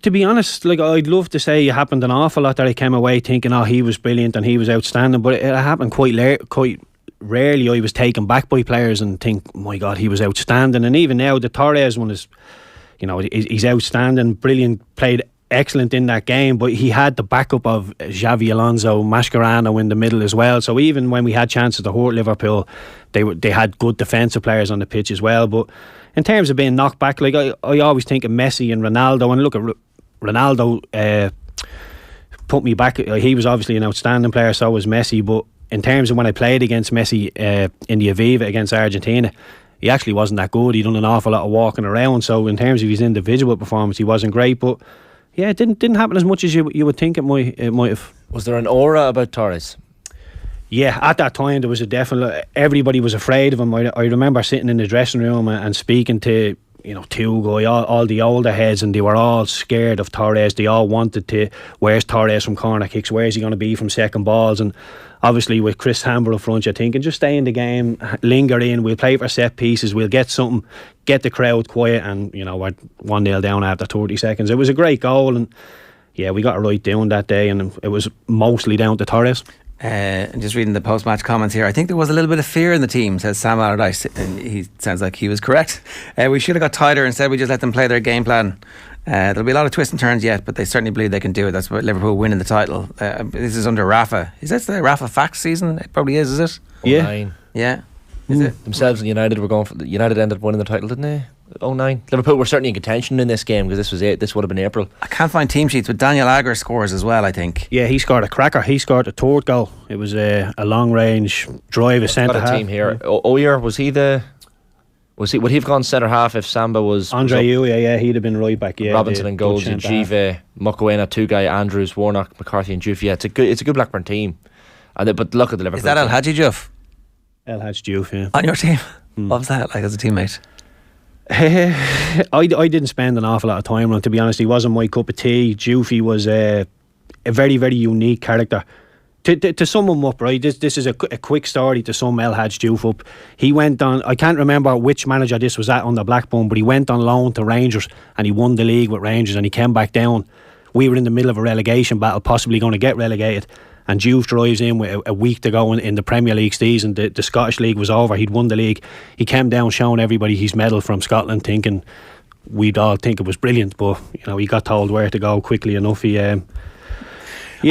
to be honest, I'd love to say it happened an awful lot that I came away thinking, oh, he was brilliant and he was outstanding, but it happened quite rarely. I was taken back by players and think, my God, he was outstanding. And even now, the Torres one is, he's outstanding, brilliant, played excellent in that game, but he had the backup of Xavi Alonso, Mascherano in the middle as well. So even when we had chances to hurt Liverpool, they had good defensive players on the pitch as well. But in terms of being knocked back, I always think of Messi and Ronaldo, and look at Ronaldo put me back. He was obviously an outstanding player, so was Messi, but in terms of when I played against Messi in the Aviva against Argentina, he actually wasn't that good. He done an awful lot of walking around, so in terms of his individual performance, he wasn't great. But yeah, it didn't happen as much as you would think it might have.
Was there an aura about Torres?
Yeah, at that time there was a definite. Everybody was afraid of him. I remember sitting in the dressing room and speaking to all the older heads, and they were all scared of Torres. They all wanted to. Where's Torres from corner kicks? Where's he going to be from second balls? And obviously with Chris Hamber up front, you're thinking just stay in the game, linger in. We'll play for set pieces. We'll get something, get the crowd quiet, and we're 1-0 down after 30 seconds. It was a great goal, and yeah, we got it right down that day, and it was mostly down to Torres.
And just reading the post-match comments here, I think there was a little bit of fear in the team, says Sam Allardyce, and he sounds like he was correct. We should have got tighter. Instead we just let them play their game plan. There'll be a lot of twists and turns yet, but they certainly believe they can do it. That's what Liverpool winning the title. This is under Rafa. Is that the Rafa Fax season? It probably is it?
Yeah.
Yeah. Is it?
Themselves and United were going for United ended up winning the title, didn't they? 09. Liverpool were certainly in contention in this game because this would have been April.
I can't find team sheets, but Daniel Agger scores as well, I think.
Yeah, he scored a cracker. He scored the third goal. It was a long range drive, a centre half.
Team here. Oyer, would he have gone centre half if Samba was
Andre Uya? Yeah, he'd have been right back. Yeah,
Robinson and goals, and Jive, Mokoena, Tugai, Andrews, Warnock, McCarthy, and Juve. Yeah, it's a good Blackburn team. But look at the Liverpool.
Is that El Hadji Diouf?
El Hadji Diouf, yeah.
On your team? What was that like as a teammate?
I didn't spend an awful lot of time on him, to be honest. He wasn't my cup of tea. Jufi was a very, very unique character. To sum him up, right, this is a quick story to sum El Hadji Diouf up. He went on, I can't remember which manager this was at under Blackburn, but he went on loan to Rangers and he won the league with Rangers, and he came back down. We were in the middle of a relegation battle, possibly going to get relegated, and Diouf drives in with a week to go in the Premier League season. The Scottish League was over, he'd won the league. He came down showing everybody his medal from Scotland, thinking we'd all think it was brilliant, but he got told where to go quickly enough. He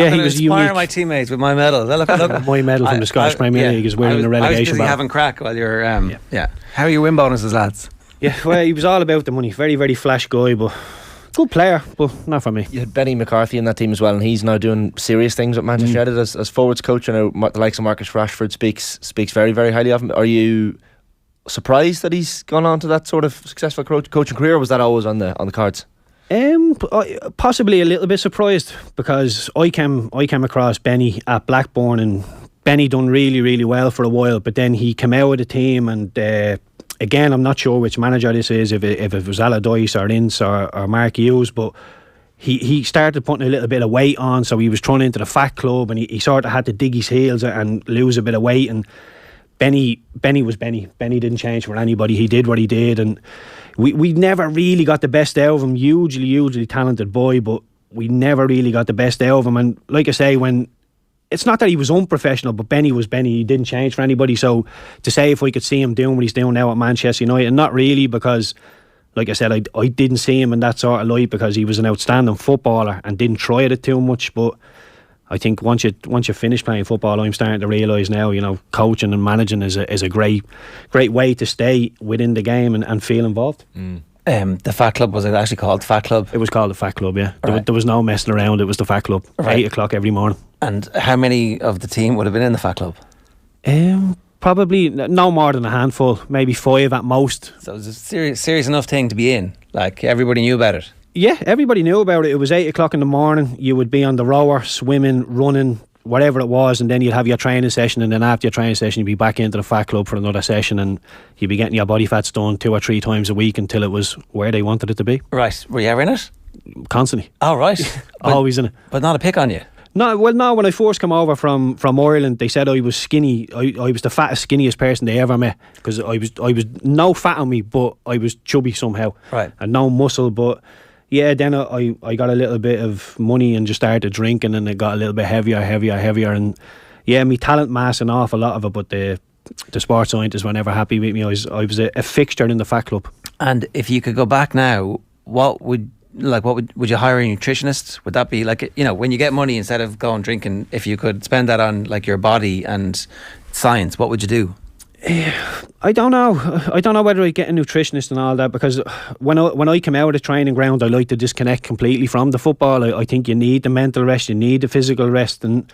was
unique. My teammates with my medal. Look.
My medal from the Scottish Premier League is winning the relegation
I was busy
battle.
having crack while you're How are your win bonuses, lads?
Yeah, well, he was all about the money. Very, very flash guy, but Good player, but not for me.
You had Benny McCarthy in that team as well, and he's now doing serious things at Manchester United as forwards coach. I know the likes of Marcus Rashford speaks very, very highly of him. Are you surprised that he's gone on to that sort of successful coaching career, or was that always on the cards?
Possibly a little bit surprised, because I came across Benny at Blackburn, and Benny done really, really well for a while, but then he came out of the team, and again, I'm not sure which manager this is, if it was Allardyce or Ince or Mark Hughes, but he started putting a little bit of weight on, so he was thrown into the fat club, and he sort of had to dig his heels and lose a bit of weight. And Benny was Benny. Benny didn't change for anybody. He did what he did, and we never really got the best out of him. Hugely talented boy, but we never really got the best out of him. And like I say, when it's not that he was unprofessional, but Benny was Benny. He didn't change for anybody. So to say if we could see him doing what he's doing now at Manchester United, not really, because like I said, I didn't see him in that sort of light, because he was an outstanding footballer and didn't try it too much. But I think once you finish playing football, I'm starting to realise now, coaching and managing is a great way to stay within the game and feel involved.
The Fat Club, was it actually called the Fat Club?
It was called the Fat Club, yeah.
Right.
There was no messing around. It was the Fat Club.
Right.
8 o'clock every morning.
And how many of the team would have been in the Fat Club?
Probably no more than a handful, maybe 5 at most.
So it was a serious enough thing to be in. Like, everybody knew about it.
Yeah, everybody knew about it. It was 8 o'clock in the morning. You would be on the rower, swimming, running, whatever it was, and then you'd have your training session, and then after your training session you'd be back into the Fat Club for another session, and you'd be getting your body fats done 2 or 3 times a week until it was where they wanted it to be.
Right. Were you ever in it?
Constantly.
Oh, right.
Always in it.
But not a pick on you?
No, when I first came over from Ireland, they said I was skinny. I was the fattest, skinniest person they ever met, because I was no fat on me, but I was chubby somehow.
Right.
And no muscle. But yeah, then I got a little bit of money and just started drinking, and it got a little bit heavier, and yeah, my talent mass an awful lot of it, but the sports scientists were never happy with me. I was a fixture in the Fat Club.
And if you could go back now, would you hire a nutritionist? Would that be like, when you get money, instead of going drinking, if you could spend that on like your body and science, what would you do?
I don't know whether I'd get a nutritionist and all that, because when I come out of the training ground, I like to disconnect completely from the football. I think you need the mental rest, you need the physical rest, and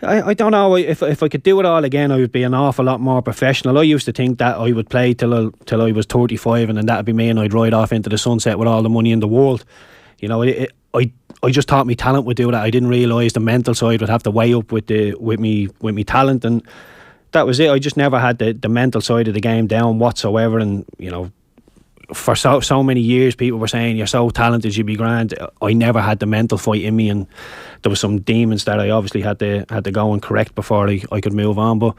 I don't know, if I could do it all again, I would be an awful lot more professional. I used to think that I would play till I was 35, and then that'd be me, and I'd ride off into the sunset with all the money in the world. I just thought my talent would do that. I didn't realise the mental side would have to weigh up with me talent, and that was it. I just never had the mental side of the game down whatsoever. And for so many years people were saying you're so talented, you'd be grand. I never had the mental fight in me, and there was some demons that I obviously had to go and correct before I could move on. But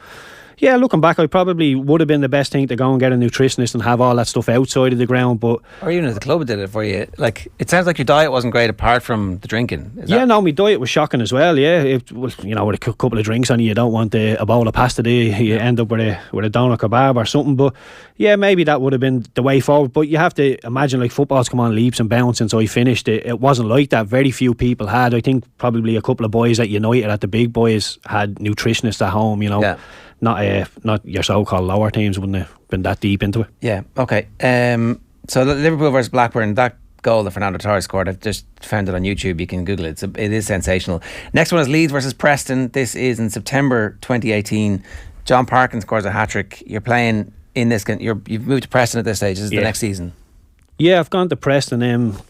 yeah, looking back, I probably would have been the best thing to go and get a nutritionist and have all that stuff outside of the ground. But
or even if the club did it for you. Like, it sounds like your diet wasn't great apart from the drinking.
No, my diet was shocking as well. Yeah, with a couple of drinks on you don't want a bowl of pasta, do you? You end up with a doner kebab or something. But yeah, maybe that would have been the way forward. But you have to imagine, like, football's come on leaps and bounds since I finished. It wasn't like that. Very few people had. I think probably a couple of boys at United, at the big boys, had nutritionists at home. Yeah. Not your so-called lower teams wouldn't have been that deep into it.
Yeah, okay. So Liverpool versus Blackburn, that goal that Fernando Torres scored, I've just found it on YouTube. You can Google it. It is sensational. Next one is Leeds versus Preston. This is in September 2018. John Parkin scores a hat-trick. You're playing in this. You've moved to Preston at this stage. This is the next season. Yeah,
I've gone to Preston.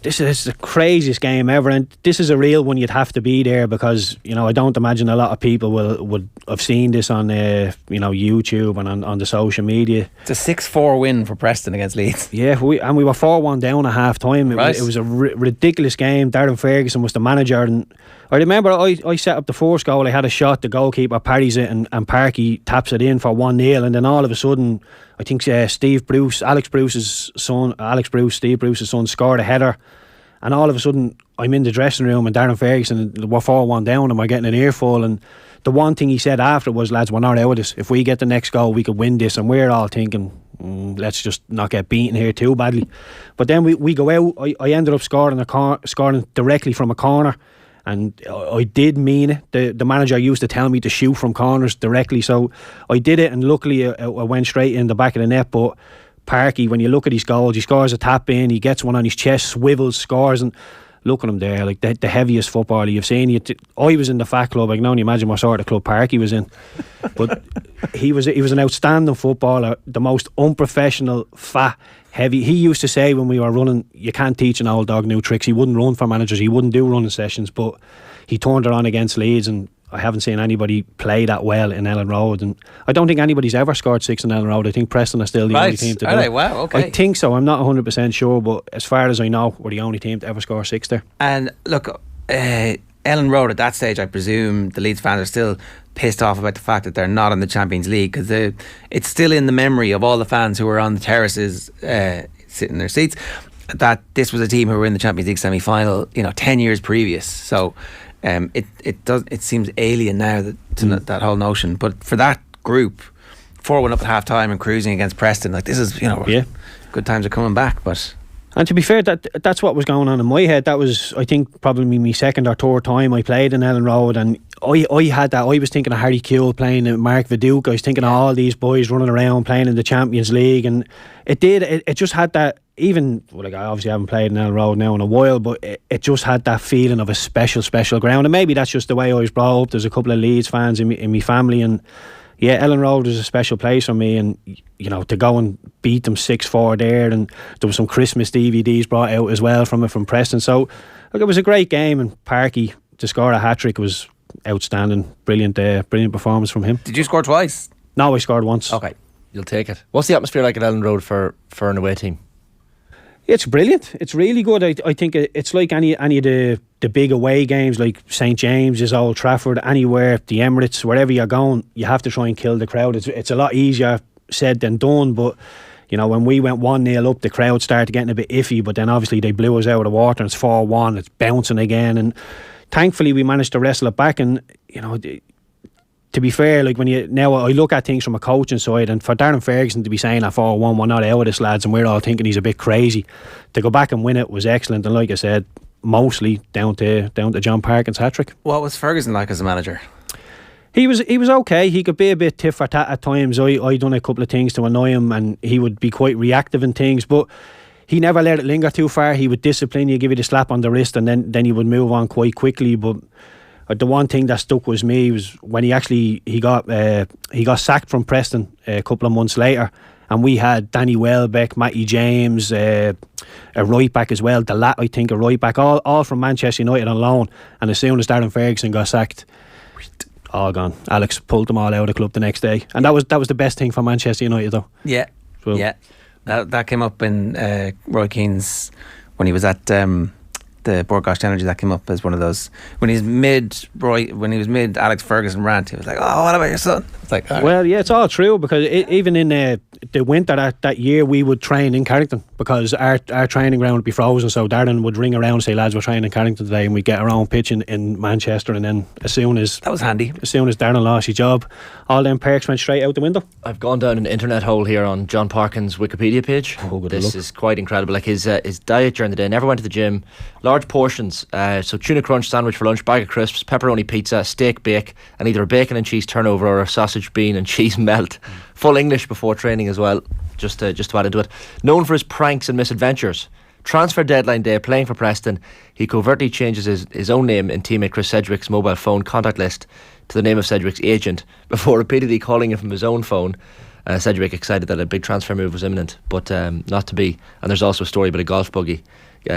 This is the craziest game ever, and this is a real one. You'd have to be there, because I don't imagine a lot of people would have seen this on YouTube and on the social media.
It's a 6-4 win for Preston against Leeds.
Yeah, we were 4-1 down at half time. It was a ridiculous game. Darren Ferguson was the manager, and I remember I set up the first goal. I had a shot, the goalkeeper parries it, and Parky taps it in for 1-0, and then all of a sudden, I think Steve Bruce's son, scored a header, and all of a sudden I'm in the dressing room, and Darren Ferguson, we're 4-1 down, and we're getting an earful. And the one thing he said after was, lads, we're not out of this. If we get the next goal, we could win this. And we're all thinking, let's just not get beaten here too badly. But then we go out. I ended up scoring directly from a corner, and I did mean it. The manager used to tell me to shoot from corners directly, so I did it, and luckily I went straight in the back of the net. But Parky, when you look at his goals, he scores a tap in, he gets one on his chest, swivels, scores, and look at him there, like the heaviest footballer you've seen. I was in the Fat Club. I can only imagine what sort of club Parky was in. But he was an outstanding footballer, the most unprofessional, fat, heavy. He used to say when we were running, you can't teach an old dog new tricks. He wouldn't run for managers, he wouldn't do running sessions, but he turned it on against Leeds, and I haven't seen anybody play that well in Ellen Road, and I don't think anybody's ever scored 6 in Ellen Road. I think Preston are still the only team to do it.
Wow, okay.
I think so. I'm not 100% sure, but as far as I know, we're the only team to ever score 6 there.
And look, Ellen Road at that stage, I presume the Leeds fans are still pissed off about the fact that they're not in the Champions League, because it's still in the memory of all the fans who were on the terraces sitting in their seats that this was a team who were in the Champions League semi-final 10 years previous. So it seems alien now that whole notion. But for that group, 4-1 up at half time and cruising against Preston, like this is good times are coming back. But
and to be fair, that's what was going on in my head. That was, I think, probably my second or third time I played in Ellen Road, and I had that. I was thinking of Harry Kewell playing at Mark Viduka. I was thinking of all these boys running around playing in the Champions League, and it just had that. Even, like, I obviously haven't played in Ellen Road now in a while, but it just had that feeling of a special ground. And maybe that's just the way I was brought up. There's a couple of Leeds fans in my family, and yeah, Ellen Road is a special place for me. And to go and beat them 6-4 there, and there was some Christmas DVDs brought out as well from Preston. So look, it was a great game, and Parky to score a hat-trick was outstanding. Brilliant performance from him.
Did you score twice?
No, I scored once.
Okay,
you'll take it. What's the atmosphere like at Ellen Road for an away team?
It's brilliant. It's really good. I think it's like any of the big away games, like St James's, Old Trafford, anywhere, the Emirates, wherever you're going, you have to try and kill the crowd. It's a lot easier said than done, but when we went 1-0 up, the crowd started getting a bit iffy, but then obviously they blew us out of the water, and it's 4-1, it's bouncing again, and thankfully we managed to wrestle it back. And to be fair, like now I look at things from a coaching side, and for Darren Ferguson to be saying at 4-1, we're not out of this, lads, and we're all thinking he's a bit crazy, to go back and win it was excellent. And like I said, mostly down to John Parkin's hat-trick.
What was Ferguson like as a manager?
He was okay. He could be a bit tit for tat at times. I done a couple of things to annoy him, and he would be quite reactive in things, but he never let it linger too far. He would discipline you, give you the slap on the wrist, and then he would move on quite quickly. But the one thing that stuck with me was when he got sacked from Preston a couple of months later, and we had Danny Welbeck, Matty James, a right back as well, Delat, I think, a right back, all from Manchester United on loan. And as soon as Darren Ferguson got sacked, all gone. Alex pulled them all out of the club the next day, and that was the best thing for Manchester United, though.
Yeah, so. Yeah, that came up in Roy Keane's when he was at the Broadcast Energy. That came up as one of those when he was mid Alex Ferguson rant. He was like, "Oh, what about your son?" It's like,
well, yeah, it's all true, because even in the winter that year, we would train in Carrington because our training ground would be frozen. So Darren would ring around and say, "Lads, we're training in Carrington today," and we'd get our own pitch in Manchester. And then
that was handy.
As soon as Darren lost his job, all them perks went straight out the window.
I've gone down an internet hole here on John Parkin's Wikipedia page. This is quite incredible. Like his diet during the day, never went to the gym, large portions, so tuna crunch sandwich for lunch, bag of crisps, pepperoni pizza, steak bake, and either a bacon and cheese turnover or a sausage, bean and cheese melt. Full English before training as well, just to add into it. Known for his pranks and misadventures. Transfer deadline day, playing for Preston, he covertly changes his own name in teammate Chris Sedgwick's mobile phone contact list to the name of Sedgwick's agent before repeatedly calling him from his own phone. Sedgwick excited that a big transfer move was imminent, but not to be. And there's also a story about a golf buggy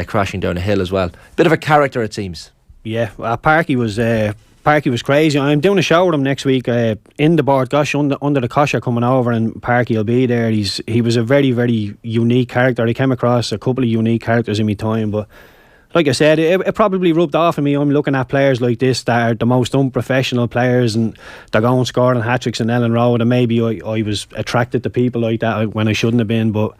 crashing down a hill as well. Bit of a character, it seems.
Yeah, Parky was crazy. I'm doing a show with him next week in the Board Gosh under the Kosher coming over, and Parky will be there. He was a very, very unique character. I came across a couple of unique characters in my time, but like I said, it probably rubbed off on me. I'm looking at players like this that are the most unprofessional players, and they're going scoring hat-tricks in Ellen Road, and maybe I was attracted to people like that when I shouldn't have been. But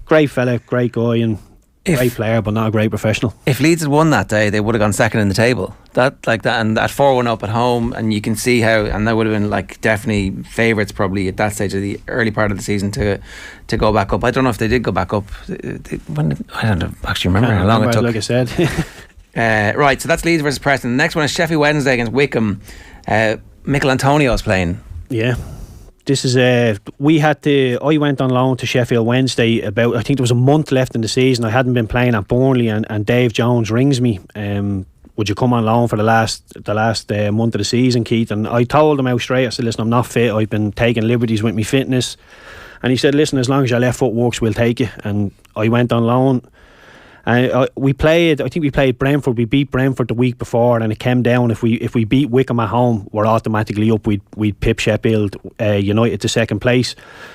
great fella, great guy, and great player, but not a great professional.
If Leeds had won that day, they would have gone second in the table. And at 4-1 up at home, and you can see how, and they would have been like definitely favourites probably at that stage of the early part of the season to go back up. I don't know if they did go back up. I don't actually remember how long it took.
Like I said.
Right, so that's Leeds versus Preston. The next one is Sheffield Wednesday against Wickham. Michael Antonio's playing.
Yeah. this is I went on loan to Sheffield Wednesday about, I think there was a month left in the season. I hadn't been playing at Burnley, and Dave Jones rings me, would you come on loan for the last month of the season, Keith? And I told him out straight, I said, listen, I'm not fit, I've been taking liberties with my fitness. And he said, listen, as long as your left foot works, we'll take you. And I went on loan. And I think we played Brentford. We beat Brentford the week before, and it came down. If we beat Wickham at home, we're automatically up. We'd pip Sheffield United to second place.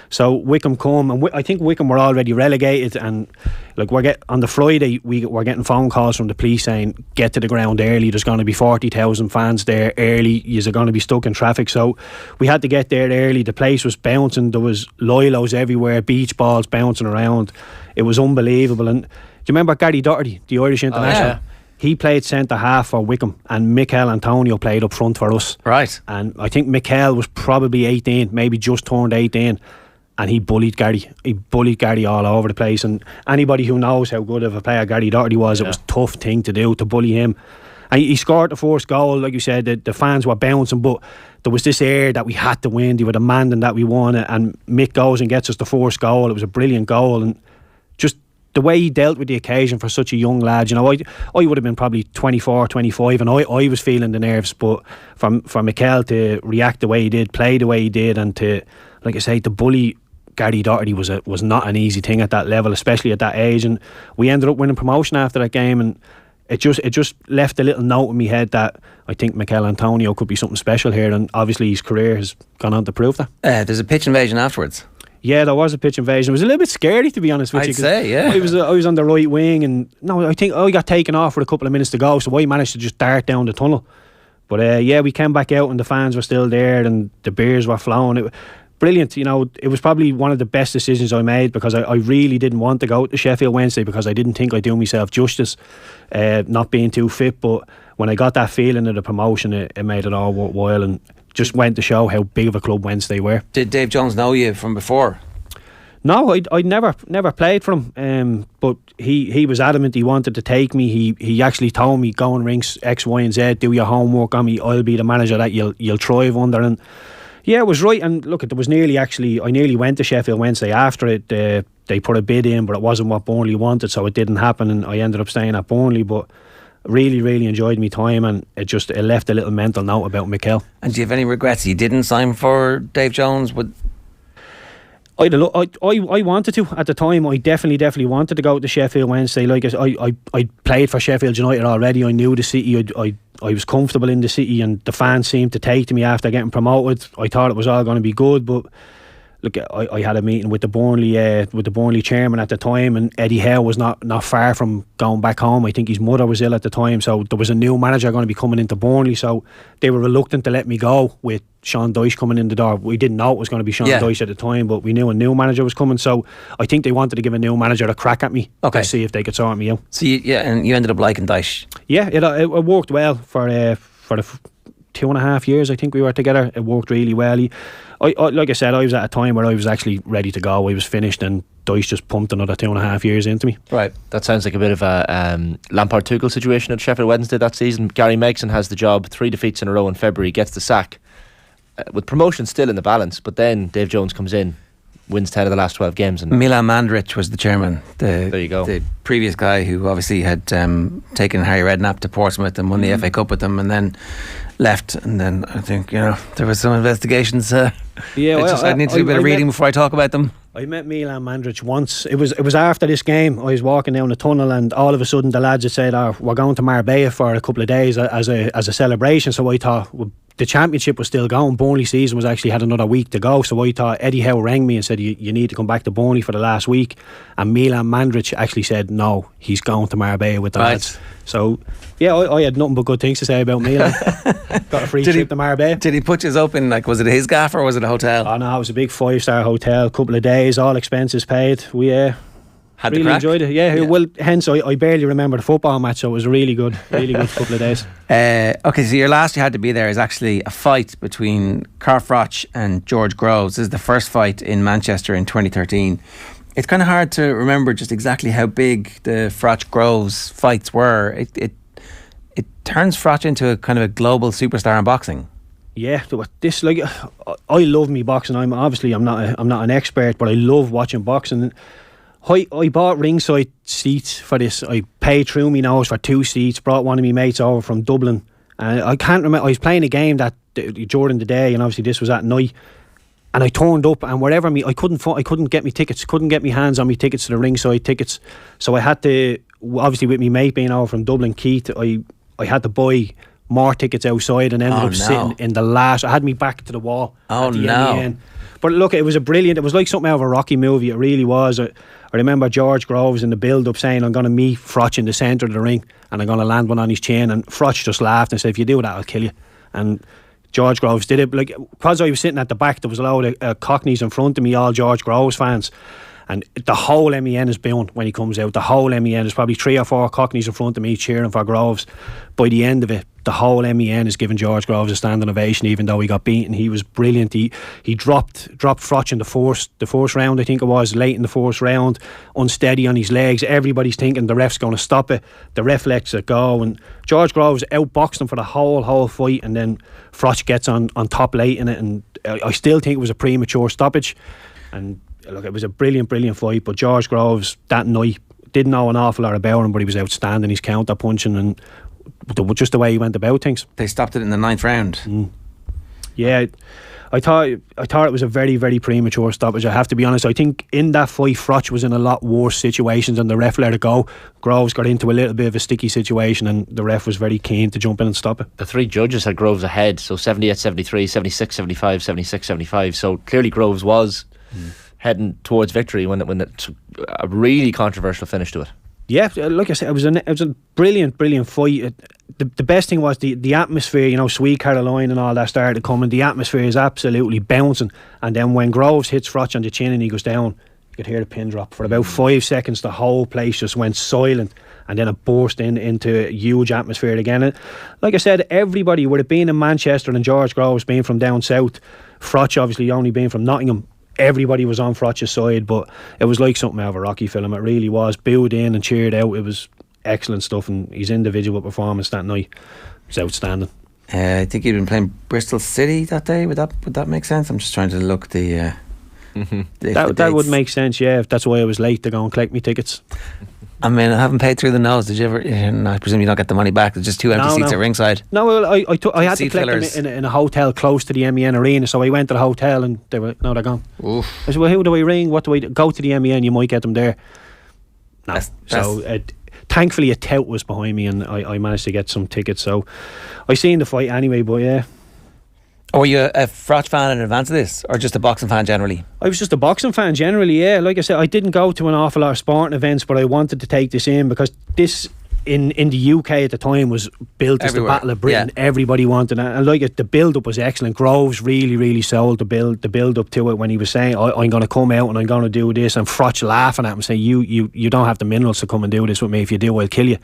So Wickham come, and I think Wickham were already relegated. And like on the Friday, we're getting phone calls from the police saying, get to the ground early. There's going to be 40,000 fans there early. You're going to be stuck in traffic. So we had to get there early. The place was bouncing. There was lilos everywhere, beach balls bouncing around. It was unbelievable. And do you remember Gary Doherty, the Irish international?
Yeah.
He played centre half for Wickham, and Mikel Antonio played up front for us.
Right.
And I think Mikel was probably 18, maybe just turned 18, and he bullied Gary. He bullied Gary all over the place. And anybody who knows how good of a player Gary Doherty was, it was a tough thing to do, to bully him. And he scored the first goal, like you said. The fans were bouncing, but there was this air that we had to win. They were demanding that we won it, and Mick goes and gets us the first goal. It was a brilliant goal, and just the way he dealt with the occasion for such a young lad, I would have been probably 24, 25, and I was feeling the nerves, but for Mikel to react the way he did, play the way he did, and to, like I say, to bully Gary Doherty was not an easy thing at that level, especially at that age. And we ended up winning promotion after that game, and it just left a little note in my head that I think Mikel Antonio could be something special here, and obviously his career has gone on to prove that.
There's a pitch invasion afterwards.
Yeah, there was a pitch invasion. It was a little bit scary, to be honest with you.
I'd say, yeah.
I was on the right wing, and I think I got taken off with a couple of minutes to go, so I managed to just dart down the tunnel. But we came back out, and the fans were still there, and the beers were flowing. Brilliant. It was probably one of the best decisions I made, because I really didn't want to go to Sheffield Wednesday, because I didn't think I'd do myself justice, not being too fit. But when I got that feeling of the promotion, it made it all worthwhile, and just went to show how big of a club Wednesday were.
Did Dave Jones know you from before?
No, I'd never played for him, but he was adamant he wanted to take me. He actually told me, go and ring X, Y and Z, do your homework on me, I'll be the manager that you'll thrive under. And yeah, it was right. And look, I nearly went to Sheffield Wednesday after it. They put a bid in, but it wasn't what Burnley wanted, so it didn't happen, and I ended up staying at Burnley. But really, really enjoyed my time, and it left a little mental note about Mikel.
And do you have any regrets you didn't sign for Dave Jones?
I wanted to at the time. I definitely wanted to go to Sheffield Wednesday. Like I played for Sheffield United already. I knew the city. I was comfortable in the city, and the fans seemed to take to me after getting promoted. I thought it was all going to be good, but look, I had a meeting with the Burnley chairman at the time, and Eddie Howe was not far from going back home. I think his mother was ill at the time, so there was a new manager going to be coming into Burnley, so they were reluctant to let me go with Sean Dyche coming in the door. We didn't know it was going to be Sean Dyche at the time, but we knew a new manager was coming, so I think they wanted to give a new manager a crack at me to see if they could sort me out.
So and you ended up liking Dyche.
Yeah, it worked well for the 2.5 years I think we were together. It worked really well. Like I said, I was at a time where I was actually ready to go. I was finished, and Dyche just pumped another 2.5 years into me.
Right. That sounds like a bit of a Lampard-Tuchel situation at Sheffield Wednesday that season. Gary Megson has the job, 3 defeats in a row in February, gets the sack, with promotion still in the balance, but then Dave Jones comes in, wins 10 of the last 12 games. And
Milan Mandaric was the chairman.
There you go.
The previous guy who obviously had taken Harry Redknapp to Portsmouth and won the FA Cup with them, and then left. And then I think there was some investigations. I need to do a bit of reading before I talk about them.
I met Milan Mandaric once. It was after this game. I was walking down the tunnel, and all of a sudden the lads had said, we're going to Marbella for a couple of days as a celebration. So I thought, the championship was still going. Burnley season was actually had another week to go, so I thought Eddie Howe rang me and said, you need to come back to Burnley for the last week. And Milan Mandaric actually said no, he's going to Marbella with the lads. So yeah, I had nothing but good things to say about Milan. Got a free trip to Marbella.
Did he put you up in, was it his gaff or was it a hotel?
Oh no, it was a big 5-star hotel, couple of days, all expenses paid. We
had
really enjoyed it. Yeah. Well, hence I barely remember the football match, so it was a really good couple of days.
Okay, so your last you had to be there is actually a fight between Carfroch and George Groves. This is the first fight in Manchester in 2013. It's kind of hard to remember just exactly how big the Froch Groves fights were. It turns Froch into a kind of a global superstar in boxing.
Yeah, this like I love me boxing. I'm not an expert, but I love watching boxing. I bought ringside seats for this. I paid through me nose for 2 seats. Brought one of my mates over from Dublin, and I can't remember. I was playing a game that during the day, and obviously this was at night. And I turned up, and wherever I couldn't get me tickets. Couldn't get me hands on me tickets to the ringside tickets. So I had to, obviously with me mate being over from Dublin, Keith. I had to buy more tickets outside and ended up sitting in the last. I had me back to the wall.
Oh
at the
no!
MEN. But look, it was it was like something out of a Rocky movie. It really was. I remember George Groves in the build-up saying, I'm going to meet Froch in the centre of the ring and I'm going to land one on his chin, and Froch just laughed and said, if you do that I'll kill you. And George Groves did it. Like, because I was sitting at the back, there was a load of Cockneys in front of me, all George Groves fans. And the whole MEN is booing when he comes out. The whole MEN, there's probably 3 or 4 Cockneys in front of me cheering for Groves. By the end of it, the whole MEN is giving George Groves a standing ovation, even though he got beaten. He was brilliant. He dropped Froch in the first round, I think it was, late in the first round, unsteady on his legs. Everybody's thinking the ref's going to stop it. The ref lets it go, and George Groves outboxed him for the whole fight, and then Froch gets on top late in it, and I still think it was a premature stoppage. And look, it was a brilliant fight, but George Groves that night didn't know an awful lot about him, but he was outstanding. He's counter punching and just the way he went about things.
They stopped it in the 9th round.
Yeah, I thought it was a very, very premature stoppage. I have to be honest. I think in that fight, Froch was in a lot worse situations and the ref let it go. Groves got into a little bit of a sticky situation and the ref was very keen to jump in and stop it.
The 3 judges had Groves ahead, so 78-73, 76-75, 76-75. So clearly Groves was heading towards victory when it's a really controversial finish to it.
Yeah, like I said, it was a brilliant fight. The best thing was the atmosphere, you know, Sweet Caroline and all that started coming. The atmosphere is absolutely bouncing. And then when Groves hits Froch on the chin and he goes down, you could hear the pin drop. For about 5 seconds, the whole place just went silent. And then it burst into a huge atmosphere again. And like I said, everybody, with it being in Manchester and George Groves being from down south, Froch obviously only being from Nottingham, everybody was on Froch's side, but it was like something out of a Rocky film. It really was. Booed in and cheered out. It was excellent stuff, and his individual performance that night was outstanding.
I think he'd been playing Bristol City that day. Would that make sense? I'm just trying to look the
that would make sense, yeah. That's why I was late to go and collect me tickets.
I mean, I haven't paid through the nose. Did you ever? I presume you don't get the money back. There's just 2 empty seats at ringside.
No, well, I had to collect them in a hotel close to the MEN arena, so I went to the hotel and they were, no, they're gone.
Oof.
I said, well, who do I ring? What do I do? Go to the MEN, you might get them there. No. Thankfully a tout was behind me and I managed to get some tickets, so I seen the fight anyway, but yeah.
Or were you a Froch fan in advance of this, or just a boxing fan generally?
I was just a boxing fan generally, yeah. Like I said, I didn't go to an awful lot of sporting events, but I wanted to take this in because this in the UK at the time was built as the Battle of Britain. Yeah. Everybody wanted it, and like the build up was excellent. Groves really sold the build up to it when he was saying, I'm going to come out and I'm going to do this, and Froch laughing at him saying, you don't have the minerals to come and do this with me. If you do, I'll kill you.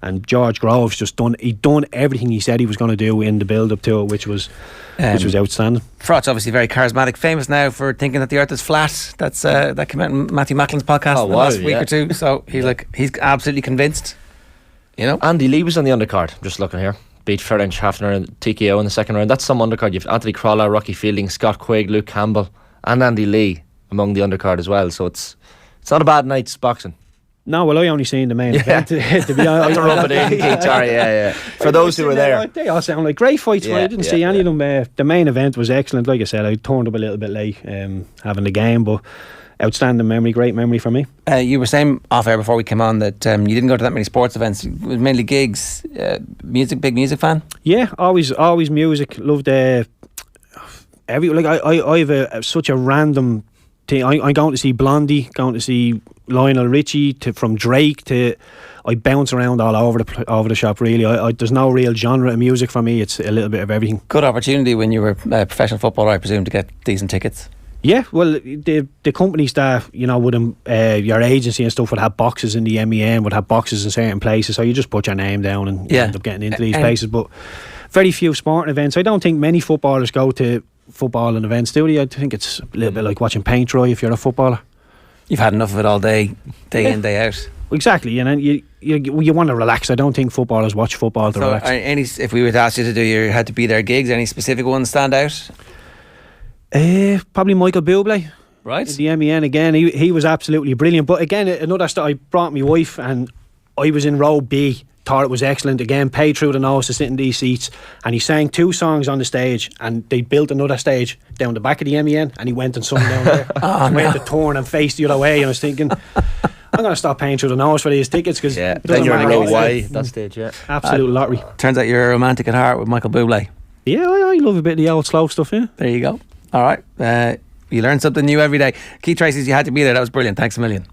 And George Groves he'd done everything he said he was going to do in the build up to it, which was outstanding.
Froch obviously very charismatic, famous now for thinking that the earth is flat. That came out in Matthew Macklin's podcast the last week or two. So he's absolutely convinced. You know,
Andy Lee was on the undercard. I'm just looking here. Beat Ferenc Hafner and TKO in the second round. That's some undercard. You've Anthony Crawler, Rocky Fielding, Scott Quigg, Luke Campbell, and Andy Lee among the undercard as well. So it's not a bad night's boxing.
No, well, I only seen the main event. To be honest,
to rub it in, Keith. Sorry, yeah. For those who were there,
they all sound like great fights. I didn't see any of them. The main event was excellent. Like I said, I turned up a little bit late having the game, but outstanding memory, great memory for me.
You were saying off air before we came on that you didn't go to that many sports events. It was mainly gigs. Big music fan.
Yeah, always music. Loved I have such a random thing. I'm going to see Blondie, going to see Lionel Richie, from Drake to. I bounce around all over the shop really. There's no real genre of music for me. It's a little bit of everything.
Good opportunity when you were a professional footballer, I presume, to get decent tickets.
Yeah, well, the company staff, you know, would your agency and stuff would have boxes in the MEN, would have boxes in certain places, so you just put your name down and you end up getting into these places. But very few sporting events. I don't think many footballers go to footballing events, do they? I think it's a little bit like watching paint dry if you're a footballer.
You've had enough of it all day in, day out.
Exactly, and then you want to relax. I don't think footballers watch football to relax.
If we were to ask you to do your had to be there gigs, any specific ones stand out?
Probably Michael Bublé.
Right.
The MEN again. He was absolutely brilliant. But again, another I brought my wife and I was in row B. Thought it was excellent. Again, paid through the nose to sit in these seats, and he sang 2 songs on the stage, and they built another stage down the back of the MEN, and he went and sung down there. Went to turn and faced the other way, and I was thinking, I'm going to stop paying through the nose for these tickets because
then you're in row Y at that stage.
Absolute lottery.
Turns out you're a romantic at heart with Michael Bublé.
Yeah, I love a bit of the old slow stuff. Yeah,
there you go. All right, you learn something new every day. Keith Treacy's You Had to Be There. That was brilliant. Thanks a million.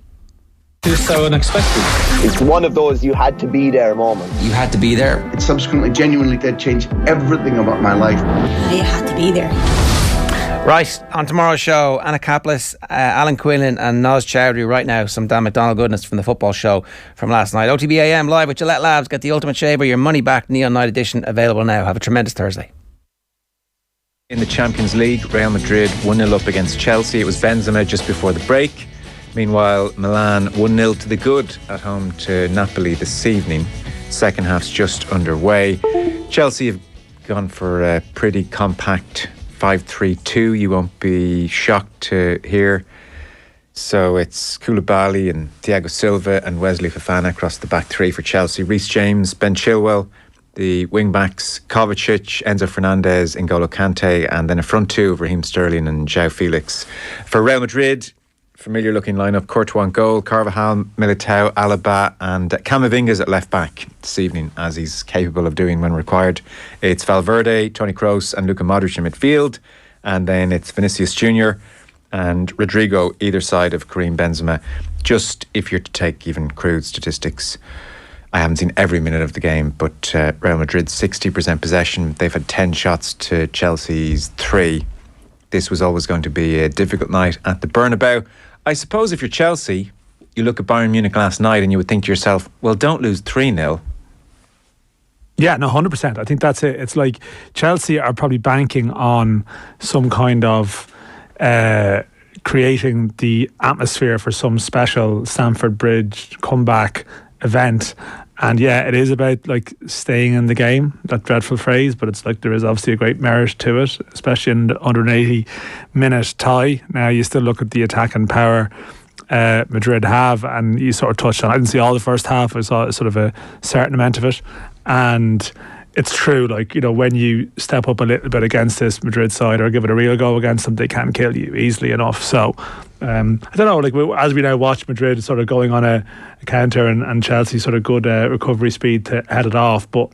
It's so unexpected.
It's one of those you had to be there moments.
You had to be there.
It subsequently genuinely did change everything about my life.
You had to be there.
Right, on tomorrow's show, Anna Kaplis, Alan Quinlan and Noz Chowdhury. Right now, some Dan McDonald goodness from the football show from last night. OTB AM live with Gillette Labs. Get the ultimate shaver, your money back Neon Night edition available now. Have a tremendous Thursday.
In the Champions League, Real Madrid 1-0 up against Chelsea. It was Benzema just before the break. Meanwhile, Milan 1-0 to the good at home to Napoli this evening. Second half's just underway. Chelsea have gone for a pretty compact 5-3-2. You won't be shocked to hear. So it's Koulibaly and Thiago Silva and Wesley Fofana across the back three for Chelsea. Reece James, Ben Chilwell, the wing-backs, Kovacic, Enzo Fernandez, N'Golo Kante, and then a front two of Raheem Sterling and João Felix. For Real Madrid, familiar looking lineup: Courtois on goal, Carvajal, Militao, Alaba, and Camavinga's at left back this evening, as he's capable of doing when required. It's Valverde, Toni Kroos and Luka Modric in midfield, and then it's Vinicius Junior and Rodrigo either side of Karim Benzema. Just if you're to take even crude statistics, I haven't seen every minute of the game, but Real Madrid 60% possession. They've had 10 shots to Chelsea's 3. This was always going to be a difficult night at the Bernabeu. I suppose if you're Chelsea, you look at Bayern Munich last night and you would think to yourself, well, don't lose 3-0.
Yeah, no, 100%. I think that's it. It's like Chelsea are probably banking on some kind of creating the atmosphere for some special Stamford Bridge comeback event. And yeah, it is about like staying in the game, that dreadful phrase, but it's like there is obviously a great merit to it, especially in the under an 80-minute tie. Now you still look at the attacking power Madrid have, and you sort of touched on, I didn't see all the first half, I saw sort of a certain amount of it, and it's true, like, you know, when you step up a little bit against this Madrid side or give it a real go against them, they can kill you easily enough. So I don't know, like as we now watch Madrid sort of going on a counter and Chelsea sort of good recovery speed to head it off, but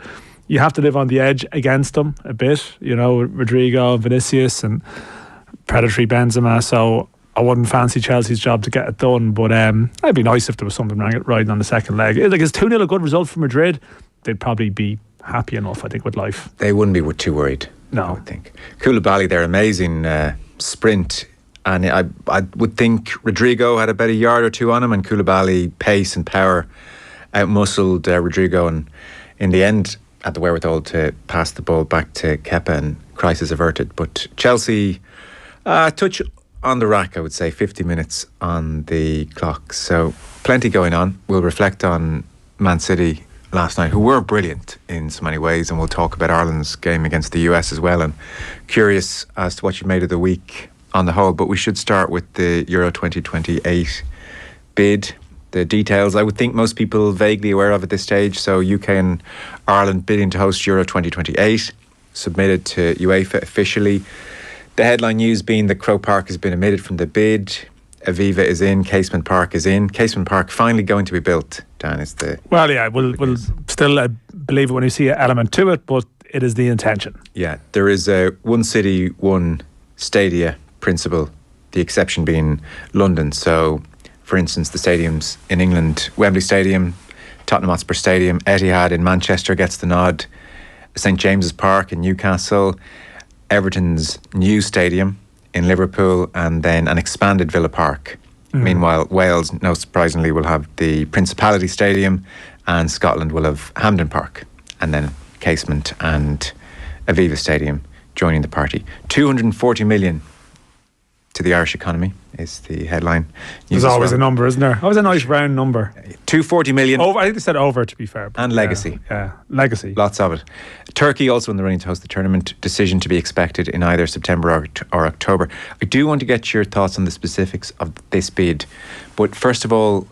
you have to live on the edge against them a bit, you know, Rodrigo, Vinicius and predatory Benzema. So I wouldn't fancy Chelsea's job to get it done, but it'd be nice if there was something riding on the second leg. Like, is 2-0 a good result for Madrid? They'd probably be happy enough, I think, with life.
They wouldn't be too worried.
No,
I would think. Koulibaly, their amazing sprint, and I would think Rodrigo had about a yard or two on him, and Koulibaly, pace and power, outmuscled Rodrigo, and in the end had the wherewithal to pass the ball back to Kepa, and crisis averted. But Chelsea touch on the rack, I would say, 50 minutes on the clock, so plenty going on. We'll reflect on Man City last night, who were brilliant in so many ways, and we'll talk about Ireland's game against the US as well, and curious as to what you made of the week on the whole. But we should start with the Euro 2028 bid. The details, I would think most people vaguely aware of at this stage. So UK and Ireland bidding to host Euro 2028, submitted to UEFA officially. The headline news being that Croke Park has been omitted from the bid. Aviva is in, Casement Park is in. Casement Park finally going to be built, Dan, is the...
Well, yeah, we'll still believe it when you see an element to it, but it is the intention.
Yeah, there is a one city, one stadia principle, the exception being London. So, for instance, the stadiums in England, Wembley Stadium, Tottenham Hotspur Stadium, Etihad in Manchester gets the nod, St James's Park in Newcastle, Everton's new stadium in Liverpool, and then an expanded Villa Park. Meanwhile, Wales, no surprisingly, will have the Principality Stadium, and Scotland will have Hampden Park, and then Casement and Aviva Stadium joining the party. 240 million to the Irish economy is the headline.
There's always a number, isn't there? Always a nice round number.
240 million.
Over, I think they said over, to be fair.
And legacy.
Yeah, legacy.
Lots of it. Turkey also in the running to host the tournament. Decision to be expected in either September or October. I do want to get your thoughts on the specifics of this bid. But first of all,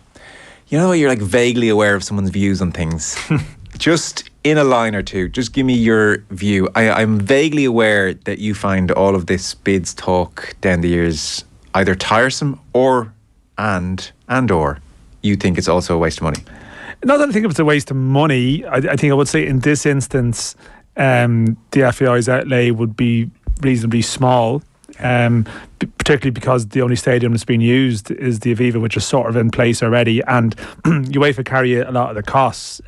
you know, you're like vaguely aware of someone's views on things. Just in a line or two, just give me your view. I'm vaguely aware that you find all of this bids talk down the years either tiresome or you think it's also a waste of money.
Not that I think it's a waste of money. I think I would say in this instance, the FAI's outlay would be reasonably small. Particularly because the only stadium that's been used is the Aviva, which is sort of in place already, and UEFA carry a lot of the costs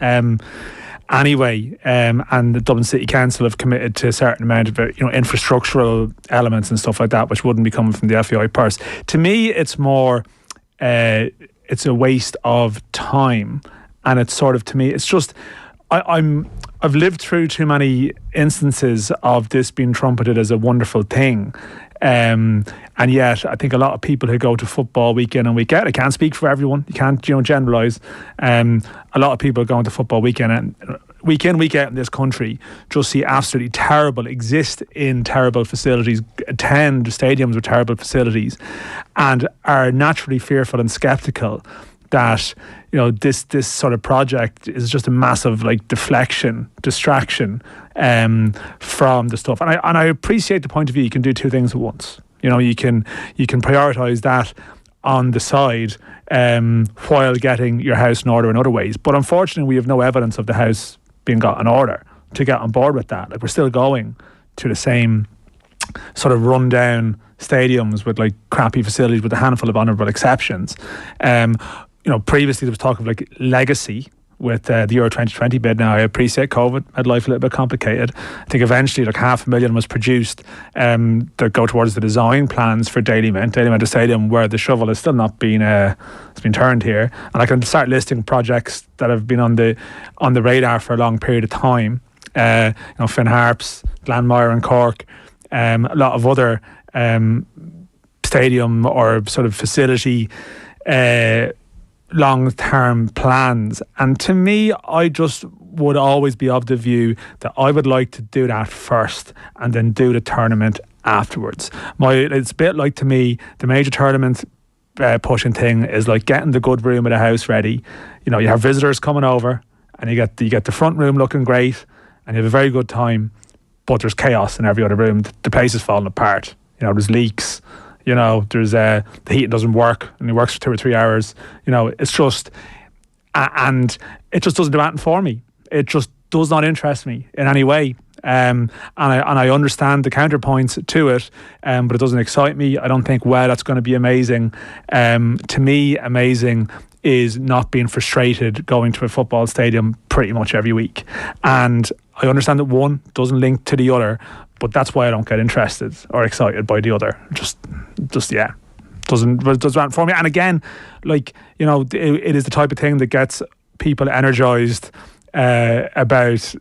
anyway. And the Dublin City Council have committed to a certain amount of infrastructural elements and stuff like that, which wouldn't be coming from the FAI purse. To me, it's more it's a waste of time, and it's sort of, to me, it's just I've lived through too many instances of this being trumpeted as a wonderful thing. And yet I think a lot of people who go to football week in and week out, I can't speak for everyone, you can't generalise, a lot of people going to football weekend and week in, week out in this country just see absolutely terrible, exist in terrible facilities, attend stadiums with terrible facilities, and are naturally fearful and sceptical that this sort of project is just a massive distraction from the stuff. And I appreciate the point of view. You can do two things at once. You can prioritise that on the side while getting your house in order in other ways. But unfortunately, we have no evidence of the house being got in order to get on board with that. We're still going to the same sort of rundown stadiums with crappy facilities with a handful of honourable exceptions. Previously there was talk of legacy with the Euro 2020 bid. Now I appreciate COVID made life a little bit complicated. I think eventually $500,000 was produced to go towards the design plans for Dalymount a stadium where the shovel has still not been it's been turned here, and I can start listing projects that have been on the radar for a long period of time. Finn Harps, Glanmire and Cork, a lot of other stadium or sort of facility long-term plans. And to me, I just would always be of the view that I would like to do that first and then do the tournament afterwards. It's a bit like, to me, the major tournament pushing thing is like getting the good room of the house ready. You have visitors coming over and you get the front room looking great and you have a very good time, but there's chaos in every other room. The place is falling apart. There's leaks. There's the heating doesn't work and it works for 2 or 3 hours. It's just, and it just doesn't do anything for me. It just does not interest me in any way. And I understand the counterpoints to it, but it doesn't excite me. I don't think, wow, that's going to be amazing. To me, amazing is not being frustrated going to a football stadium pretty much every week. And I understand that one doesn't link to the other, but that's why I don't get interested or excited by the other. Just yeah, doesn't for me. And again, it is the type of thing that gets people energized about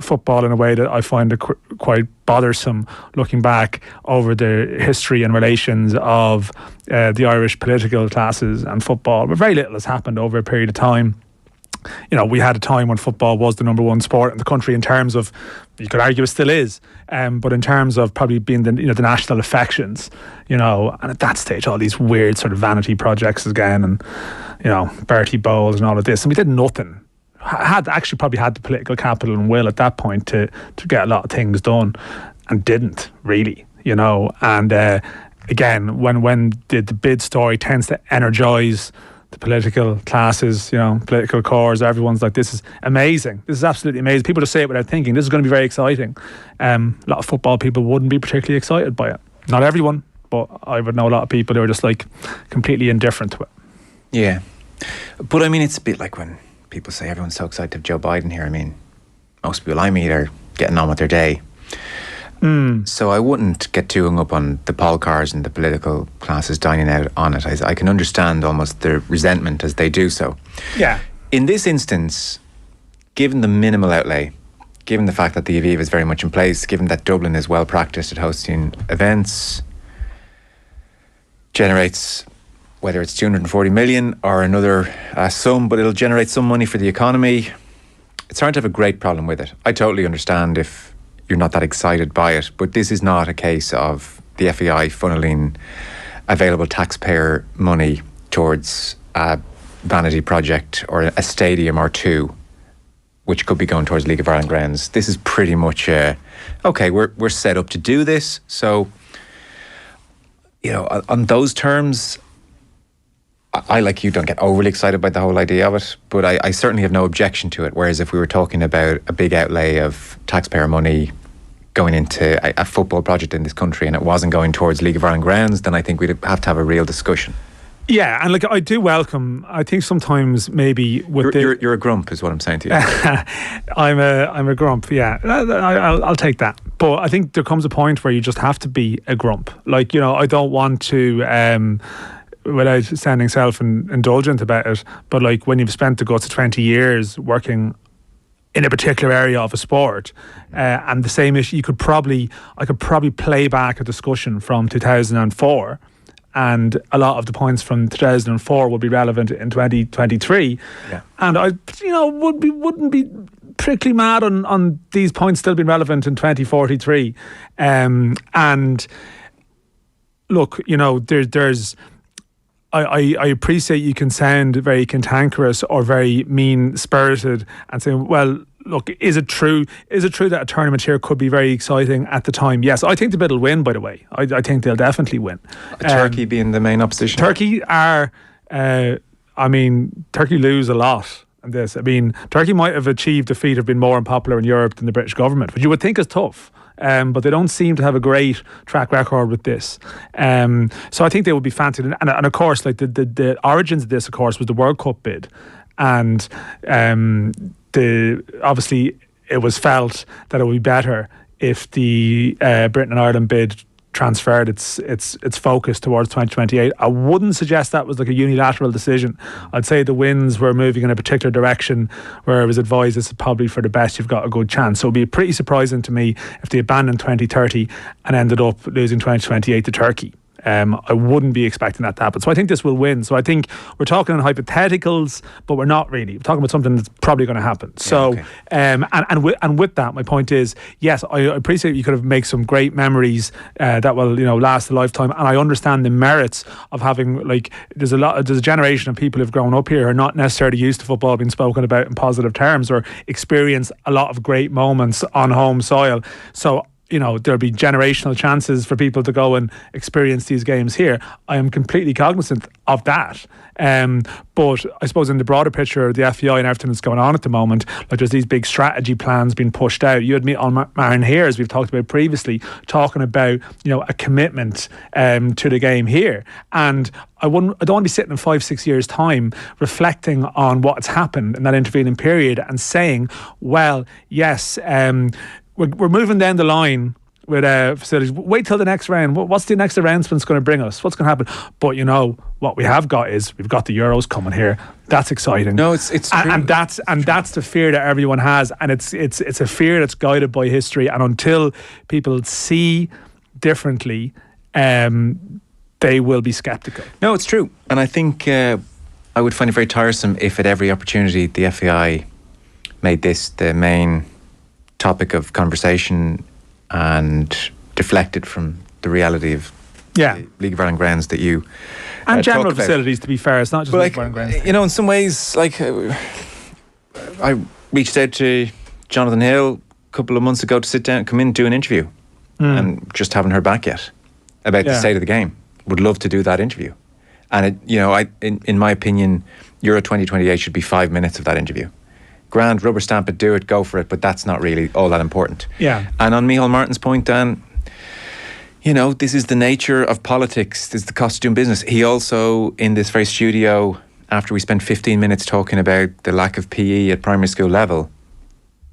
football in a way that I find it quite bothersome, looking back over the history and relations of the Irish political classes and football. But very little has happened over a period of time. We had a time when football was the number one sport in the country in terms of, you could argue it still is, but in terms of probably being the national affections, and at that stage all these weird sort of vanity projects again, and Bertie Bowles and all of this, and we did nothing. Probably had the political capital and will at that point to get a lot of things done, and didn't really, and again, when the bid story tends to energise the political classes, political cores, everyone's like, this is amazing, this is absolutely amazing. People just say it without thinking, this is going to be very exciting. A lot of football people wouldn't be particularly excited by it. Not everyone, but I would know a lot of people who are just completely indifferent to it.
Yeah, but I mean, it's a bit like when people say everyone's so excited to have Joe Biden here. I mean, most people I meet are getting on with their day. So I wouldn't get too hung up on the poll cars and the political classes dining out on it. I can understand almost the resentment as they do so.
Yeah.
In this instance, given the minimal outlay, given the fact that the Aviva is very much in place, given that Dublin is well practiced at hosting events, generates, whether it's 240 million or another sum, but it'll generate some money for the economy. It's hard to have a great problem with it. I totally understand if you're not that excited by it, but this is not a case of the FAI funneling available taxpayer money towards a vanity project or a stadium or two, which could be going towards League of Ireland grounds. This is pretty much, okay, we're set up to do this. So, on those terms, I, like you, don't get overly excited by the whole idea of it, but I certainly have no objection to it. Whereas if we were talking about a big outlay of taxpayer money going into a football project in this country and it wasn't going towards League of Ireland grounds, then I think we'd have to have a real discussion.
Yeah, and I do welcome. I think sometimes maybe with
you're a grump, is what I'm saying to you.
I'm a grump. Yeah, I'll take that. But I think there comes a point where you just have to be a grump. I don't want to. Without sounding self-indulgent about it, but when you've spent the guts of 20 years working in a particular area of a sport, and the same issue, I could probably play back a discussion from 2004, and a lot of the points from 2004 would be relevant in 2023.
Yeah.
And I, wouldn't be prickly mad on these points still being relevant in 2043. And look, there's. I appreciate you can sound very cantankerous or very mean-spirited and saying, well, look, is it true that a tournament here could be very exciting at the time? Yes, I think the bid will win, by the way. I think they'll definitely win.
Turkey being the main opposition?
Turkey are, Turkey lose a lot in this. Turkey might have achieved the feat of being more unpopular in Europe than the British government, which you would think is tough. But they don't seem to have a great track record with this. So I think they would be fancied. And of course, the origins of this, of course, was the World Cup bid. And obviously it was felt that it would be better if the Britain and Ireland bid transferred its focus towards 2028. I wouldn't suggest that was a unilateral decision. I'd say the winds were moving in a particular direction where it was advised it's probably for the best, you've got a good chance. So it'd be pretty surprising to me if they abandoned 2030 and ended up losing 2028 to Turkey. I wouldn't be expecting that to happen. So I think this will win. So I think we're talking in hypotheticals, but we're not really. We're talking about something that's probably going to happen. So, okay. And with that, my point is, yes, I appreciate you could have made some great memories that will, last a lifetime. And I understand the merits of having, there's a generation of people who've grown up here who are not necessarily used to football being spoken about in positive terms or experience a lot of great moments on home soil. So, there'll be generational chances for people to go and experience these games here. I am completely cognizant of that. But I suppose in the broader picture of the FAI and everything that's going on at the moment, there's these big strategy plans being pushed out. You had me on Marin here, as we've talked about previously, talking about, a commitment to the game here. And I don't want to be sitting in 5-6 years' time reflecting on what's happened in that intervening period and saying, well, yes, we're moving down the line with facilities. Wait till the next round. What's the next announcement going to bring us? What's going to happen? But what we have got is we've got the Euros coming here. That's exciting.
No, it's true.
And that's the fear that everyone has, and it's a fear that's guided by history. And until people see differently, they will be sceptical.
No, it's true, and I think I would find it very tiresome if at every opportunity the FAI made this the main topic of conversation and deflected from the reality of the League of Ireland grounds that you
and general facilities. To be fair, it's not just League of Ireland grounds.
In some ways, I reached out to Jonathan Hill a couple of months ago to sit down, come in, do an interview, and just haven't heard back yet about the state of the game. Would love to do that interview, and in my opinion, Euro 2028 should be 5 minutes of that interview. Grand, rubber stamp it, do it, go for it, but that's not really all that important.
Yeah.
And on Micheál Martin's point, Dan, this is the nature of politics. This is the cost of doing business. He also, in this very studio, after we spent 15 minutes talking about the lack of PE at primary school level,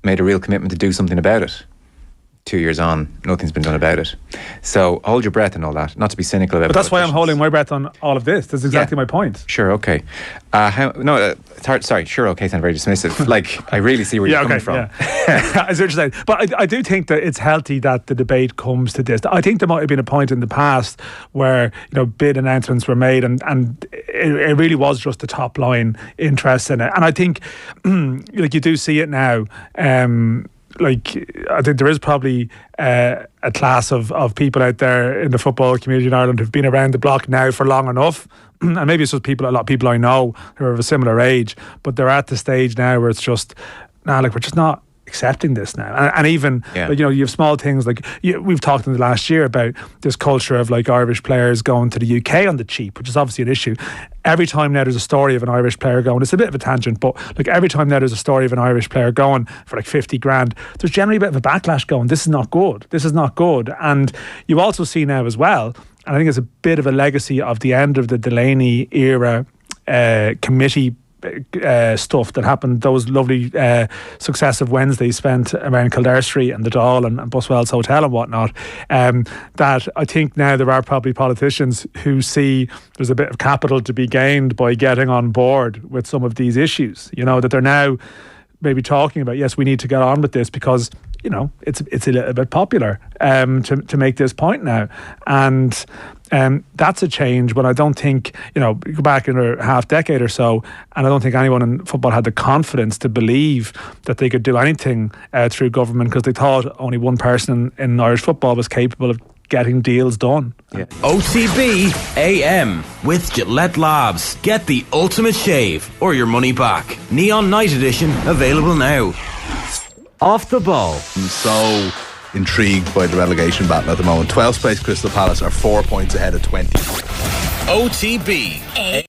made a real commitment to do something about it. 2 years on, nothing's been done about it. So hold your breath and all that. Not to be cynical about it.
But that's why I'm holding my breath on all of this. That's exactly my point.
Sure, okay. It's hard. Sorry, sure, okay, sound very dismissive. Like, I really see where you're coming from.
Yeah. I see what you're saying. But I do think that it's healthy that the debate comes to this. I think there might have been a point in the past where, bid announcements were made and it really was just the top line interest in it. And I think, like, you do see it now. I think there is probably a class of people out there in the football community in Ireland who've been around the block now for long enough, and maybe it's just a lot of people I know who are of a similar age, but they're at the stage now where it's just, we're just not accepting this now. And even, you have small things like, we've talked in the last year about this culture of like Irish players going to the UK on the cheap, which is obviously an issue. Every time now there's a story of an Irish player going, it's a bit of a tangent, but like every time now there's a story of an Irish player going for like 50 grand, there's generally a bit of a backlash going, this is not good. This is not good. And you also see now as well, and I think it's a bit of a legacy of the end of the Delaney era committee stuff that happened, those lovely successive Wednesdays spent around Kildare Street and the Dáil and Buswell's Hotel and whatnot, that I think now there are probably politicians who see there's a bit of capital to be gained by getting on board with some of these issues, that they're now maybe talking about, yes, we need to get on with this because it's a little bit popular to make this point now. And that's a change, but I don't think, go back in a half decade or so, and I don't think anyone in football had the confidence to believe that they could do anything through government because they thought only one person in Irish football was capable of getting deals done.
OTB AM with Gillette Labs. Get the ultimate shave or your money back. Neon Night Edition available now. Off the ball.
I'm so intrigued by the relegation battle at the moment. 12th place Crystal Palace are 4 points ahead of 20.
OTB